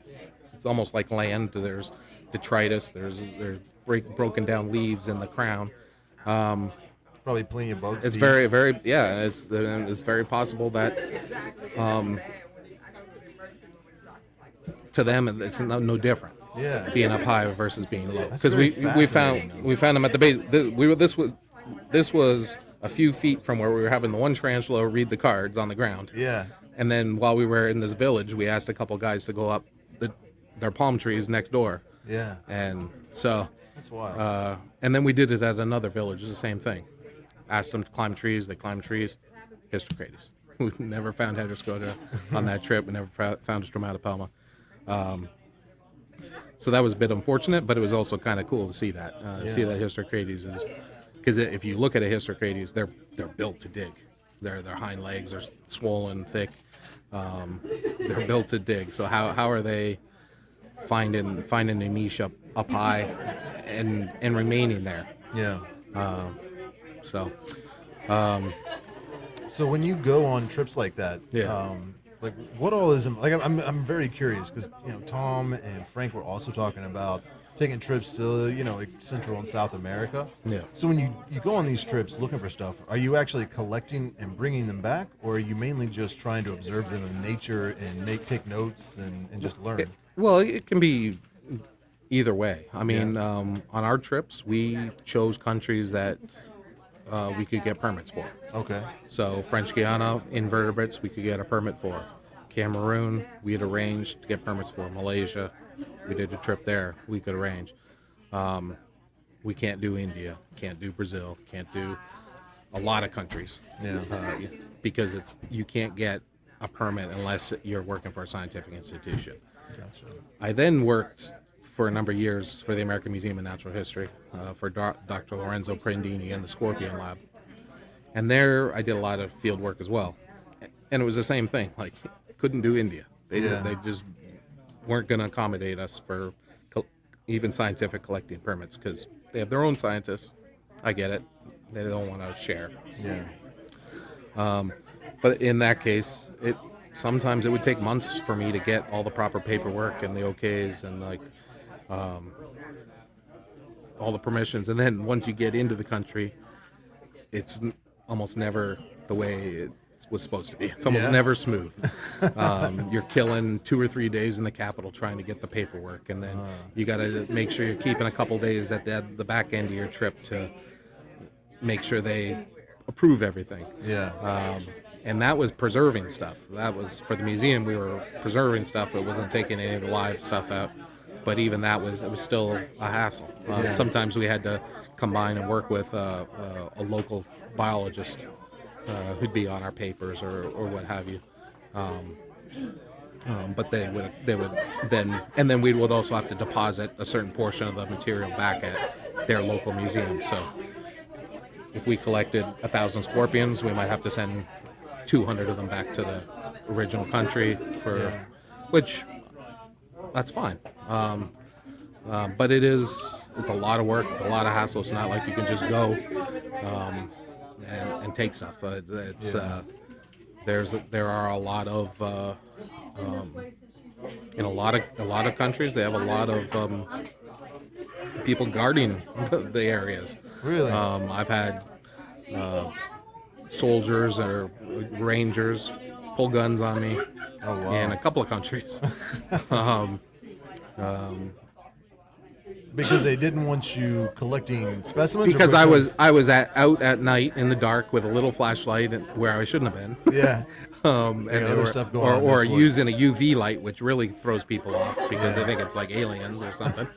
almost like land. There's detritus. There's broken down leaves in the crown. Probably plenty of bugs. It's very, very, it's very possible that to them it's no different. Yeah. being up high versus being low. That's Because very we fascinating. found them at the base. This was a few feet from where we were having the one tarantula read the cards on the ground. Yeah. And then while we were in this village, we asked a couple guys to go up their palm trees next door. Yeah. And so That's wild. and then we did it at another village. It's the same thing. Asked them to climb trees. They climbed trees. Hystrocrates. We never found Hedroscota on that trip. We never found a Stromatopelma. So that was a bit unfortunate, but it was also kind of cool to see that. See that Hystrocrates is, because if you look at a Hystrocrates, they're built to dig. Their hind legs are swollen, thick. They're built to dig. So how are they finding a niche up high and remaining there? Yeah. So when you go on trips like that, Yeah. like what all is like? I'm very curious because Tom and Frank were also talking about taking trips to like Central and South America. Yeah. So when you go on these trips looking for stuff, are you actually collecting and bringing them back, or are you mainly just trying to observe them in nature and take notes and just learn? Well, it can be either way. I mean, on our trips, we chose countries that we could get permits for. Okay. So French Guiana, invertebrates, we could get a permit for. Cameroon, we had arranged to get permits for. Malaysia, we did a trip there, we could arrange. We can't do India, can't do Brazil, can't do a lot of countries. Yeah. Because you can't get a permit unless you're working for a scientific institution. Gotcha. I then worked for a number of years for the American Museum of Natural History for Dr. Lorenzo Prendini and the Scorpion Lab. And there I did a lot of field work as well. And it was the same thing, like couldn't do India. They just weren't going to accommodate us for even scientific collecting permits because they have their own scientists. I get it. They don't want to share. Yeah. But in that case, sometimes it would take months for me to get all the proper paperwork and the okays and all the permissions. And then once you get into the country, it's almost never the way it was supposed to be. It's almost never smooth. You're killing 2 or 3 days in the capital trying to get the paperwork, and then you got to make sure you're keeping a couple days at the back end of your trip to make sure they approve everything. Yeah. And that was preserving stuff. That was for the museum. We were preserving stuff. It wasn't taking any of the live stuff out. But even that was still a hassle. Sometimes we had to combine and work with a local biologist who'd be on our papers or what have you. But they would then we would also have to deposit a certain portion of the material back at their local museum. So if we collected 1,000 scorpions, we might have to send 200 of them back to the original country which that's fine. But it's a lot of work. It's a lot of hassle. It's not like you can just go and take stuff. There are a lot of in a lot of countries they have a lot of people guarding the areas. Really? I've had soldiers or rangers pull guns on me in a couple of countries. Because they didn't want you collecting specimens. Because I was out at night in the dark with a little flashlight where I shouldn't have been. Yeah. And other stuff going on in or this woods. using a UV light, which really throws people off because they think it's like aliens or something.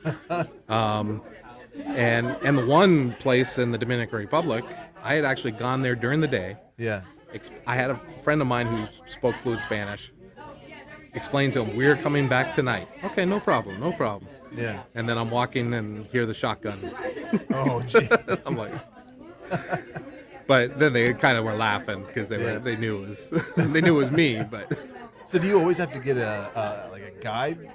And the one place in the Dominican Republic, I had actually gone there during the day. Yeah. I had a friend of mine who spoke fluent Spanish. Explained to him, we're coming back tonight. Okay, no problem. Yeah. And then I'm walking and hear the shotgun. Oh, gee. I'm like, but then they kind of were laughing because they knew it was me. But so do you always have to get a guide?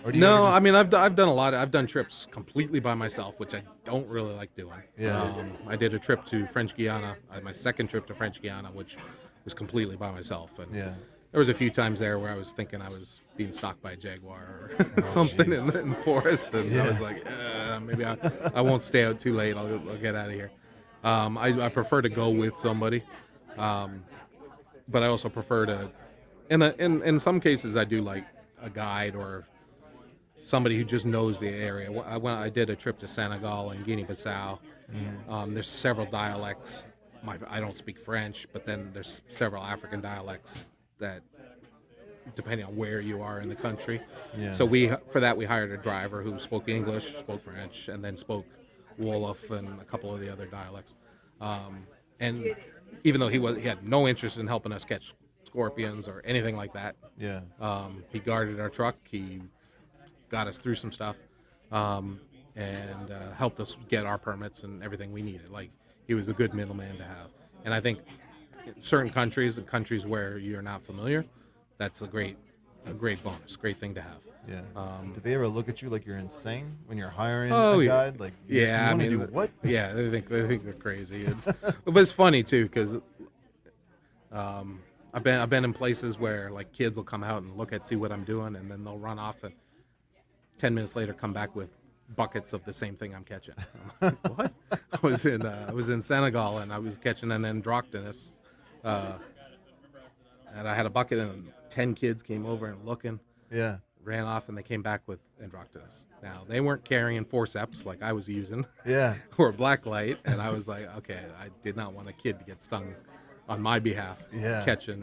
Or do you no, I mean I've done a lot. I've done trips completely by myself, which I don't really like doing. Yeah. I did a trip to French Guiana. My second trip to French Guiana, which was completely by myself. And there was a few times there where I was thinking I was being stalked by a jaguar or something in the forest, and I was like, maybe I won't stay out too late. I'll get out of here. I prefer to go with somebody, but I also prefer to. In some cases, I do like a guide or somebody who just knows the area. I did a trip to Senegal and Guinea-Bissau. There's several dialects. I don't speak French, but then there's several African dialects that, depending on where you are in the country. Yeah. So for that we hired a driver who spoke English, spoke French, and then spoke Wolof and a couple of the other dialects. And even though he had no interest in helping us catch scorpions or anything like that, Yeah. He guarded our truck. He got us through some stuff, and helped us get our permits and everything we needed. Like, he was a good middleman to have. And I think in certain countries, the countries where you're not familiar, that's a great bonus, great thing to have. Yeah. Did they ever look at you like you're insane when you're hiring Oh, a yeah. guide? Like, Yeah, you I wanna mean, do what? Yeah, they think they're crazy. But it's funny too, because I've been in places where like kids will come out and see what I'm doing, and then they'll run off, and 10 minutes later come back with buckets of the same thing I'm catching. I'm like, what? I was in Senegal, and I was catching an Androctonus, and I had a bucket, and 10 kids came over and looking. Yeah. Ran off, and they came back with Androctonus. Now, they weren't carrying forceps like I was using. Yeah. Or black light, and I was like, okay, I did not want a kid to get stung on my behalf, Yeah. catching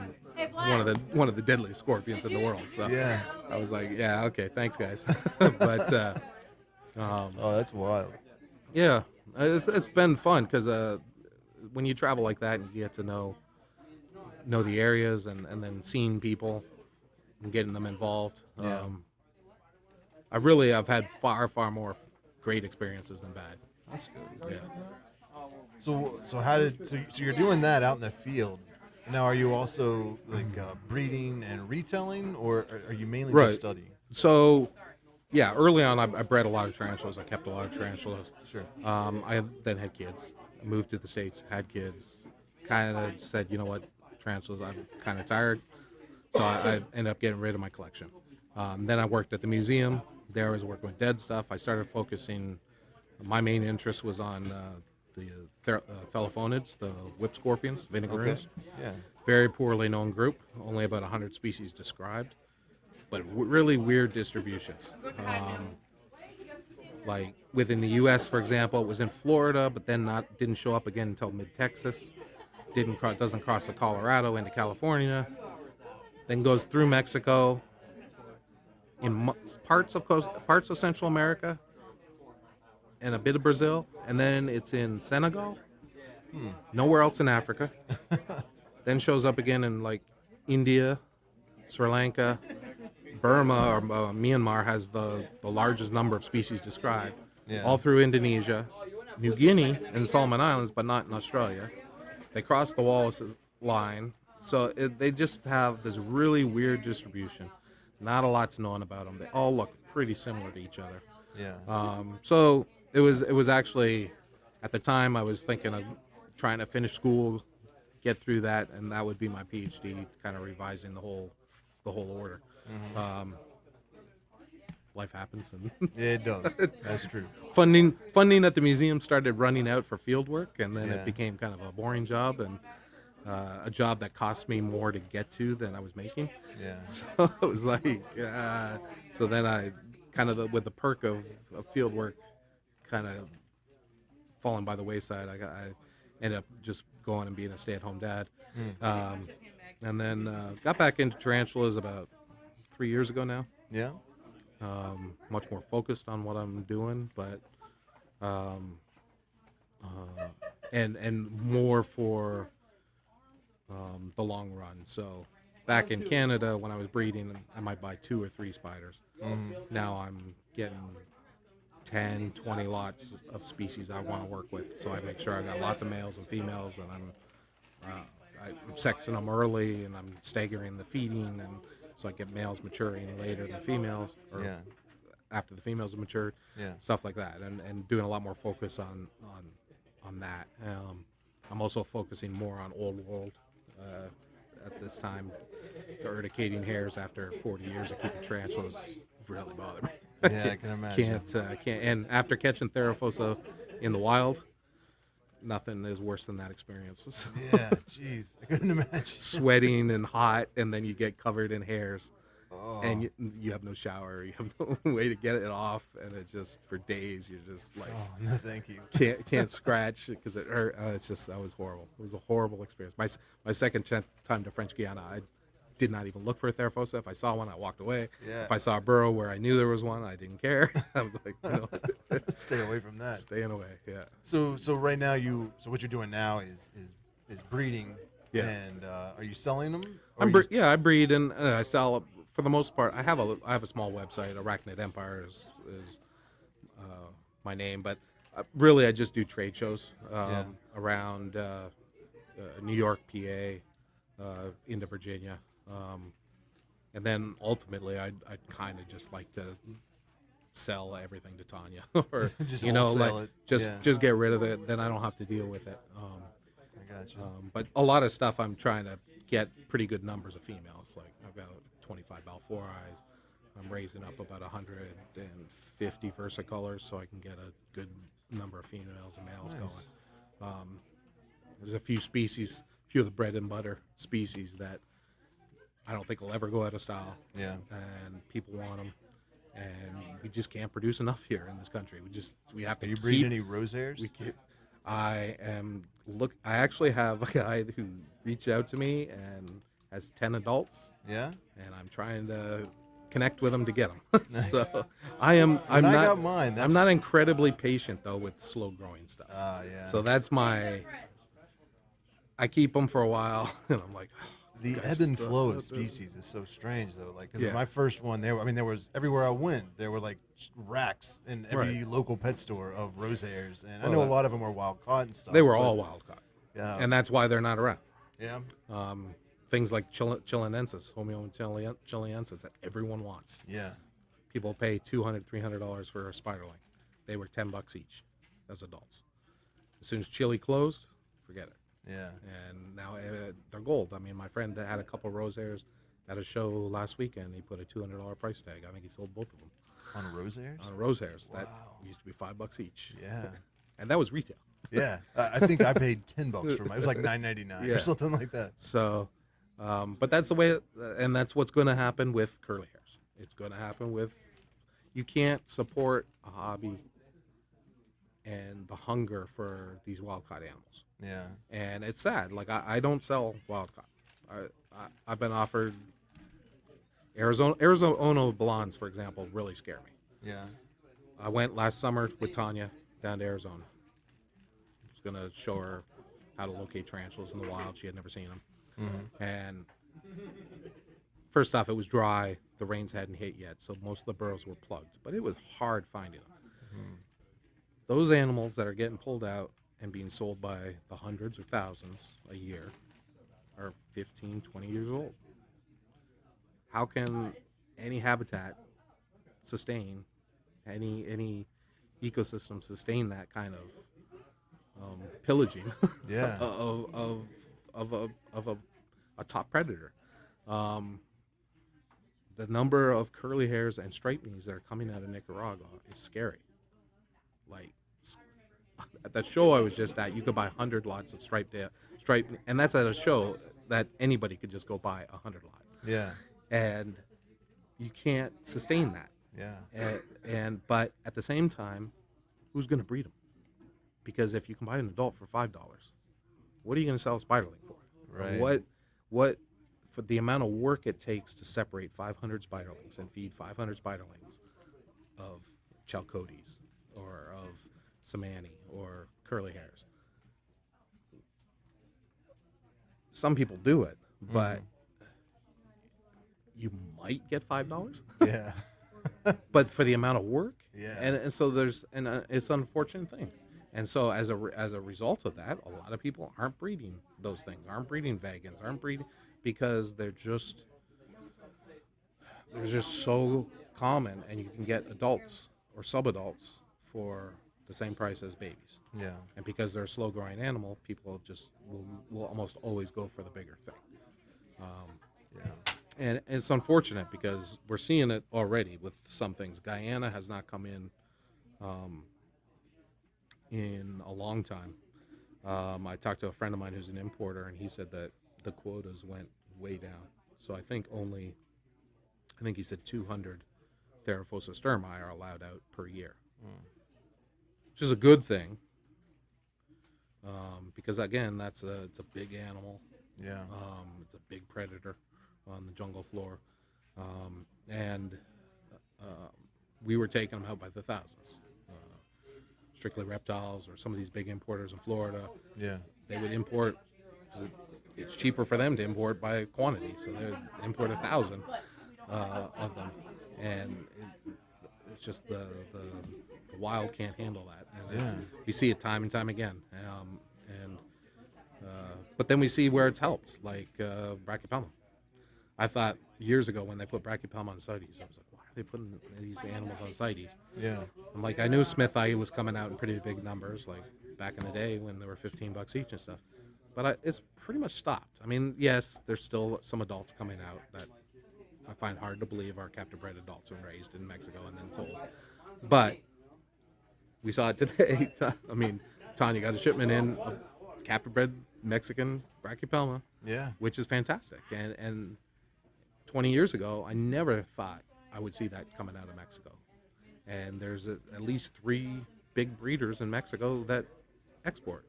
one of the deadliest scorpions in the world. So Yeah. I was like, yeah, okay, thanks guys. But oh, that's wild. yeah, it's been fun because when you travel like that and you get to know the areas and then seeing people and getting them involved. Yeah. I've had far more great experiences than bad. That's good. Yeah. So you're doing that out in the field. Now, are you also like breeding and retelling, or are you mainly just studying? So, yeah, early on I bred a lot of tarantulas. I kept a lot of tarantulas. Sure. I then had kids. I moved to the States, had kids. Kind of said, you know what, tarantulas, I'm kind of tired. So I ended up getting rid of my collection. Then I worked at the museum. There I was working with dead stuff. I started focusing. My main interest was on the Thelaphonids, the whip scorpions, vinegaroons. Okay. Yeah. Very poorly known group. Only about 100 species described, but really weird distributions. Like within the U.S., for example, it was in Florida, but then didn't show up again until mid-Texas. Doesn't cross the Colorado into California. Then goes through Mexico, in parts of Central America, and a bit of Brazil, and then it's in Senegal. Nowhere else in Africa. Then shows up again in like India, Sri Lanka, Burma, or Myanmar has the largest number of species described. Yeah. All through Indonesia, New Guinea, and the Solomon Islands, but not in Australia. They cross the Wallace line. So they just have this really weird distribution. Not a lot's known about them. They all look pretty similar to each other. Yeah. So it was actually, at the time I was thinking of trying to finish school, get through that, and that would be my PhD, kind of revising the whole order. Mm-hmm. Life happens, and Yeah, it does. That's true. Funding at the museum started running out for field work, and then Yeah. it became kind of a boring job and a job that cost me more to get to than I was making. Yeah. So it was like, so then I kind of with the perk of field work, kind of falling by the wayside. I ended up just going and being a stay-at-home dad, and then got back into tarantulas about 3 years ago now. Yeah. Much more focused on what I'm doing, but and more for the long run. So back in Canada, when I was breeding, I might buy 2 or 3 spiders. Now I'm getting 10, 20 lots of species I want to work with. So I make sure I got lots of males and females, and I'm sexing them early, and I'm staggering the feeding, and so I get males maturing later than females, or Yeah. after the females have matured, Yeah. stuff like that, and doing a lot more focus on that. I'm also focusing more on old world at this time. The urticating hairs after 40 years of keeping tarantulas really bother me. Yeah, I can imagine. Can't. And after catching Theraphosa in the wild, nothing is worse than that experience. Yeah, jeez, I couldn't imagine. Sweating and hot, and then you get covered in hairs. and you have no shower, you have no way to get it off, and it just for days you're just like, oh no, thank you. Can't scratch because it hurt. It's just that was horrible. It was a horrible experience. My second time to French Guiana, I did not even look for a Theraphosa. If I saw one, I walked away. Yeah. If I saw a burrow where I knew there was one, I didn't care. I was like, stay away from that. Staying away. Yeah. So right now what you're doing now is breeding. Yeah. And are you selling them? I breed and I sell. For the most part, I have a small website. Arachnid Empire is my name, but really I just do trade shows around New York, PA, into Virginia, and then ultimately I'd kind of just like to sell everything to Tanya, or just just get rid of it. Then I don't have to deal with it. I got you. But a lot of stuff I'm trying to get pretty good numbers of females. Like I've got 25 Balfours. I'm raising up about 150 versicolors so I can get a good number of females and males going. There's a few species, a few of the bread and butter species that I don't think will ever go out of style. Yeah. And people want them. And we just can't produce enough here in this country. We have to. Are you breeding any rose hairs? I actually have a guy who reached out to me and has 10 adults. Yeah. And I'm trying to connect with them to get them. Nice. So I'm I not. got mine. I'm not incredibly patient though with slow growing stuff. Yeah. So that's I keep them for a while, and I'm like. The ebb and flow of species is so strange, though. Like, because my first one, there was everywhere I went, there were like racks in every local pet store of rose hairs, and I know a lot of them were wild caught and stuff. They were all wild caught. Yeah, and that's why they're not around. Yeah. Things like chilenensis, Homeo chilenensis that everyone wants. Yeah. People pay $200-$300 for a spiderling. They were $10 each as adults. As soon as Chile closed, forget it. Yeah. And now they're gold. I mean, my friend that had a couple rose hairs at a show last weekend. He put a $200 price tag. I think he sold both of them. On rose hairs? On rose hairs. Wow. That used to be $5 each. Yeah. And that was retail. Yeah. I think I paid $10 for mine. It was like $9.99 or something like that. So, but that's the way, and that's what's going to happen with curly hairs. It's going to happen with, you can't support a hobby and the hunger for these wild-caught animals. Yeah. And it's sad. Like, I don't sell wild-caught. I've been offered Arizona blondes, for example, really scare me. Yeah. I went last summer with Tanya down to Arizona. I was going to show her how to locate tarantulas in the wild. She had never seen them. Mm-hmm. And first off, it was dry. The rains hadn't hit yet, so most of the burrows were plugged. But it was hard finding them. Mm-hmm. Those animals that are getting pulled out and being sold by the hundreds or thousands a year are 15, 20 years old. How can any habitat sustain, any ecosystem sustain that kind of pillaging yeah. of a top predator? The number of curly hairs and striped knees that are coming out of Nicaragua is scary. Like, at that show I was just at, you could buy 100 lots of striped, and that's at a show that anybody could just go buy 100 lot. Yeah. And you can't sustain that. Yeah. But at the same time, who's going to breed them? Because if you can buy an adult for $5, what are you going to sell a spiderling for? Right. What for the amount of work it takes to separate 500 spiderlings and feed 500 spiderlings of chalcodes or of Samani or curly hairs. Some people do it, but you might get $5. Yeah. But for the amount of work, yeah. And so it's an unfortunate thing. And so as a result of that, a lot of people aren't breeding those things, aren't breeding vagans, aren't breeding because they're just so common, and you can get adults or subadults for the same price as babies. Yeah. And because they're a slow growing animal, people just will almost always go for the bigger thing. Yeah. And it's unfortunate because we're seeing it already with some things. Guyana has not come in a long time. I talked to a friend of mine who's an importer, and he said that the quotas went way down. So I think only I think he said 200 Theraphosa sturmi are allowed out per year, which is a good thing. Because again, it's a big animal. Yeah. It's a big predator on the jungle floor, and we were taking them out by the thousands. Strictly Reptiles or some of these big importers in Florida. Yeah. They would import. It's cheaper for them to import by quantity, so they would import 1,000 of them, and it's just the wild can't handle that, and we see it time and time again. But then we see where it's helped, like Brachypelma. I thought years ago when they put Brachypelma on CITES, I was like, why are they putting these animals on CITES? Yeah. I'm like, I knew Smith Eye was coming out in pretty big numbers, like back in the day when they were $15 each and stuff. But it's pretty much stopped. I mean, yes, there's still some adults coming out that I find hard to believe are captive bred adults and raised in Mexico and then sold. But we saw it today. I mean, Tanya got a shipment in of captive bred Mexican Brachypelma, which is fantastic. And 20 years ago, I never thought I would see that coming out of Mexico. And there's at least 3 big breeders in Mexico that export.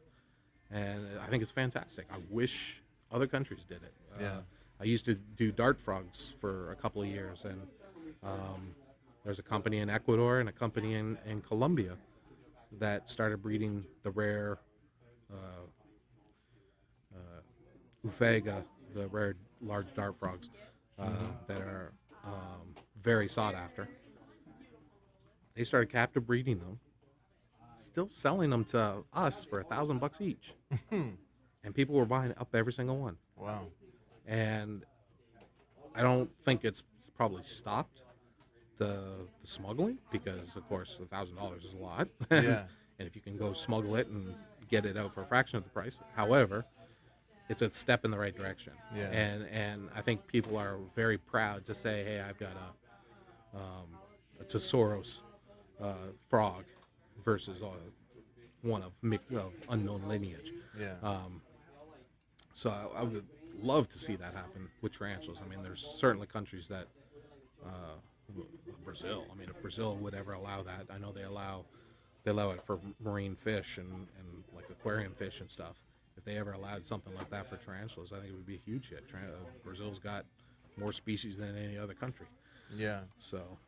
And I think it's fantastic. I wish other countries did it. I used to do dart frogs for a couple of years, and there's a company in Ecuador and a company in Colombia that started breeding the rare Ufega, the rare large dart frogs that are very sought after. They started captive breeding them, still selling them to us for $1,000 each, and people were buying up every single one. Wow! And I don't think it's probably stopped the smuggling, because of course $1,000 is a lot. Yeah. And if you can go smuggle it and get it out for a fraction of the price, however, it's a step in the right direction. Yeah. And I think people are very proud to say, hey, I've got a Tesauros frog versus one of unknown lineage. Yeah. So I would love to see that happen with tarantulas. I mean, there's certainly countries that, Brazil. I mean, if Brazil would ever allow that, I know they allow it for marine fish and like aquarium fish and stuff. If they ever allowed something like that for tarantulas, I think it would be a huge hit. Brazil's got more species than any other country. Yeah. So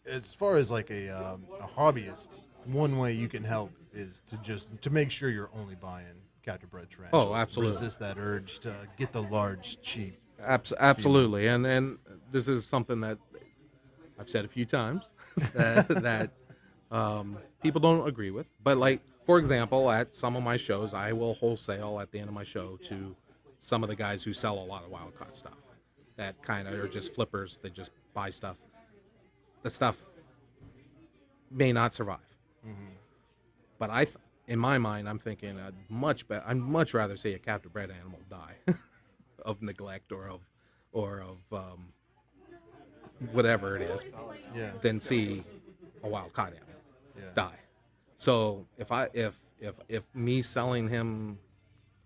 as far as like a hobbyist, one way you can help is to make sure you're only buying captive bred tarantulas. Oh, absolutely. Resist that urge to get the large, cheap. Absolutely. And this is something that I've said a few times that people don't agree with. But like, for example, at some of my shows, I will wholesale at the end of my show to some of the guys who sell a lot of wild caught stuff that kind of are just flippers. They just buy stuff. The stuff may not survive. Mm-hmm. But in my mind, I'm thinking I'd much rather see a captive bred animal die of neglect or of whatever it is, than see a wild caught animal die. So if me selling him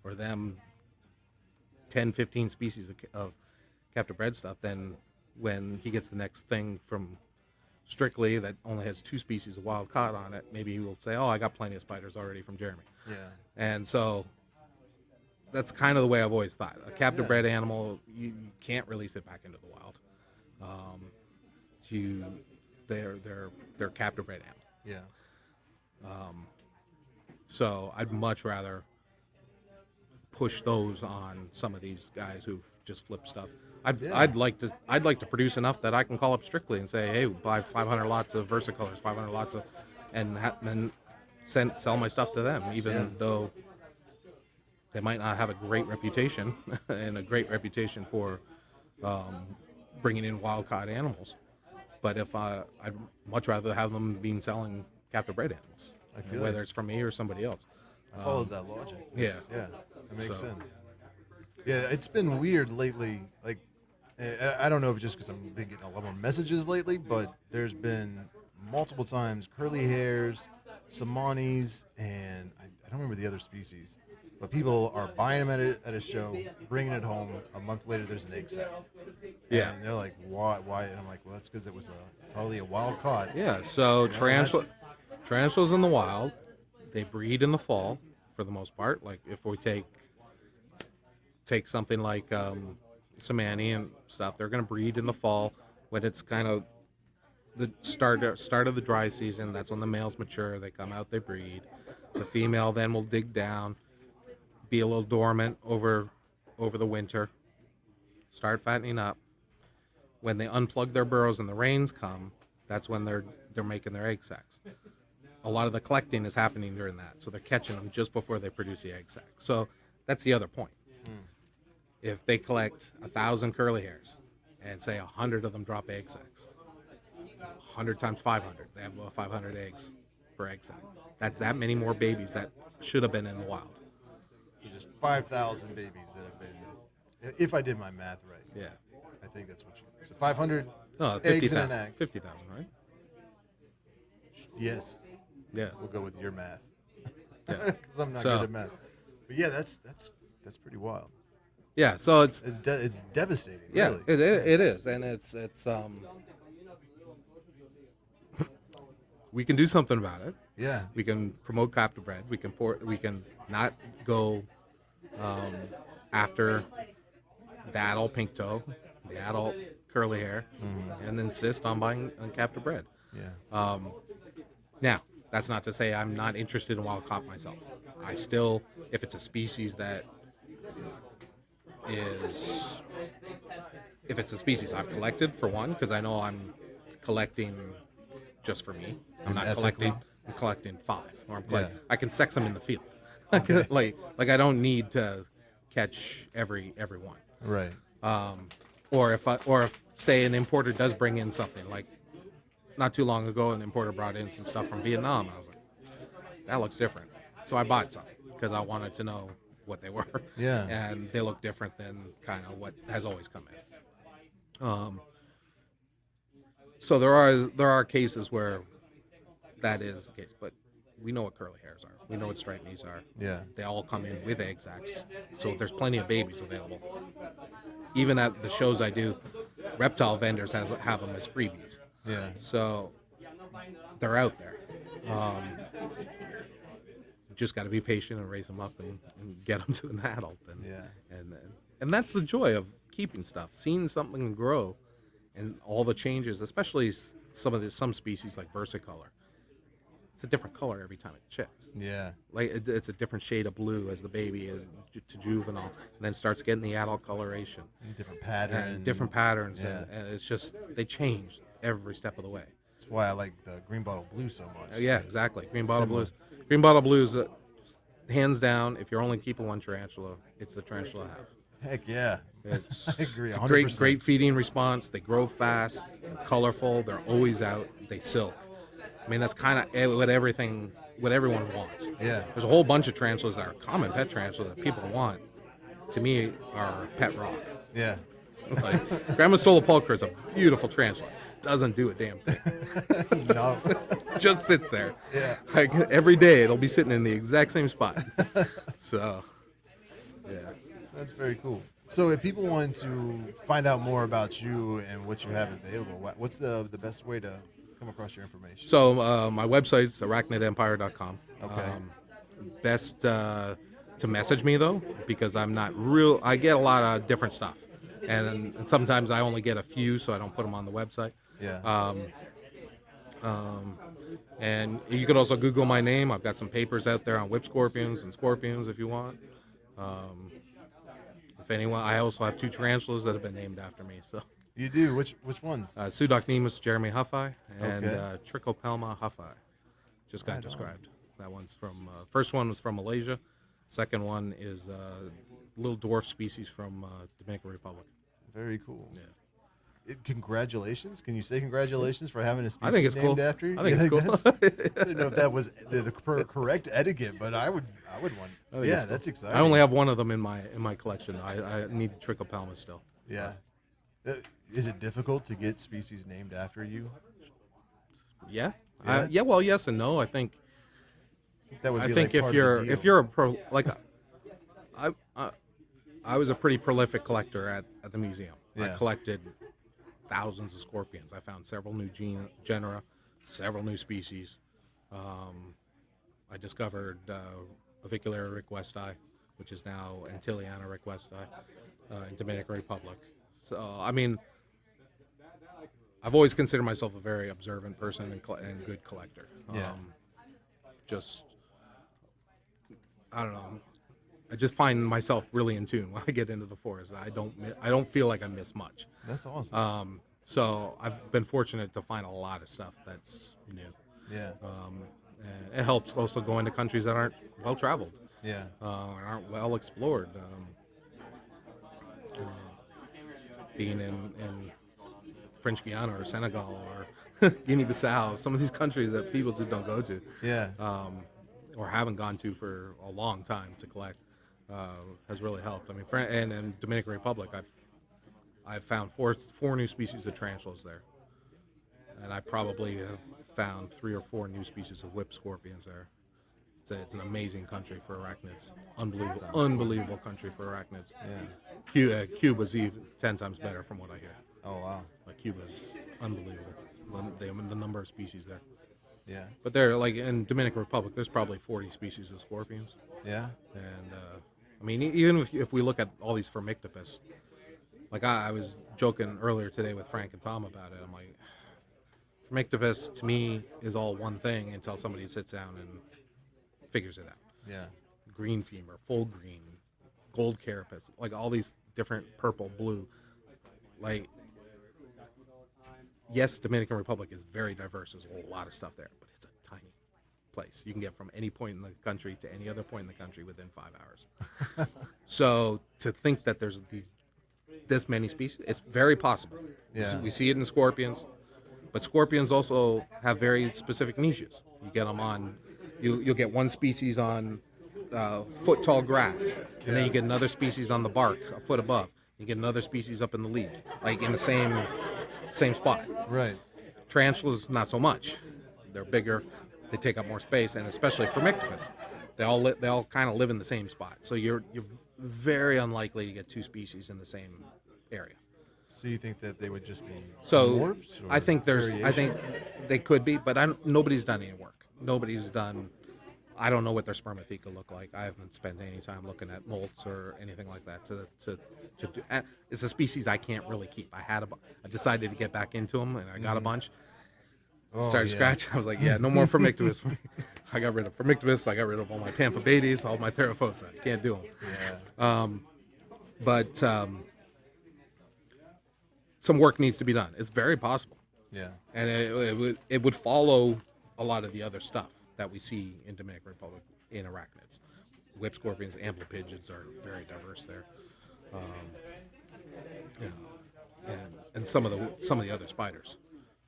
or them 10, 15 species of captive bred stuff, then when he gets the next thing from Strictly that only has 2 species of wild caught on it, maybe he will say, oh, I got plenty of spiders already from Jeremy. Yeah. And so that's kind of the way I've always thought. A captive bred animal, you can't release it back into the wild. They're captive bred animal. Yeah. So I'd much rather push those on some of these guys who just flip stuff. I'd like to produce enough that I can call up Strictly and say, hey, buy 500 lots of versicolors, 500 lots of, and then sell my stuff to them, even though they might not have a great reputation and a great reputation for bringing in wild caught animals. But I'd much rather have them selling captive bred animals, whether it's from me or somebody else. I followed that logic. Yeah, that makes sense. Yeah, it's been weird lately. Like, I don't know if it's just because I've been getting a lot more messages lately, but there's been multiple times curly hairs, Samanis, and I don't remember the other species but people are buying them at a show, bringing it home. A month later, there's an egg sac. Yeah. And they're like, why? And I'm like, well, that's because it was probably a wild caught. Yeah, so You know, tarantulas in the wild, they breed in the fall for the most part. Like if we take something like Samani and stuff, they're going to breed in the fall when it's kind of the start of the dry season. That's when the males mature. They come out, they breed. The female then will dig down, be a little dormant over the winter, start fattening up. When they unplug their burrows and the rains come, that's when they're making their egg sacs. A lot of the collecting is happening during that, so they're catching them just before they produce the egg sac. So that's the other point. If they collect 1,000 curly hairs and say 100 of them drop egg sacs, 100 times 500, they have 500 eggs per egg sac. That's that many more babies that should have been in the wild. So just 5,000 babies that have been, if I did my math right. Yeah. I think that's what so 500 no, eggs in an egg. 50,000, right? Yes. Yeah. We'll go with your math. Yeah. Because I'm not good at math. But yeah, that's pretty wild. Yeah, so it's devastating. Yeah, really. it is, and it's we can do something about it. Yeah. We can promote captive bred. We can not go after the adult pink toe, the adult curly hair, and insist on buying captive bred. Yeah. Now, that's not to say I'm not interested in wild caught myself. I still, if it's a species that if it's a species I've collected, for one, because I know I'm collecting just for me. I'm not collecting. I'm collecting 5, or I can sex them in the field. Okay. like I don't need to catch every one. Right. Or if say an importer does bring in something, like not too long ago, an importer brought in some stuff from Vietnam, and I was like, that looks different. So I bought some because I wanted to know what they were. Yeah. And they look different than kind of what has always come in. So there are cases where that is the case, but we know what curly hairs are. We know what striped knees are. Yeah. They all come in with egg sacs, so there's plenty of babies available. Even at the shows I do, reptile vendors have them as freebies. Yeah. So they're out there. Just got to be patient and raise them up and get them to an adult. And that's the joy of keeping stuff, seeing something grow, and all the changes, especially some species like versicolor. It's a different color every time it chicks. Yeah. Like it's a different shade of blue as the baby is to juvenile, and then starts getting the adult coloration. Different patterns. And different patterns, Yeah. and it's just they change every step of the way. That's why I like the green bottle blue so much. Yeah, exactly. Green bottle blues. Green bottle blues, hands down. If you're only keeping one tarantula, it's the tarantula I have. Heck yeah. It's I agree. 100%. great feeding response. They grow fast, colorful. They're always out. They silk. I mean, that's kind of what everyone wants. Yeah. There's a whole bunch of tarantulas that are common pet tarantulas that people want. To me, are pet rock. Yeah. Like, Grandma Stolopulchra is a beautiful tarantula. Doesn't do a damn thing. No. Just sit there. Yeah. Like, every day it'll be sitting in the exact same spot. So, yeah. That's very cool. So if people want to find out more about you and what you have available, what's the best way to come across your information? So my website's arachnidempire.com. Okay. Best to message me, though, because I'm not real. I get a lot of different stuff. And sometimes I only get a few, so I don't put them on the website. Yeah. And you could also Google my name. I've got some papers out there on whip scorpions and scorpions if you want. If anyone, I also have 2 tarantulas that have been named after me. So you do? Which ones? Pseudocnemus Jeremy Huffi and Okay. Trichopelma Huffi. Just got described. That one's from first one was from Malaysia. Second one is little dwarf species from Dominican Republic. Very cool. Yeah. Congratulations! Can you say congratulations for having a species I think it's named cool. after you? I think it's cool. I didn't know if that was the correct etiquette, but I would want. Yeah, that's exciting. I only have one of them in my collection. I need Trichopelma still. Yeah. Is it difficult to get species named after you? Yeah. Yeah? Well, yes and no. I think that would be if like part of the you're deal. if you're a pro, like I was a pretty prolific collector at the museum. I Yeah. collected thousands of scorpions. I found several new genera, several new species. I discovered Avicularia requesti, which is now Antilleana requesti, in Dominican Republic. So, I mean, I've always considered myself a very observant person and good collector. Yeah. Just, I don't know. I just find myself really in tune when I get into the forest. I don't feel like I miss much. That's awesome. So I've been fortunate to find a lot of stuff that's new. Yeah. And it helps also going to countries that aren't well traveled. Yeah. Aren't well explored. Being in French Guiana or Senegal or Guinea-Bissau, some of these countries that people just don't go to. Yeah. Or haven't gone to for a long time to collect, has really helped. I mean, and in Dominican Republic, I've found four new species of tarantulas there, and I probably have found 3 or 4 new species of whip scorpions there. It's an amazing country for arachnids. Unbelievable country for arachnids. Yeah. Cuba's even 10 times better from what I hear. Oh wow. Like Cuba's unbelievable. The number of species there. Yeah. But they're like in Dominican Republic, there's probably 40 species of scorpions. Yeah. And I mean, even if we look at all these Formictopus, like I was joking earlier today with Frank and Tom about it. I'm like, Formictopus to me is all one thing until somebody sits down and figures it out. Yeah. Green femur, full green, gold carapace, like all these different purple, blue, like. Yes, Dominican Republic is very diverse. There's a lot of stuff there, but it's a tiny place. You can get from any point in the country to any other point in the country within 5 hours. So to think that there's this many species, it's very possible. Yeah. We see it in scorpions, but scorpions also have very specific niches. You get them on, you'll get one species on foot tall grass, and then you get another species on the bark a foot above. You get another species up in the leaves, like in the same spot. Right. Tarantulas, not so much. They're bigger. They take up more space, and especially Formictopus, they all kind of live in the same spot. So you're very unlikely to get 2 species in the same area. So you think that they would just be morphs? or I think variations? they could be, but nobody's done any work. Nobody's done. I don't know what their spermatheca look like. I haven't spent any time looking at molts or anything like that to do. It's a species I can't really keep. I decided to get back into them, and I got a bunch. Started scratching. I was like, yeah, no more Formictopus. So I got rid of Formictopus. I got rid of all my Pamphobates, all my Theraphosa. I can't do them. But some work needs to be done. It's very possible. Yeah. And it would follow a lot of the other stuff that we see in Dominican Republic in arachnids. Whip scorpions, amblypygids are very diverse there. And some of the other spiders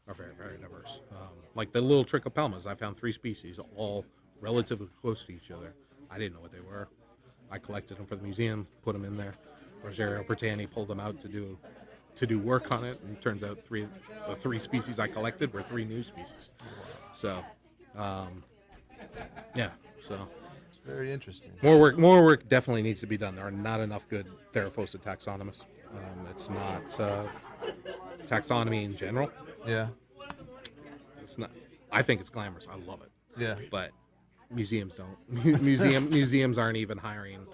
are very, very diverse. Like the little Trichopelmas, I found 3 species, all relatively close to each other. I didn't know what they were. I collected them for the museum, put them in there. Rogerio Bertani pulled them out to do work on it, and it turns out the 3 species I collected were 3 new species. So, yeah. So it's very interesting. More work definitely needs to be done. There are not enough good Theraphosa taxonomists. It's not taxonomy in general. Yeah. It's not. I think it's glamorous. I love it. Yeah. But museums don't. Museums aren't even hiring.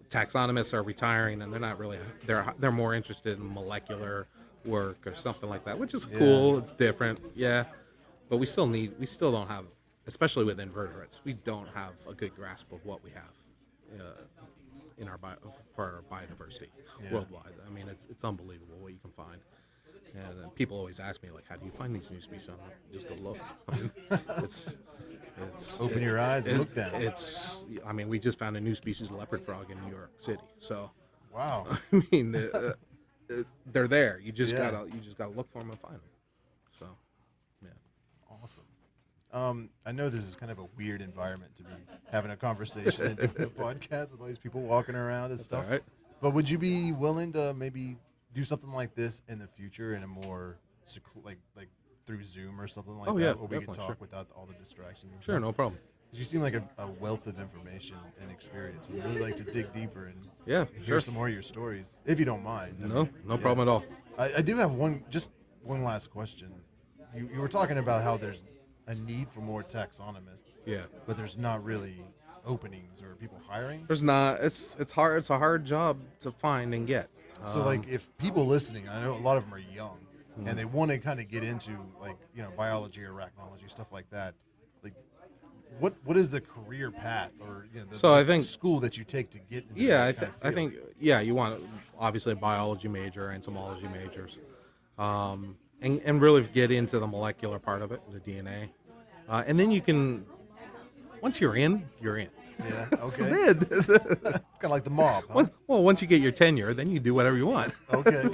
Taxonomists are retiring, and they're not really. They're more interested in molecular work or something like that, which is cool. It's different. Yeah. But we still don't have, especially with invertebrates, we don't have a good grasp of what we have in for our biodiversity worldwide. I mean, it's unbelievable what you can find. And people always ask me, like, how do you find these new species? I'm like, just go look. I mean, it's open your eyes and look down. I mean, we just found a new species of leopard frog in New York City. So, wow. I mean, they're there. You just gotta look for them and find them. So, yeah. Awesome. I know this is kind of a weird environment to be having a conversation and doing a podcast with all these people walking around and stuff. All right. But would you be willing to maybe do something like this in the future in a more like through Zoom or something like that, where we can talk without all the distractions? And Sure, stuff? no problem. You seem like a wealth of information and experience. I'd really like to dig deeper and Yeah, hear sure. some more of your stories, if you don't mind. No problem at all. I do have one last question. You were talking about how there's a need for more taxonomists. Yeah. But there's not really openings or people hiring. There's not. It's hard. It's a hard job to find and get. So like if people listening, I know a lot of them are young, Mhm. and they want to kind of get into like biology or arachnology, stuff like that. Like, what is the career path or So I think school that you take to get into Yeah, that kind of I field? think you want obviously a biology major, entomology majors, and really get into the molecular part of it, the DNA, and then you can. Once you're in, you're in. Yeah. So Okay. then- Kind of like the mob. Huh? Well, once you get your tenure, then you do whatever you want. Okay.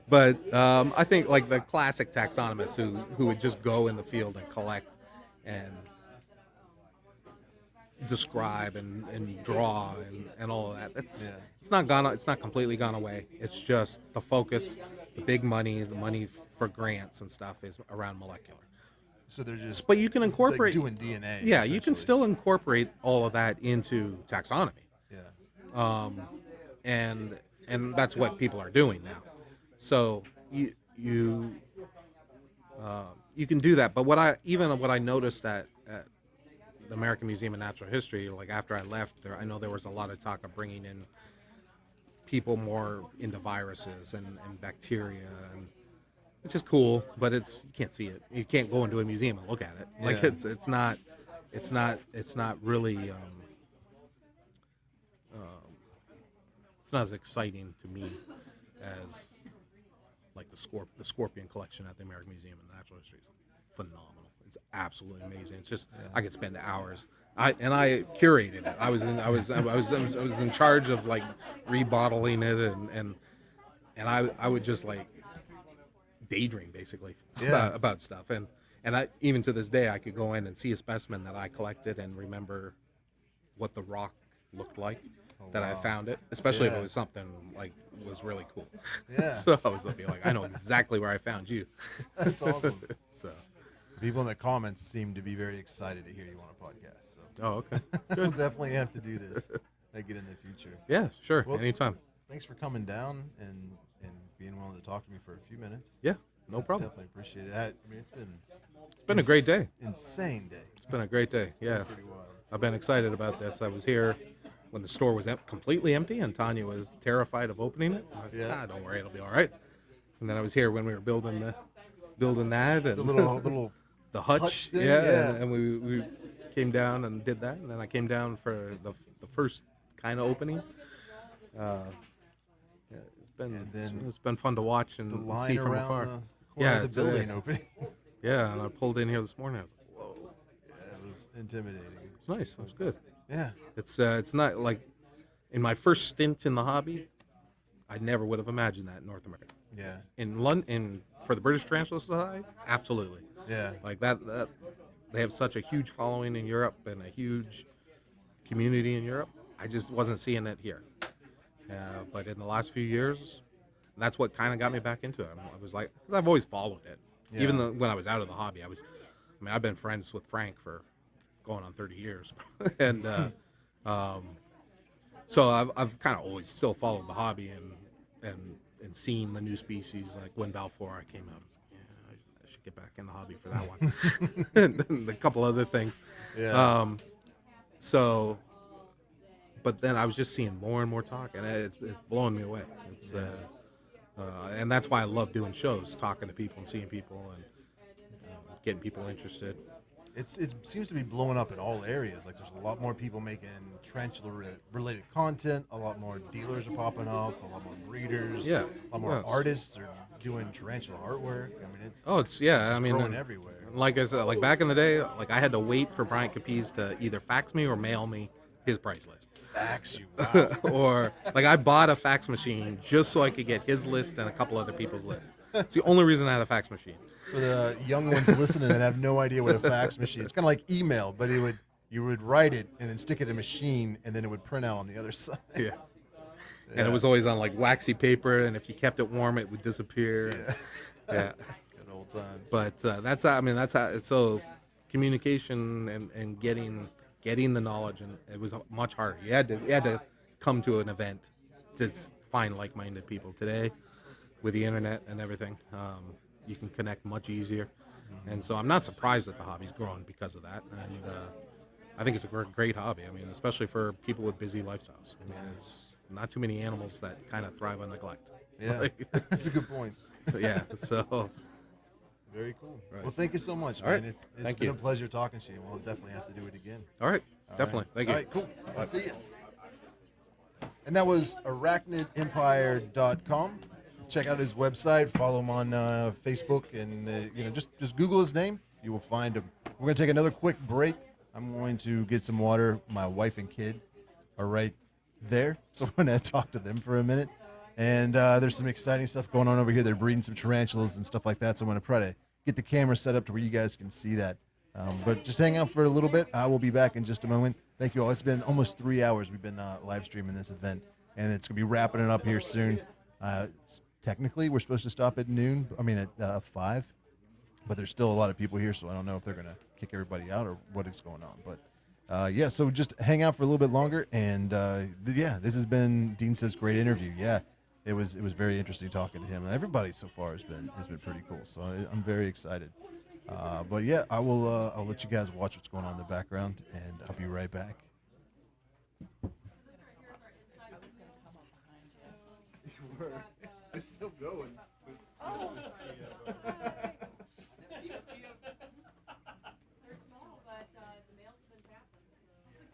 But I think like the classic taxonomists who would just go in the field and collect and describe and draw and all of that. It's not completely gone away. It's just the focus, the big money, the money for grants and stuff is around molecular. So they're just. But you can incorporate like doing DNA. Yeah, you can still incorporate all of that into taxonomy. Yeah. And that's what people are doing now. So you can do that. But what I noticed at the American Museum of Natural History, like after I left, I know there was a lot of talk of bringing in people more into viruses and bacteria, which is cool, but you can't see it. You can't go into a museum and look at it. Like Yeah. it's not really. It's not as exciting to me as like the scorpion collection at the American Museum of Natural History is phenomenal. It's absolutely amazing. It's just I could spend hours. I curated it. I was in charge of like rebottling it and I would just like daydream basically about stuff and I even to this day I could go in and see a specimen that I collected and remember what the rock looked like. That I found it, especially if it was something like was really cool. Yeah. So I was looking like I know exactly where I found you. That's awesome. So people in the comments seem to be very excited to hear you on a podcast. So. Oh, okay. We'll definitely have to do this again in the future. Yeah, sure. Well, Anytime. Thanks for coming down and being willing to talk to me for a few minutes. Yeah, no problem. Definitely appreciate it. I mean, it's been a great day. Insane day. It's been a great day. Yeah. Pretty wild. I've been excited about this. I was here when the store was completely empty and Tanya was terrified of opening it. I was like, don't worry, it'll be all right. And then I was here when we were building that and the little the hutch thing, and we came down and did that, and then I came down for the first kind of opening. It's been fun to watch and the line see from around afar. the corner of the building opening. Yeah, and I pulled in here this morning. I was like, whoa. Yeah, it was intimidating. It's nice. It was good. Yeah. It's not like in my first stint in the hobby, I never would have imagined that in North America. Yeah. In London, for the British Tarantula Society, absolutely. Yeah. Like that they have such a huge following in Europe and a huge community in Europe. I just wasn't seeing it here. But in the last few years, that's what kind of got me back into it. I was like, because I've always followed it. Yeah. Even though when I was out of the hobby, I've been friends with Frank for going on 30 years. And so I've kind of always still followed the hobby and seen the new species. Like when Balfour came out, I was like, I should get back in the hobby for that one. And a couple other things. Yeah. But then I was just seeing more and more talk, and it's blowing me away. And that's why I love doing shows, talking to people and seeing people and getting people interested. It seems to be blowing up in all areas. Like there's a lot more people making tarantula-related content. A lot more dealers are popping up. A lot more breeders. Yeah. A lot more artists are doing tarantula artwork. I mean, it's growing everywhere. Like I said, like back in the day, like I had to wait for Brian Capiz to either fax me or mail me his price list. Fax you, wow. Or like I bought a fax machine just so I could get his list and a couple other people's lists. It's the only reason I had a fax machine. For the young ones listening that have no idea what a fax machine is, it's kind of like email, but you would write it and then stick it in a machine and then it would print out on the other side. Yeah. And it was always on like waxy paper, and if you kept it warm, it would disappear. Yeah. Yeah. Good old times. But that's how. So communication and getting the knowledge, and it was much harder. You had to come to an event to find like-minded people. Today, with the internet and everything, you can connect much easier, and so I'm not surprised that the hobby's grown because of that. And I think it's a great hobby. I mean, especially for people with busy lifestyles. I mean, there's not too many animals that kind of thrive on neglect. Yeah, that's a good point. Yeah, so. Very cool. Right. Well, thank you so much, All man. right. It's Thank been you. a pleasure talking to you. We'll definitely have to do it again. All right. All Definitely. right. Thank you. All right, cool. Bye. See you. And that was arachnidempire.com. Check out his website. Follow him on Facebook, and just Google his name. You will find him. We're gonna take another quick break. I'm going to get some water. My wife and kid are right there, so I'm gonna talk to them for a minute. And there's some exciting stuff going on over here. They're breeding some tarantulas and stuff like that. So I'm going to try to get the camera set up to where you guys can see that. But just hang out for a little bit. I will be back in just a moment. Thank you all. It's been almost 3 hours we've been live streaming this event, and it's going to be wrapping it up here soon. Technically, we're supposed to stop at noon. I mean, at 5. But there's still a lot of people here, so I don't know if they're going to kick everybody out or what is going on. But yeah, so just hang out for a little bit longer. And yeah, this has been Dean Says great interview. Yeah. It was very interesting talking to him, and everybody so far has been pretty cool. So I'm very excited. But yeah, I'll let you guys watch what's going on in the background, and I'll be right back. It's still going. Oh. They're small, but the male's been tapping. It's a good time.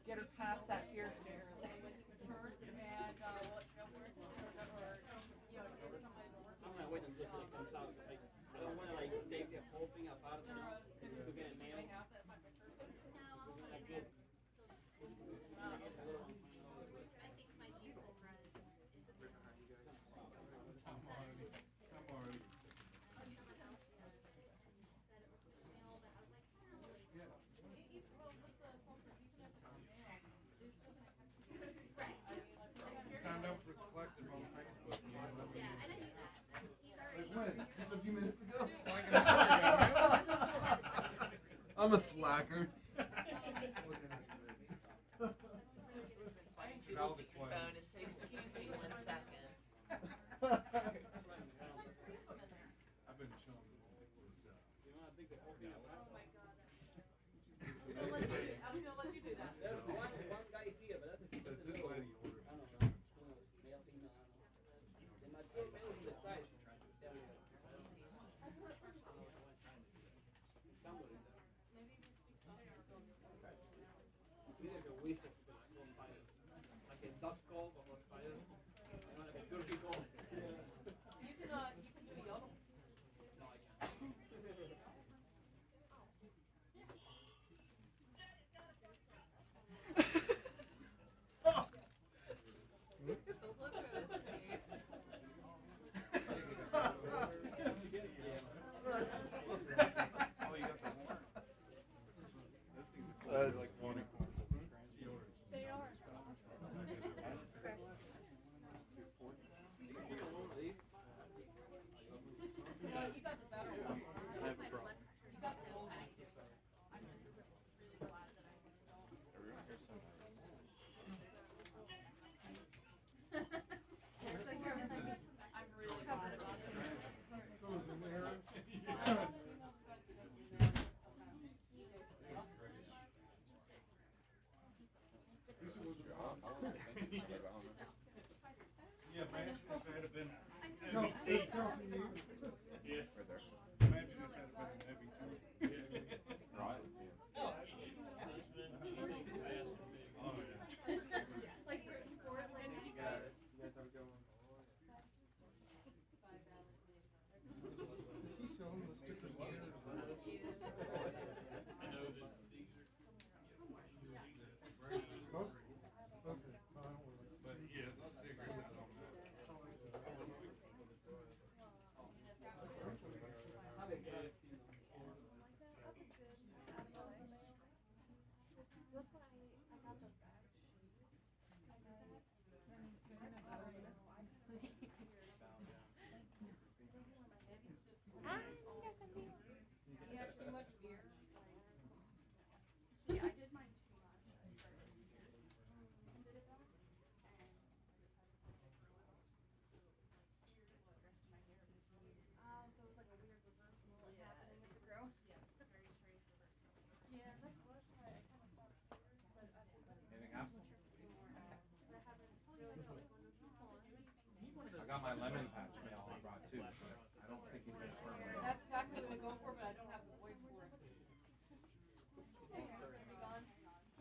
Get her past that fear stare. And we'll let you know where to send her or, somebody to work with. I'm gonna wait until it comes out. Like, I don't want to take the whole thing apart to get it nailed. Signed up for collective on Facebook. Like when? Just a few minutes ago? Like an hour ago. I'm a slacker. Excuse me 1 second. I've been chilling with all this stuff. I was gonna let you do that. One guy here, but that's So this lady ordered I don't know. Male, female, I don't know. The mature male is the size. Either the waist of the spider, like a duck call or a spider. I want a turkey call. You can do a yodel. No, I can't. That's funny. They are. No, it's Kelsey. Yeah. Imagine if that had been heavy too. Right. Oh yeah. Like before, like You guys have a good one. Is he selling the stickers here? I know that these are. Those? Okay. I don't really But yeah, the stickers I don't know. yeah, too much beer. See, I did mine too much. I started here. And did it though? Oh, so it was like a weird reversal happening with the growth? Yes, very strange reversal. Yeah, that's what I kind of stopped here, but I think Anything else? I haven't really got like one of those on. I got my lemon patch mail I brought too, but I don't think you guys heard of it. That's exactly what I'm gonna go for, but I don't have the voice for it.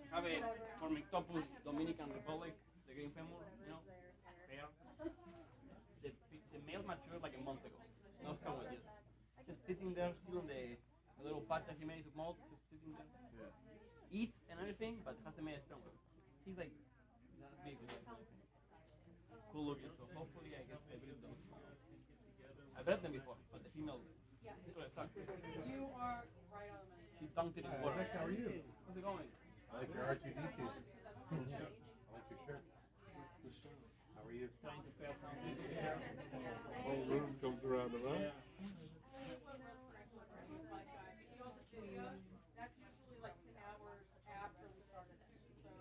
Have it for Meetup, Dominican Republic, the green femur, you know, fair. The male matured like a month ago. No stomach yet. Just sitting there, still in the little patch that he made his mouth, just sitting there. Yeah. Eats and everything, but hasn't made a stomach. He's like that big. Cool looking, so hopefully I get to breed them. I bred them before, but the female still sucked. You are right on my. She dunked it in water. Zach, how are you? How's it going? I like your R2D2s. I like your shirt. What's the show? How are you? Trying to pair something. The whole room comes around around. Yeah. That's usually like 10 hours after we started it. So.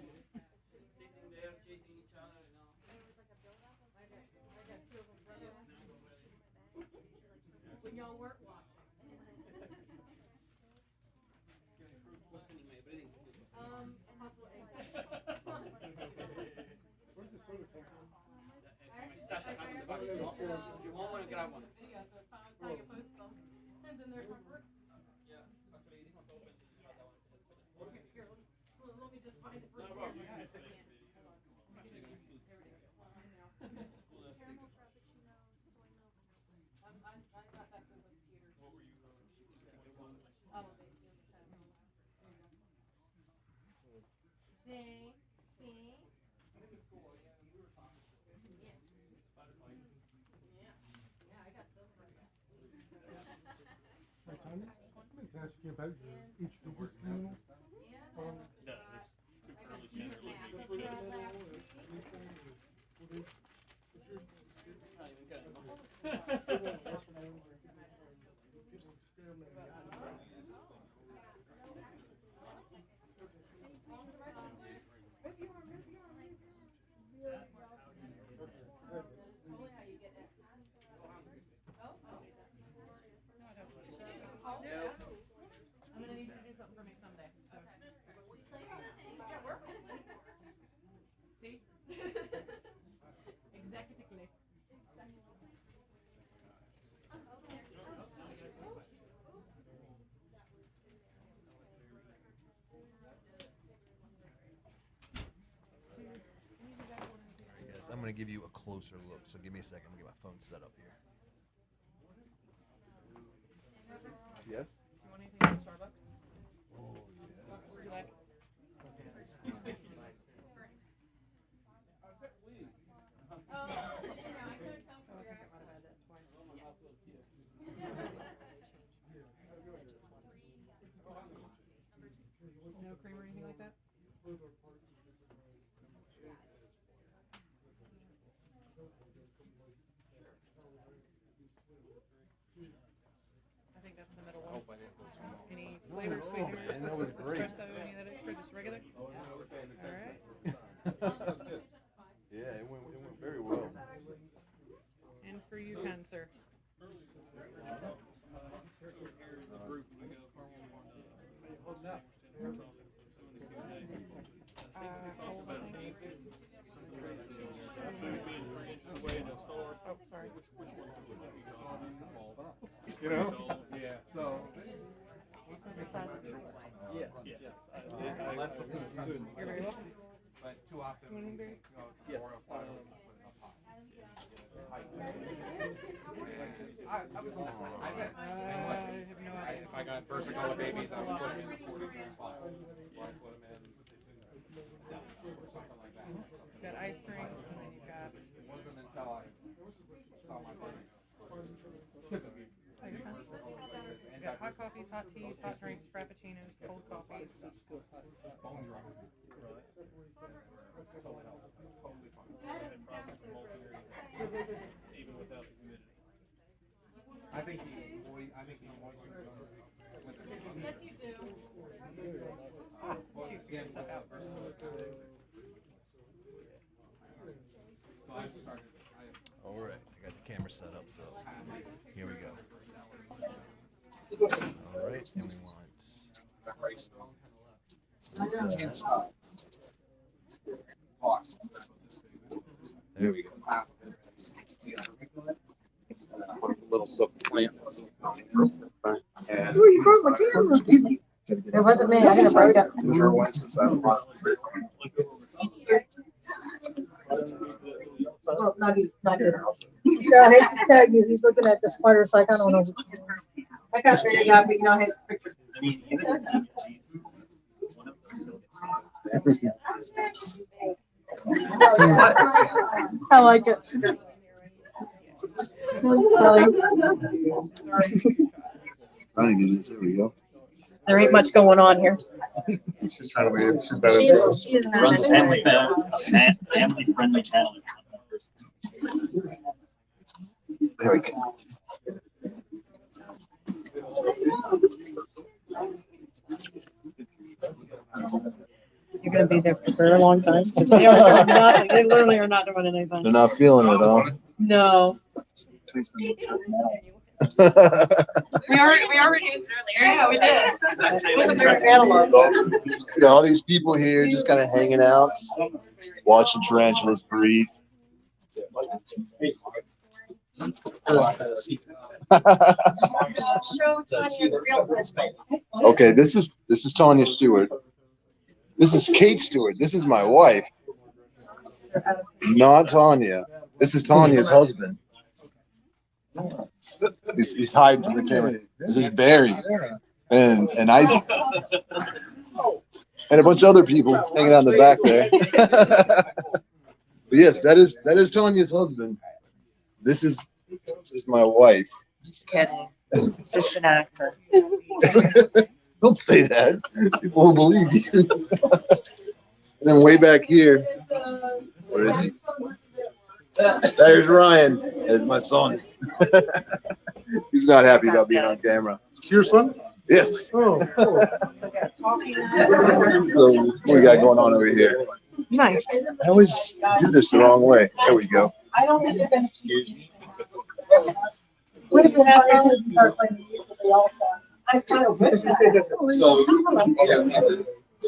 Sitting there chasing each other, you know. I got two of them running. When y'all weren't watching. Questioning my breathing skills. Possible eggs. Where'd the soda come from? My stash I have in the back. If you want one, grab one. Video, so it's time to post them. And then there's one. Yeah, actually, this one's open. Here, let me just find it. No problem. I'm actually going to still Caramel frappuccino, soy milk. I'm not that good with Peter. What were you Oh, basically on the channel. See? See? Yeah, I got those for you. Hey, Tony, I meant to ask you about your each figure panel. No, Separate panel or anything, or what is- what's your- Not even good. That's what I was like, people experimenting. Totally how you get it. Oh. I'm gonna need you to do something for me someday. So. See? Executively. Alright, guys, I'm going to give you a closer look, so give me a second. I'm going to get my phone set up here. Yes? Do you want anything from Starbucks? Oh, What would you like? Oh, yeah, I couldn't tell from your accent. No cream or anything like that? I think that's the middle one. Hope I didn't go too long. Any flavors, sweeteners, man, that was great. espresso, any of that extra, just regular? All right. You know? Yeah. So. Yes. Yes. Unless the food soon. You're very welcome. But too often, You want anything, Barry? yes. I was I bet same way. have no idea. If I got Versicolor babies, I would put them in a quarter pot. Or I'd put them in or something like that. You've got ice drinks, and then you've got. It wasn't until I saw my buddies. You've got hot coffees, hot teas, hot drinks, frappuccinos, cold coffees. Bone dry. Totally fine. Even without the humidity. I think he moistens them with the Yes, you do. well, again, stuff out first. So I've started. All right, I got the camera set up, so here we go. All right, and we want. There we go. A little silk plant. And Who are you from? My camera. It wasn't me. I didn't break it. Oh, not you, not you. Yeah, I hate to tell you, he's looking at the spider, like, I don't know. I can't figure it out, but you know, his picture. I like it. There we go. There ain't much going on here. She's trying to wave. She's not into it. Runs a family friendly channel. There we go. You're gonna be there for a very long time. They are doing nothing. They literally are not doing anything. They're not feeling it, huh? No. We already earlier. Yeah, we did. It wasn't very antelope. You got all these people here just kind of hanging out, watching tarantulas breathe. Okay, this is Tanya Stewart. This is Kate Stewart. This is my wife. Not Tanya. This is Tanya's husband. He's hiding from the camera. This is Barry and Isaac. And a bunch of other people hanging out in the back there. But yes, that is Tanya's husband. This is my wife. Just kidding. Just an actor. Don't say that. People will believe you. And then way back here, where is he? There's Ryan. There's my son. He's not happy about being on camera. Is your son? Yes. Oh, cool. So what we got going on over here? Nice. I always do this the wrong way. There we go. I don't think they're gonna excuse me. What if you ask her to start playing music also? I kind of wish that. So,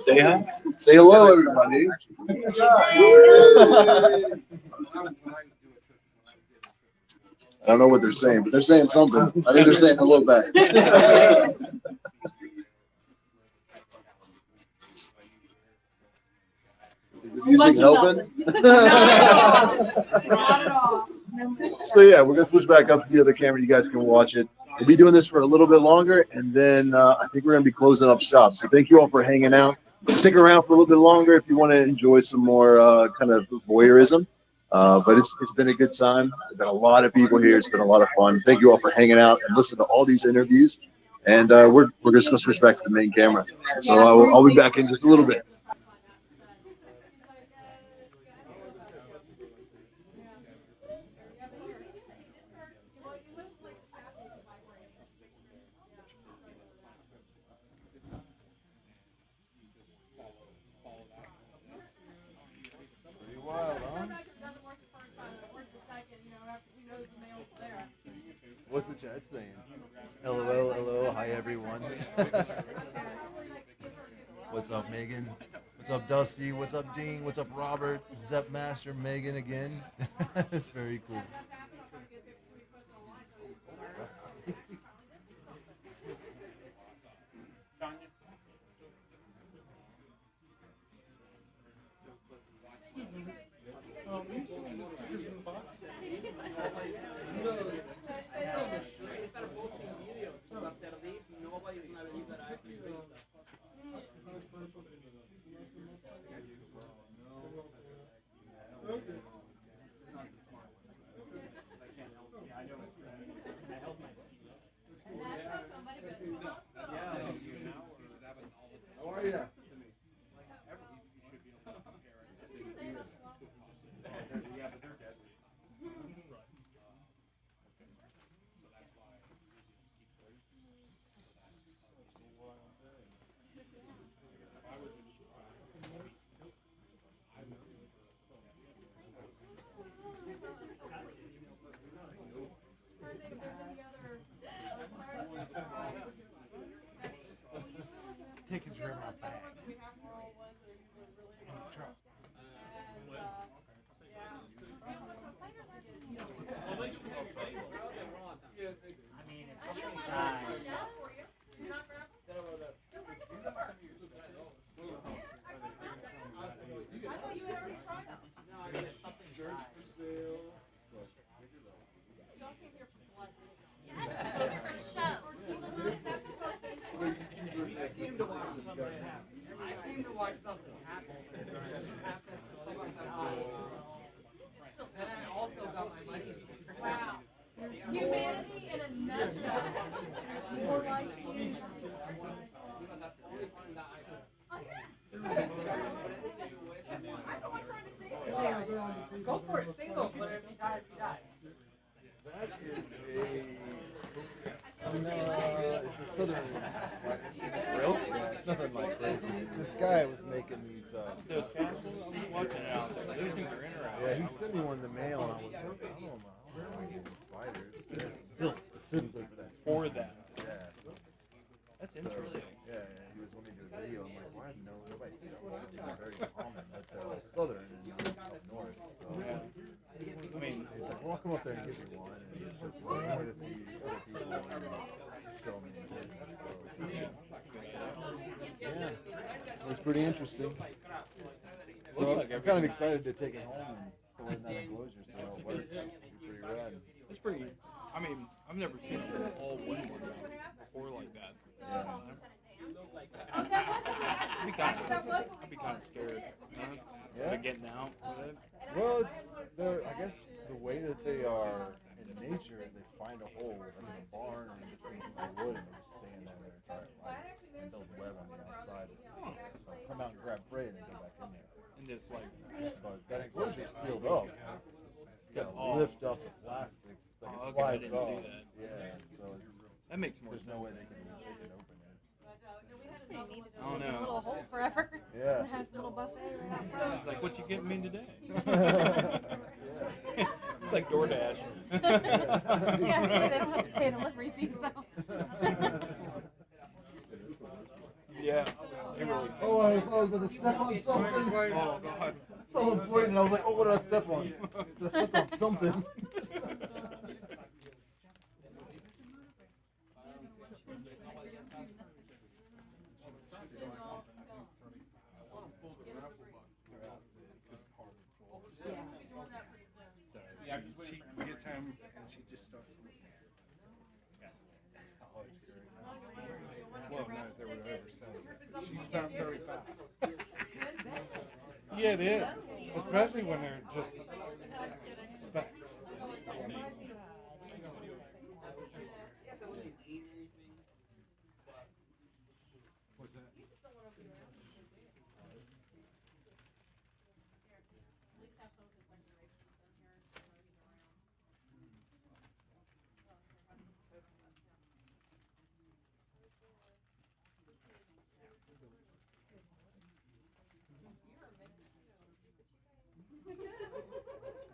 say hi. Say hello, everybody. I don't know what they're saying, but they're saying something. I think they're saying hello back. Is the music helping? So yeah, we're gonna switch back up to the other camera. You guys can watch it. We'll be doing this for a little bit longer, and then I think we're gonna be closing up shop. So thank you all for hanging out. Stick around for a little bit longer if you want to enjoy some more kind of voyeurism. But it's been a good time. There's been a lot of people here. It's been a lot of fun. Thank you all for hanging out and listening to all these interviews. And we're just gonna switch back to the main camera. So I'll be back in just a little bit. What's the chat saying? LOL, LOL, hi everyone. What's up, Megan? What's up, Dusty? What's up, Dean? What's up, Robert? Zep Master, Megan again. It's very cool. How are you? Tickets are in my bag. In the truck. I mean, if something dies. Shirts for sale. I came to watch something happen. I came to watch something happen. It just happened. And I also got my money. Wow. Humanity in a nutshell. More like you. Go for it, single, but if he dies, he dies. That is it's a southern spider. Really? Yeah, it's nothing like crazy. This guy was making these. Those capsules? I'm watching it out there. Those things are interesting. Yeah, he sent me one in the mail, and I was like, I don't know, where am I getting these spiders? It's built specifically for that. For that. Yeah. That's interesting. Yeah, he was wanting to do a video. I'm like, why no? Nobody sells them. They're very common, but they're all southern and up north. So, I mean, he's like, well, I'll come up there and give you one. And it's just like, I wanted to see other people and show me. Yeah, it was pretty interesting. So I'm kind of excited to take it home and put it in that enclosure so how it works. It'd be pretty rad. It's pretty. I mean, I've never seen an all one before like that. Yeah. I'd be kind of scared. Yeah. Of getting out with it. Well, I guess the way that they are in nature, they find a hole in a barn and between pieces of wood and they just stay in there their entire life and build a web on the outside. They'll come out and grab prey and then go back in there. And just like, but that enclosure's sealed up. You gotta lift up the plastics, like it okay, I slides didn't off. see that. Yeah, so it's that makes more there's sense. no way they can open it. It's pretty neat. I don't know. A little hole forever. Yeah. And has a little buffet right out front. It's like, what you getting me today? It's like DoorDash. Yeah, so they don't have to pay delivery fees though. Yeah. It really. Oh, I thought I was about to step on something. Oh God. So important, and I was like, oh, what did I step on? I stepped on something. Yeah, she gets home and she just starts looking at it. Well, no, they were overselling. She's about 35. Yeah, it is. Especially when they're just specs. What's that?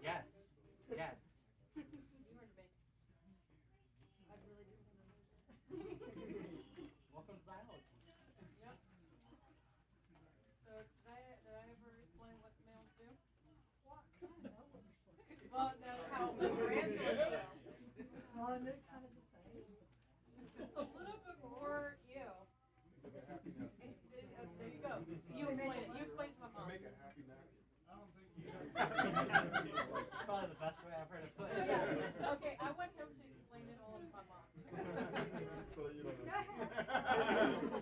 Yes. Yes. Welcome to biology. Yep. So did I ever explain what the males do? Walk. Well, no, how the tarantulas do. Well, and they're kind of the same. It's a little bit more you. There you go. You explain it. You explain it to my mom. Make a happy napkin. It's probably the best way I've heard it put. Okay, I want him to explain it all to my mom. So you don't know.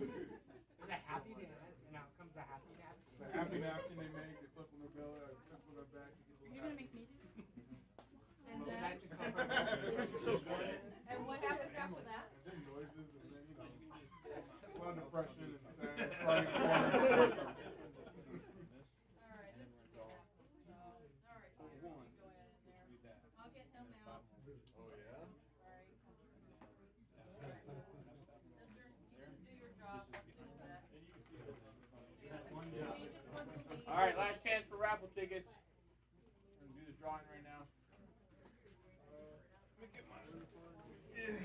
There's a happy dance, and out comes the happy napkin. The happy napkin they make, they flip on their belly, flip on their back, you get a You're gonna make me do this? And then. And what happens after that? A lot of depression and sad. I'll get him out. Oh yeah. Do your job. All right, last chance for raffle tickets. We're gonna do this drawing right now. Let me get mine. Yeah.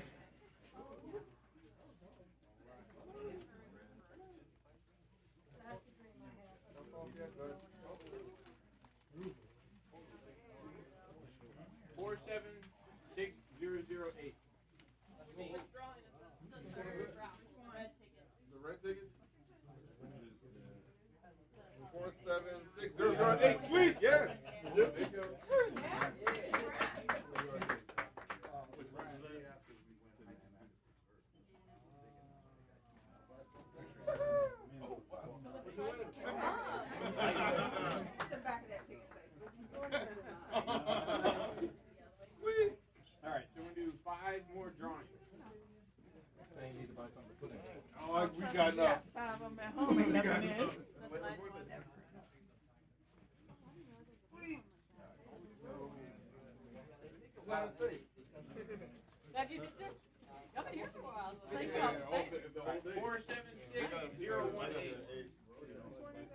476008. The red tickets? 47608. Sweet, yeah. There you go. Sweet. All right, so we're gonna do 5 more drawings. I need to buy something to put in. Oh, we got enough. 5 of them at home ain't nothing in. That's a nice one. Glad you did too. Y'all been here for a while. So thank you all for staying. 476018.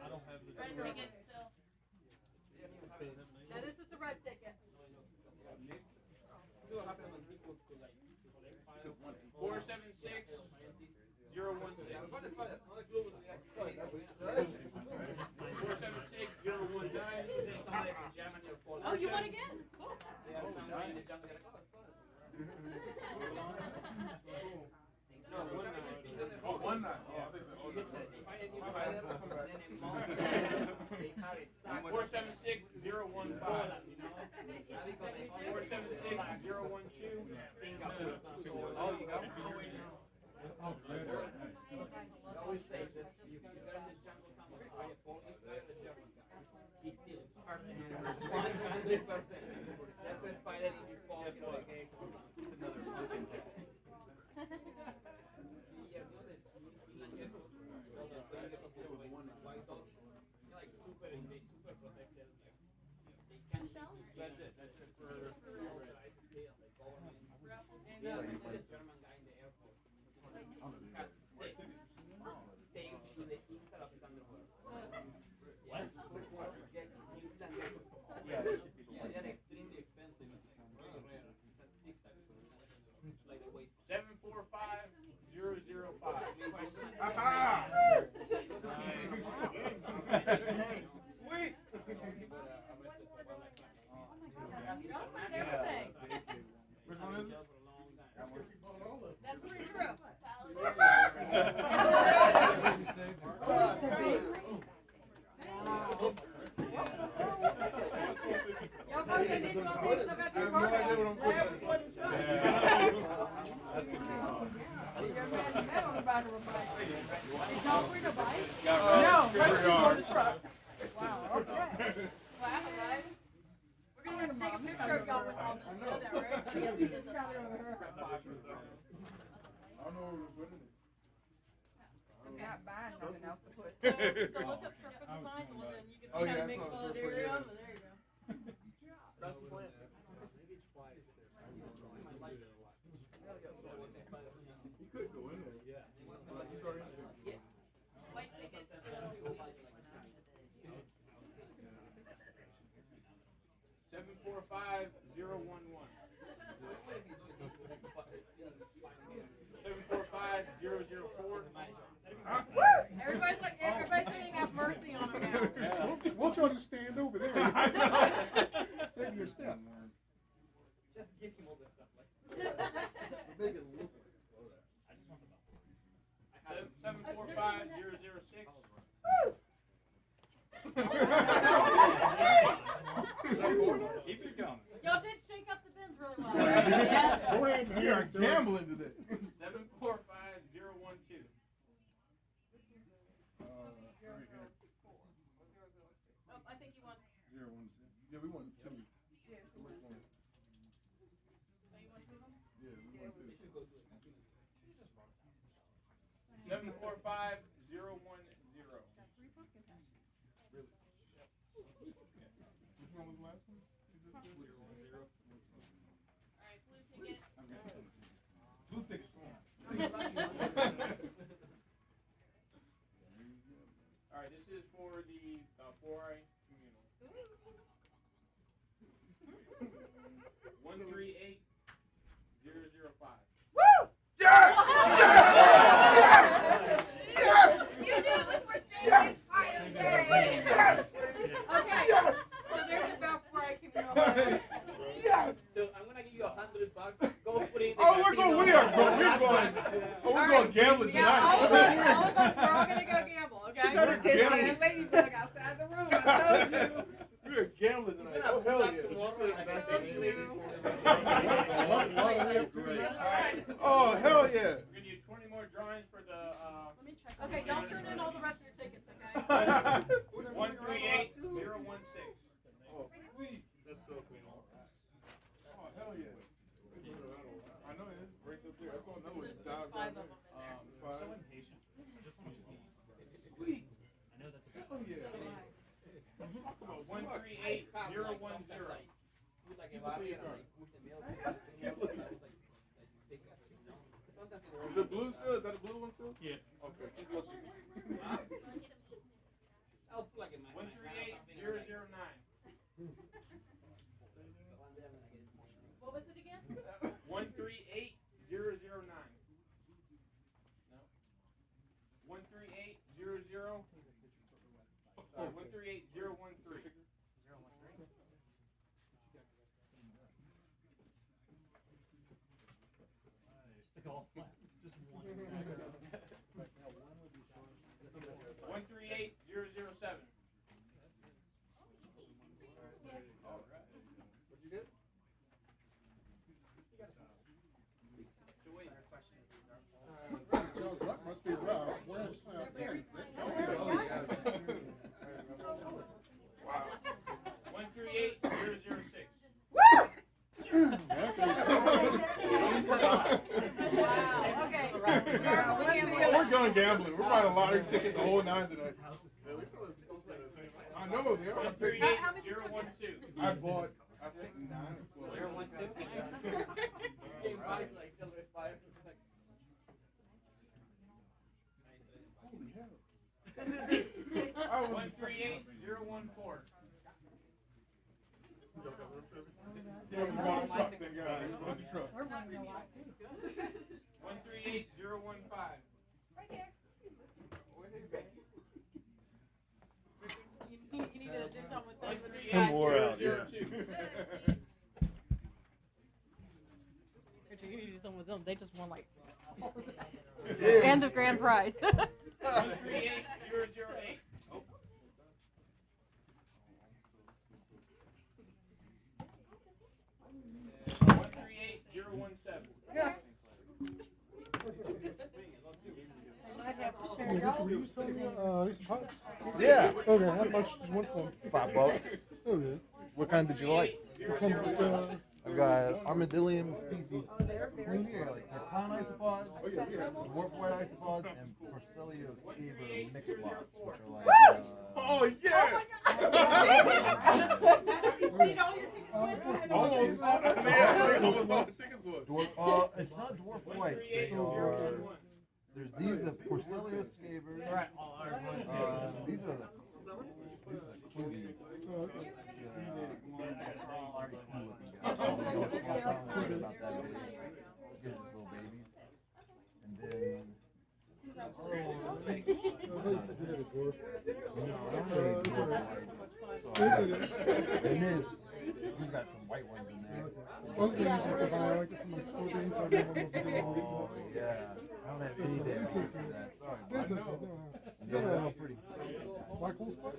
I don't have the red ticket still. Now this is the red ticket. 476019. Oh, you won again? Cool. Oh, 19. Oh, I think 476015. 476012. Oh, you got Sweet! Which one is it? That's where you grew up. Y'all both did this one thing, still got your card out. Don't bring a bike? No, right before the truck. Wow, okay. Wow, right? We're gonna have to take a picture of y'all with all this, you know that, right? Yeah, we did the fire. I don't know where we're putting it. I'm not buying nothing else to put. So look up Serpent Designs and then you can see how to make fun of the area. But there you go. Best plants. You could go in there. Yeah. He's already in there. White tickets still. 745011. 745004. Everybody's saying have mercy on him now. Won't you just stand over there? Save your step. Just give him all this stuff. Make it look. 745006. Keep it going. Y'all did shake up the bins really well. Yeah. We are gambling today. 745012. Oh, I think you won. 012. Yeah, we want two. So which one? Yeah, we want two. 745010. Really? Which one was the last one? Alright, blue tickets. Blue tickets, come on. Alright, this is for the 4i communal. 138005. Woo! Yes! Yes! You knew this was Yes! I am very Yes! Okay. Yes! So there's your bell for I communal. Yes! So I'm gonna give you $100. Go put it in the Oh, we're going. We're going gambling tonight. Yeah, all of us, we're all gonna go gamble, okay? Should go to Disney. That lady bug outside the room. I told you. We're gambling tonight. Oh, hell yeah. Oh, hell yeah. We're gonna do 20 more drawings for the. Let me check. Okay, y'all turn in all the rest of your tickets, okay? 138016. Oh, sweet. That's so cool. Oh, hell yeah. I know it is. Right up there. I saw another one. There's 5 of them. Five. So impatient. Just want to Sweet. I know that's a bad Hell yeah. Talk about 138010. Is it blue still? Is that a blue one still? Yeah. Okay. Keep looking. 138009. What was it again? 138009. No. 138000. Sorry, 138013. Stick all flat. Just one. 138007. What'd you get? Charles Rock must be well. Wow. 138006. We're going gambling. We're buying a lottery ticket the whole nine tonight. Yeah, we saw those tickets. I know they are. 138012. I bought, I think 9 or 12. 138014. Yeah, we bought a truck then, guys. We bought the truck. 138015. You need to do something with them. I'm wore out, yeah. You need to do something with them. They just won like Yeah. and the grand prize. 138008. Oh. 138017. Yeah. Were you selling these pots? Yeah. Okay, how much is one for? $5. Okay. What kind did you like? What kind of, I've got armadillium species. Here, like they're clown isopods, dwarf white isopods, and Porcelio scaver mixed lots, which are like. Oh yeah! Did all your tickets win? Almost. Almost all the tickets won. It's not dwarf whites. They are. There's these, the Porcelio scavers. These are the clubies. Gives us little babies. And then. And this, he's got some white ones in there. one thing is like if I like it from my scorpions, I don't want to Oh, yeah. I don't have any damn time for that. Sorry, but I know. They're all pretty. Black hole spot?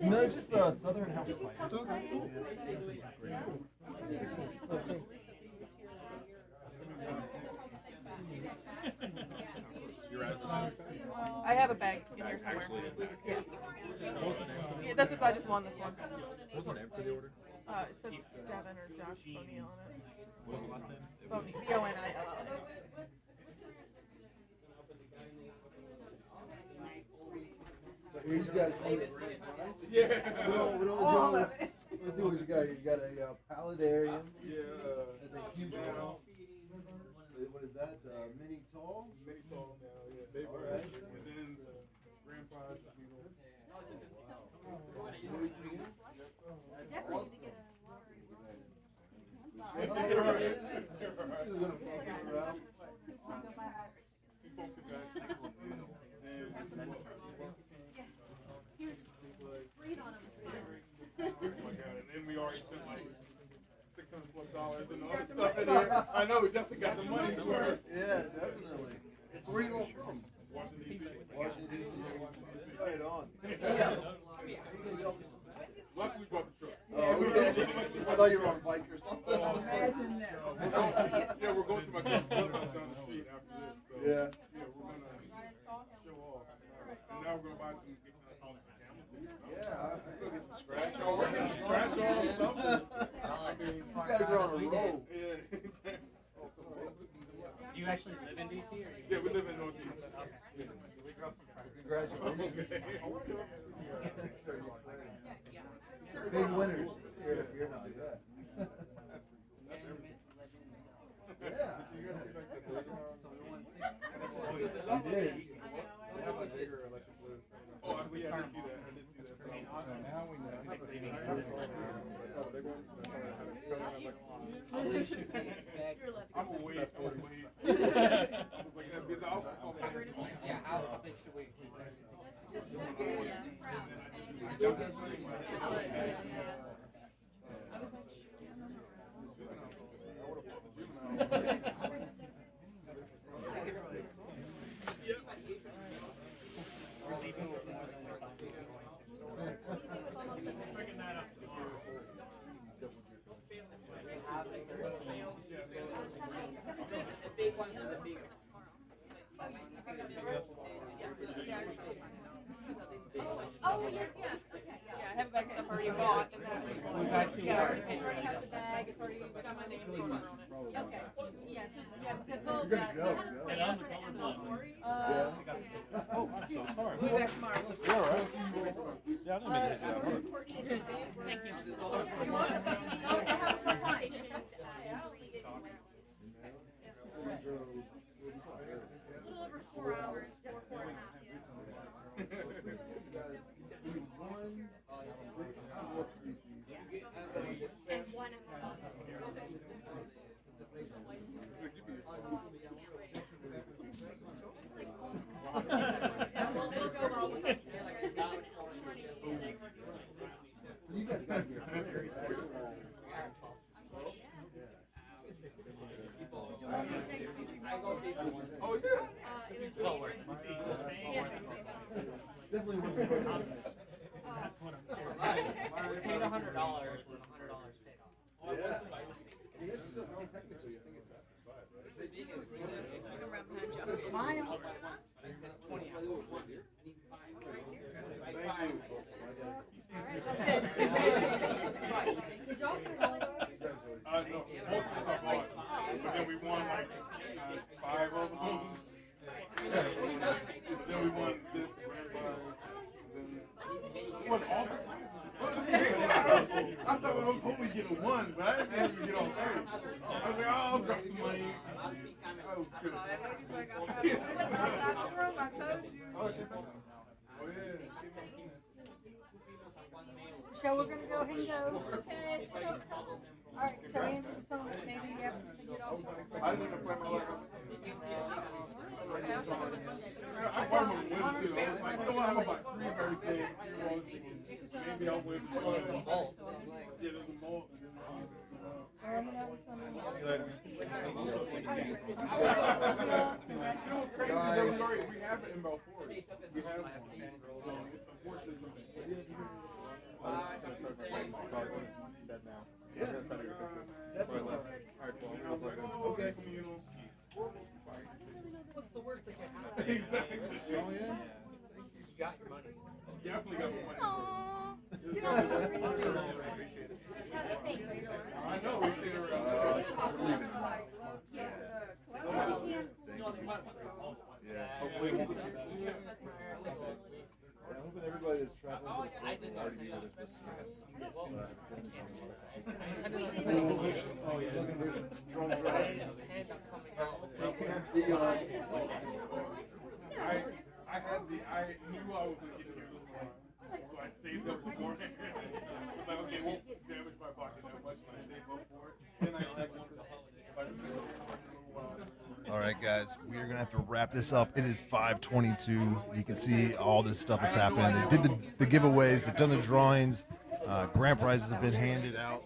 No, it's just southern house spider. I have a bag in here somewhere. Yeah. Yeah, that's it. I just won this one. What was the name for the order? It says Devin or Josh Boney on it. What was the last name? Boney, B-O-N-I-L. So here you guys want it, right? Yeah. All of it. Let's see what you got here. You got a paludarium. Yeah. That's a huge one. What is that? Mini tall? Mini tall now, yeah. Baby. All right. And then grandpa's, you know. And then we already spent like $600+ and all this stuff in there. I know, we definitely got the money for it. Yeah, definitely. So where are you all from? Washington, D.C. Washington, D.C. Right on. Luckily, we bought the truck. Oh, okay. I thought you were on a bike or something. Yeah, we're going to my cousin's clubhouse down the street after this. So, Yeah. We're going to show off. And now we're going to buy some camel tickets. Yeah, I'm going to get some scratch Oh, we're getting some scratch off, something. You guys are on a roll. Yeah, exactly. Do you actually live in DC? Or Yeah, we live in Northeast. We grew up in France. Congratulations. That's very exciting. Big winners here if you're not, yeah. Yeah. You guys see like the You did. They have like bigger electric blues. Oh, I did see that. I did see that. Now we know. I saw the big ones. How late should we expect? I'm gonna wait. I was like, because I also saw the Yeah, how big should we expect? Oh, yes, yes. Okay, yeah, I have a bag of stuff already bought. And that yeah, I already have the bag. It's already got my name and phone number on it. Okay. Yes, yes. You're good to go. And I'm the Oh, I'm so sorry. We'll be back tomorrow. You're all right. Yeah, I didn't make it. Thank you. A little over 4 hours, 4.5, yeah. And one at the bus. You guys got to be very Oh, yeah. Definitely one of the That's what I'm saying. I paid $100 when $100 paid off. Yeah. This is technically, I think it's after 5, right? Smile. It's 20 hours. No, most of us are bought. But then we won like 5 of them. Then we won this, the grand prize. Then we won all the prizes. I thought I was hoping we'd get a 1, but I didn't think we'd get all 3. I was like, oh, I'll drop some money. I was good. I told you. Oh, yeah. So we're gonna go ahead and go. Okay. All right, so Andrew, so maybe you have to get off. I didn't even play my luck. I won one too. I was like, you know what, I'm gonna buy 3 of everything. Maybe I'll win. Well, it's a bolt. Yeah, there's a mold. Let me know which one you want. It was crazy that we have it in Belfort. We have it. So it's unfortunate. Yeah. Okay. What's the worst that can happen? Exactly. Oh, yeah? You got your money. Definitely got the money. Aww. Appreciate it. right, guys, we are gonna have to wrap this up. It is 5:22. You can see all this stuff is happening. They did the giveaways. They've done the drawings. Grand prizes have been handed out.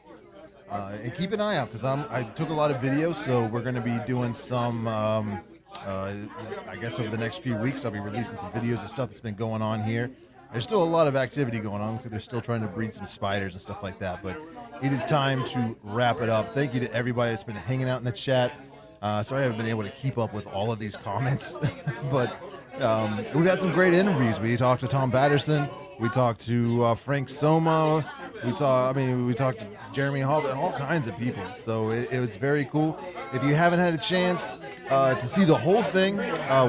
And keep an eye out because I took a lot of videos, so we're going to be doing some. I guess over the next few weeks, I'll be releasing some videos of stuff that's been going on here. There's still a lot of activity going on because they're still trying to breed some spiders and stuff like that. But it is time to wrap it up. Thank you to everybody that's been hanging out in the chat. Sorry I haven't been able to keep up with all of these comments, but we've had some great interviews. We talked to Tom Batterson. We talked to Frank Soma. We talked to Jeremy Hall, and all kinds of people. So it was very cool. If you haven't had a chance to see the whole thing,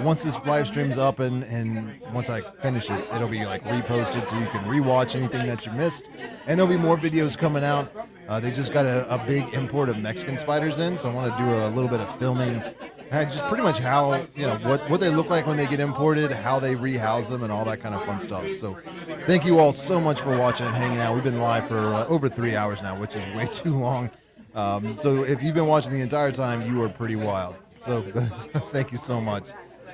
once this live stream's up and once I finish it, it'll be like reposted so you can rewatch anything that you missed. And there'll be more videos coming out. They just got a big import of Mexican spiders in, so I want to do a little bit of filming. Just pretty much how, what they look like when they get imported, how they rehouse them, and all that kind of fun stuff. So thank you all so much for watching and hanging out. We've been live for over 3 hours now, which is way too long. So if you've been watching the entire time, you are pretty wild. So thank you so much.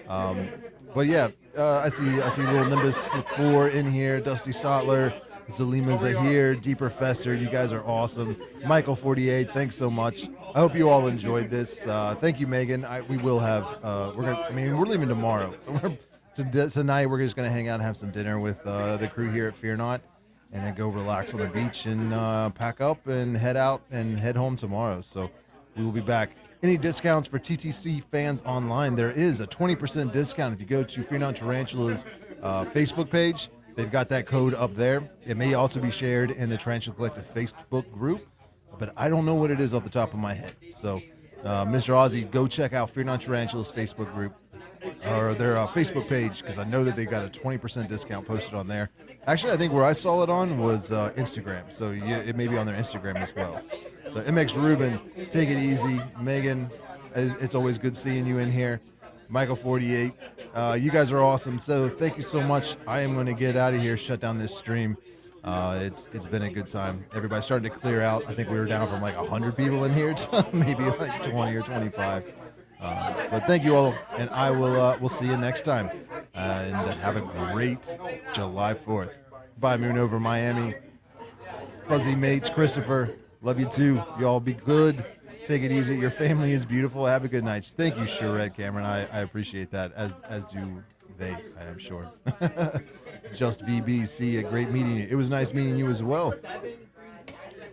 But yeah, I see little Nimbus 4 in here, Dusty Sotler, Zalima Zahir, D Professor, you guys are awesome. Michael 48, thanks so much. I hope you all enjoyed this. Thank you, Megan. We will have. We're leaving tomorrow, so tonight we're just gonna hang out and have some dinner with the crew here at Fear Not, and then go relax on the beach and pack up and head out and head home tomorrow. So we will be back. Any discounts for TTC fans online? There is a 20% discount if you go to Fear Not Tarantula's Facebook page. They've got that code up there. It may also be shared in the Tarantula Collective Facebook group, but I don't know what it is off the top of my head. So, Mr. Ozzy, go check out Fear Not Tarantula's Facebook group or their Facebook page because I know that they got a 20% discount posted on there. Actually, I think where I saw it on was Instagram, so it may be on their Instagram as well. So, MX Rubin, take it easy. Megan, it's always good seeing you in here. Michael 48, you guys are awesome. So thank you so much. I am going to get out of here, shut down this stream. It's been a good time. Everybody's starting to clear out. I think we were down from like 100 people in here to maybe like 20 or 25. But thank you all, and I will we'll see you next time. And have a great July 4th. Bye, Moon over Miami. Fuzzy mates, Christopher, love you too. You all be good. Take it easy. Your family is beautiful. Have a good night. Thank you, Sherette Cameron. I appreciate that, as do they, I am sure. Just VBC, a great meeting you. It was nice meeting you as well.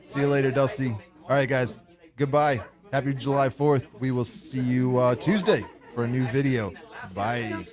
See you later, Dusty. All right, guys. Goodbye. Happy July 4th. We will see you Tuesday for a new video. Bye.